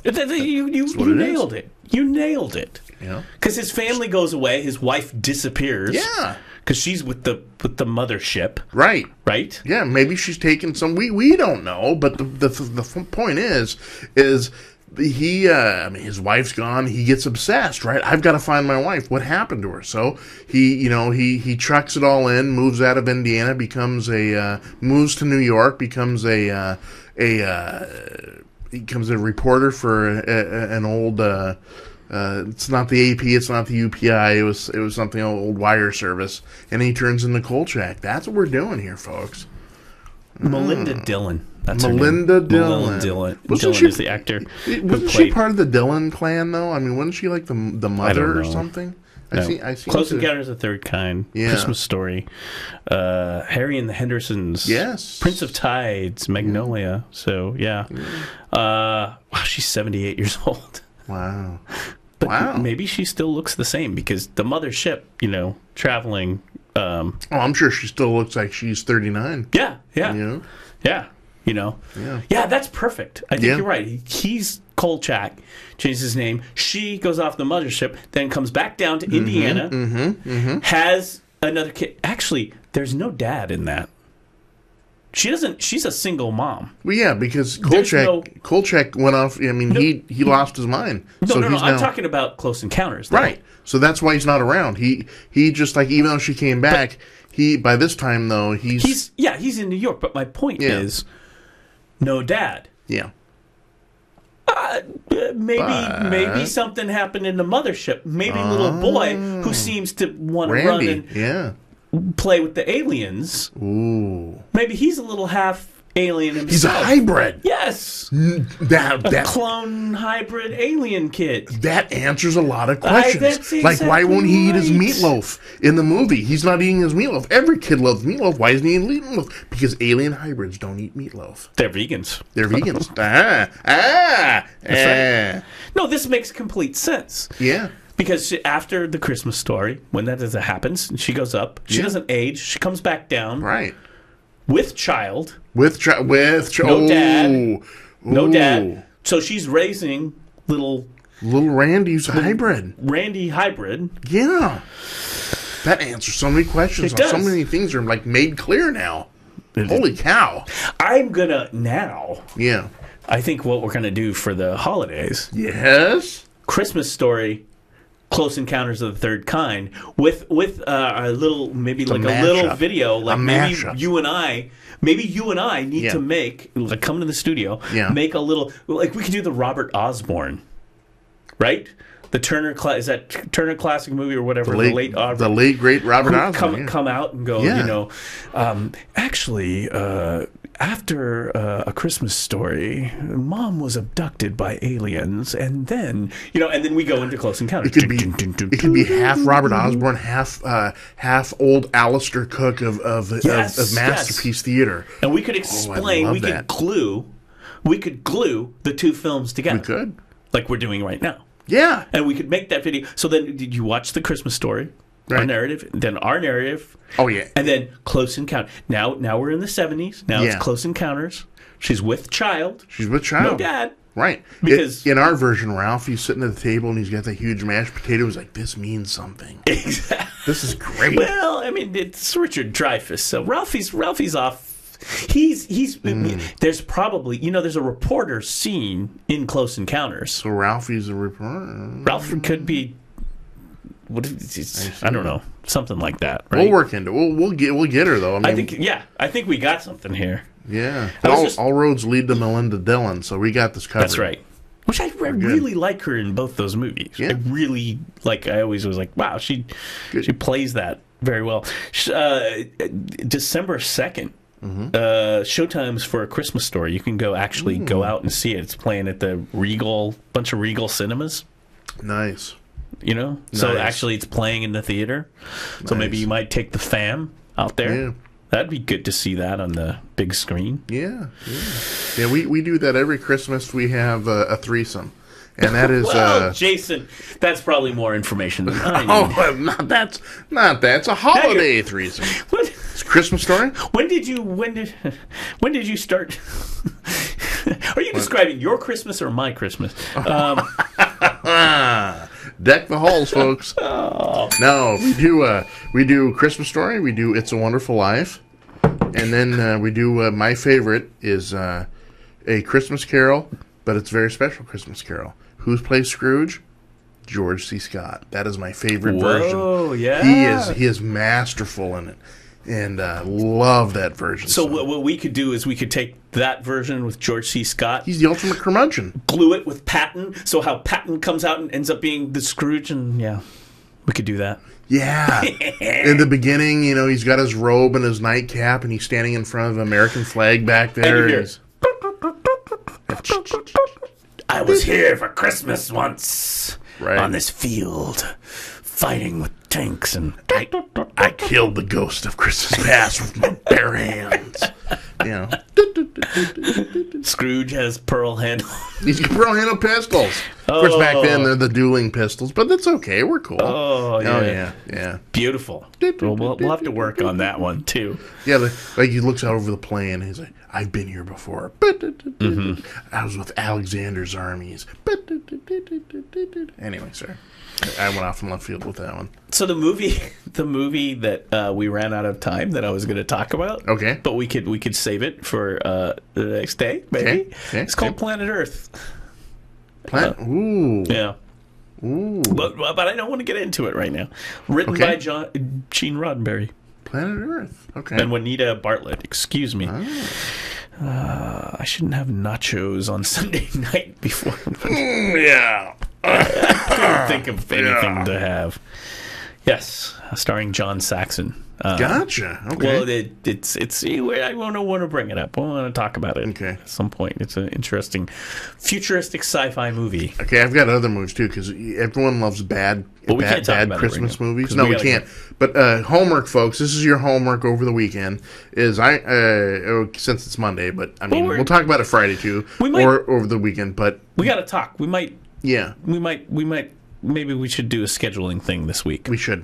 You nailed it. You nailed it. Yeah. Because his family goes away. His wife disappears. Yeah. Because she's with the mothership. Right. Right? Yeah, maybe she's taken some. We don't know, but the point is he his wife's gone. He gets obsessed, right? I've got to find my wife. What happened to her? So he trucks it all in, moves out of Indiana, moves to New York, becomes a reporter for an old. It's not the AP, it's not the UPI. It was something old wire service, and he turns into Kolchak. That's what we're doing here, folks. Melinda Dillon. That's Melinda Dillon. Melinda Dillon. Wasn't Dillon is the actor. Wasn't she part of the Dillon clan though? I mean, wasn't she like the mother or something? No. I see. Close Encounters of the Third Kind. Yeah. Christmas Story. Harry and the Hendersons. Yes. Prince of Tides. Magnolia. So yeah. Wow, she's 78 years old. Wow. But maybe she still looks the same because the mothership, traveling. I'm sure she still looks like she's 39. Yeah. Yeah. You know? Yeah. Yeah, that's perfect. I think Yeah. you're right. He's Kolchak, changes his name. She goes off the mothership, then comes back down to Indiana, has another kid. Actually, there's no dad in that. She doesn't. She's a single mom. Well, yeah, because There's no- Kolchak went off. I mean, he lost his mind. No. he's I'm now, talking about Close Encounters. though. right. So that's why he's not around. He just like even though she came back, he by this time though He's in New York. But my point Yeah. is, no dad. yeah. Maybe something happened in the mothership. Maybe little boy who seems to want to run Randy. and Yeah. play with the aliens. Ooh. Maybe he's a little half alien himself. He's a hybrid. Yes. That Clone hybrid alien kid. that answers a lot of that's questions. Like, why exactly won't he eat his right. meatloaf in the movie? He's not eating his meatloaf. Every kid loves meatloaf. Why isn't he eating meatloaf? Because alien hybrids don't eat meatloaf. They're vegans. They're vegans. No, this makes complete sense. Yeah. Because after the Christmas story, when that happens, she goes up. She Yeah. doesn't age. She comes back down Right. with child. No dad. No dad. So she's raising little Little Randy's a hybrid. Randy hybrid. Yeah. That answers so many questions. It So does. many things are like made clear now. Holy cow. I'm gonna now. Yeah. I think what we're gonna do for the holidays, Yes. Christmas story, Close Encounters of the Third Kind, with a little maybe like a little mashup. video, like A maybe mashup. you and I need Yeah. to make like come to the studio, Yeah. make a little like we could do the Robert Osborne, right? The Turner is that Turner classic movie or whatever, the late the late great Robert Osborne. come out and go, Yeah. you know, actually, after A Christmas Story, Mom was abducted by aliens, and then, you know, and then we go into Close Encounters. It could be half Robert Osborne, half old Alistair Cook of Yes, Masterpiece Theater. And we could explain, love we could that. glue the two films together. We could. Like we're doing right now. Yeah. And we could make that video. So then did you watch The Christmas Story? Our Right. narrative, then our narrative, Oh yeah. and then Close Encounter. Now we're in the 70s. Now Yeah. it's Close Encounters. She's with child. She's with child. No dad. Right. Because- in our version, Ralph, he's sitting at the table and he's got the huge mashed potato. He's like, this means something. Exactly. This is great. Well, I mean, it's Richard Dreyfuss, so Ralphie's off. He's there's probably, you know, there's a reporter scene in Close Encounters. So Ralphie's a reporter. Ralph could be, I don't know, something like that. Right? We'll work into it. We'll get her though. I mean, I think we got something here. yeah. I was All, just- all roads lead to Melinda Dillon, so we got this covered. That's right. Which I really like her in both those movies. Yeah. I really like. I always was like, wow, she plays that very well. December 2nd. Showtime's for A Christmas Story. You can go out and see it. It's playing at the bunch of Regal cinemas. Nice. You know, so Nice. actually it's playing in the theater. So maybe Nice. you might take the fam out there. Yeah. That'd be good to see that on the big screen. Yeah. We do that every Christmas. We have a threesome, and that is. Well, Jason, that's probably more information than I need. Oh, not that's not that. It's a holiday threesome. What? It's a Christmas story. When did you start? Are you describing your Christmas or my Christmas? Deck the halls, folks. No, we do Christmas Story. We do It's a Wonderful Life, and then we do my favorite is A Christmas Carol, but it's a very special Christmas Carol. Who plays Scrooge? George C. Scott. That is my favorite version. Whoa, yeah. He is masterful in it, and love that version. So what we could do is we could take that version with George C. Scott, He's the ultimate curmudgeon. glue it with Patton, so how Patton comes out and ends up being the Scrooge, and yeah, we could do that. Yeah. In the beginning, you know, he's got his robe and his nightcap, and he's standing in front of an American flag back there. And you hear, He's- I was here for Christmas once Right. on this field, fighting with tanks and. I killed the ghost of Christmas past with my bare hands. You know, Scrooge has pearl handle. he's got pearl handle pistols. course, back then they're the dueling pistols, but that's okay. We're cool. Oh, yeah. Beautiful. We'll have to work on that one, too. Yeah, like he looks out over the plain, and he's like, I've been here before. I was with Alexander's armies. Anyway, sorry. I went off in left field with that one. So the movie that we ran out of time that I was going to talk about. Okay. But we could save it for the next day, maybe. Okay. It's called Planet Earth. Ooh. Yeah. Ooh. But I don't want to get into it right now. Written by Gene Roddenberry. Planet Earth. Okay. And Juanita Bartlett. Excuse me. Oh. I shouldn't have nachos on Sunday night before. Yeah. I couldn't think of anything to have. Yes, starring John Saxon. Gotcha. Okay. Well, it's. I want to bring it up. I want to talk about it. Okay. At some point, it's an interesting, futuristic sci-fi movie. Okay, I've got other movies too because everyone loves bad Christmas movies. No, we can't. But homework, folks. This is your homework over the weekend. Is since it's Monday, but I mean we'll talk about it Friday too, or over the weekend. But we got to talk. We might. Yeah. We might. Maybe we should do a scheduling thing this week. We should.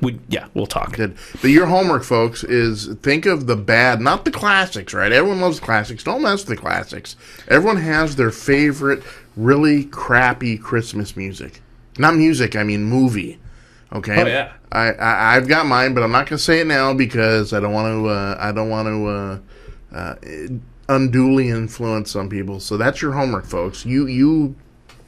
We'll talk. Good. But your homework, folks, is think of the bad, not the classics, right? Everyone loves classics. Don't mess with the classics. Everyone has their favorite, really crappy Christmas music. Not music, I mean movie. Okay? Oh, yeah. I've got mine, but I'm not going to say it now because I don't want to unduly influence some people. So that's your homework, folks. You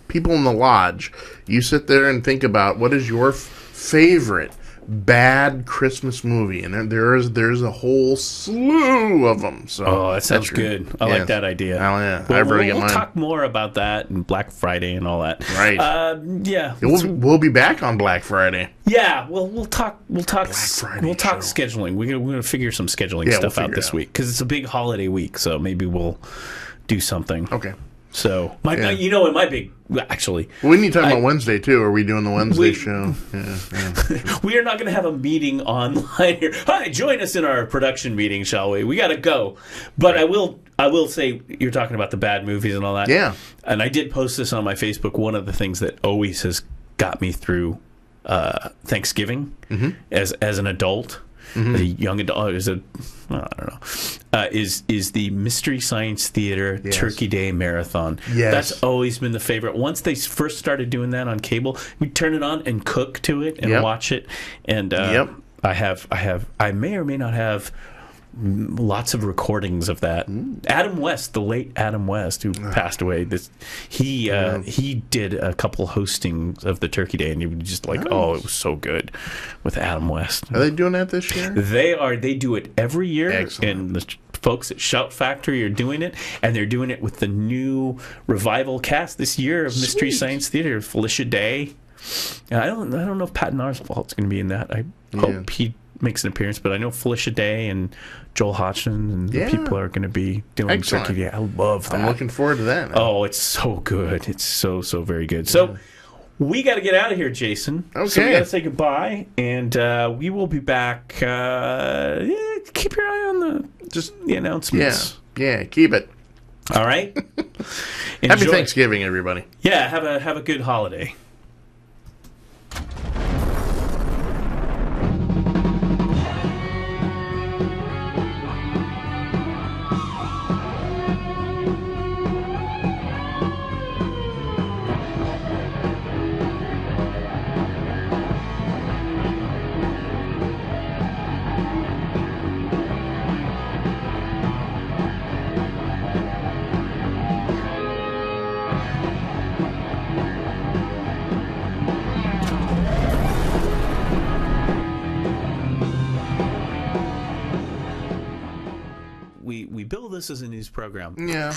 people in the lodge, you sit there and think about what is your favorite bad Christmas movie, and there's a whole slew of them. So that sounds good. I like that idea. Oh yeah, we'll talk more about that and Black Friday and all that. Right. Yeah. We'll be back on Black Friday. Yeah. We'll talk. We'll talk scheduling. We're gonna figure some scheduling stuff out this week because it's a big holiday week. So maybe we'll do something. Okay. So actually, we need to talk about Wednesday too. Are we doing the Wednesday show? Yeah. We are not going to have a meeting online here. Hi, join us in our production meeting, shall we? We got to go. But I will say you're talking about the bad movies and all that. Yeah. And I did post this on my Facebook. One of the things that always has got me through Thanksgiving as an adult. A young adult I don't know. Is the Mystery Science Theater Turkey Day Marathon? Yes, that's always been the favorite. Once they first started doing that on cable, we'd turn it on and cook to it and watch it. And I may or may not have lots of recordings of that. Adam West, the late Adam West, who passed away, he did a couple hostings of the Turkey Day, and you were just like, it was so good with Adam West. Are they doing that this year? They do it every year. Excellent. And the folks at Shout Factory are doing it, and they're doing it with the new revival cast this year of Mystery Science Theater. Felicia Day. And I don't know if Patton Oswalt's going to be in that. I hope he makes an appearance, but I know Felicia Day and Joel Hodgson and the people are going to be doing Turkey Day. I love that. I'm looking forward to that. Oh, it's so good. It's so very good. So we got to get out of here, Jason. Okay. So we got to say goodbye, and we will be back. Keep your eye on the announcements. Yeah, keep it. All right. Happy Thanksgiving, everybody. Yeah, have a good holiday. We bill this as a news program. Yeah.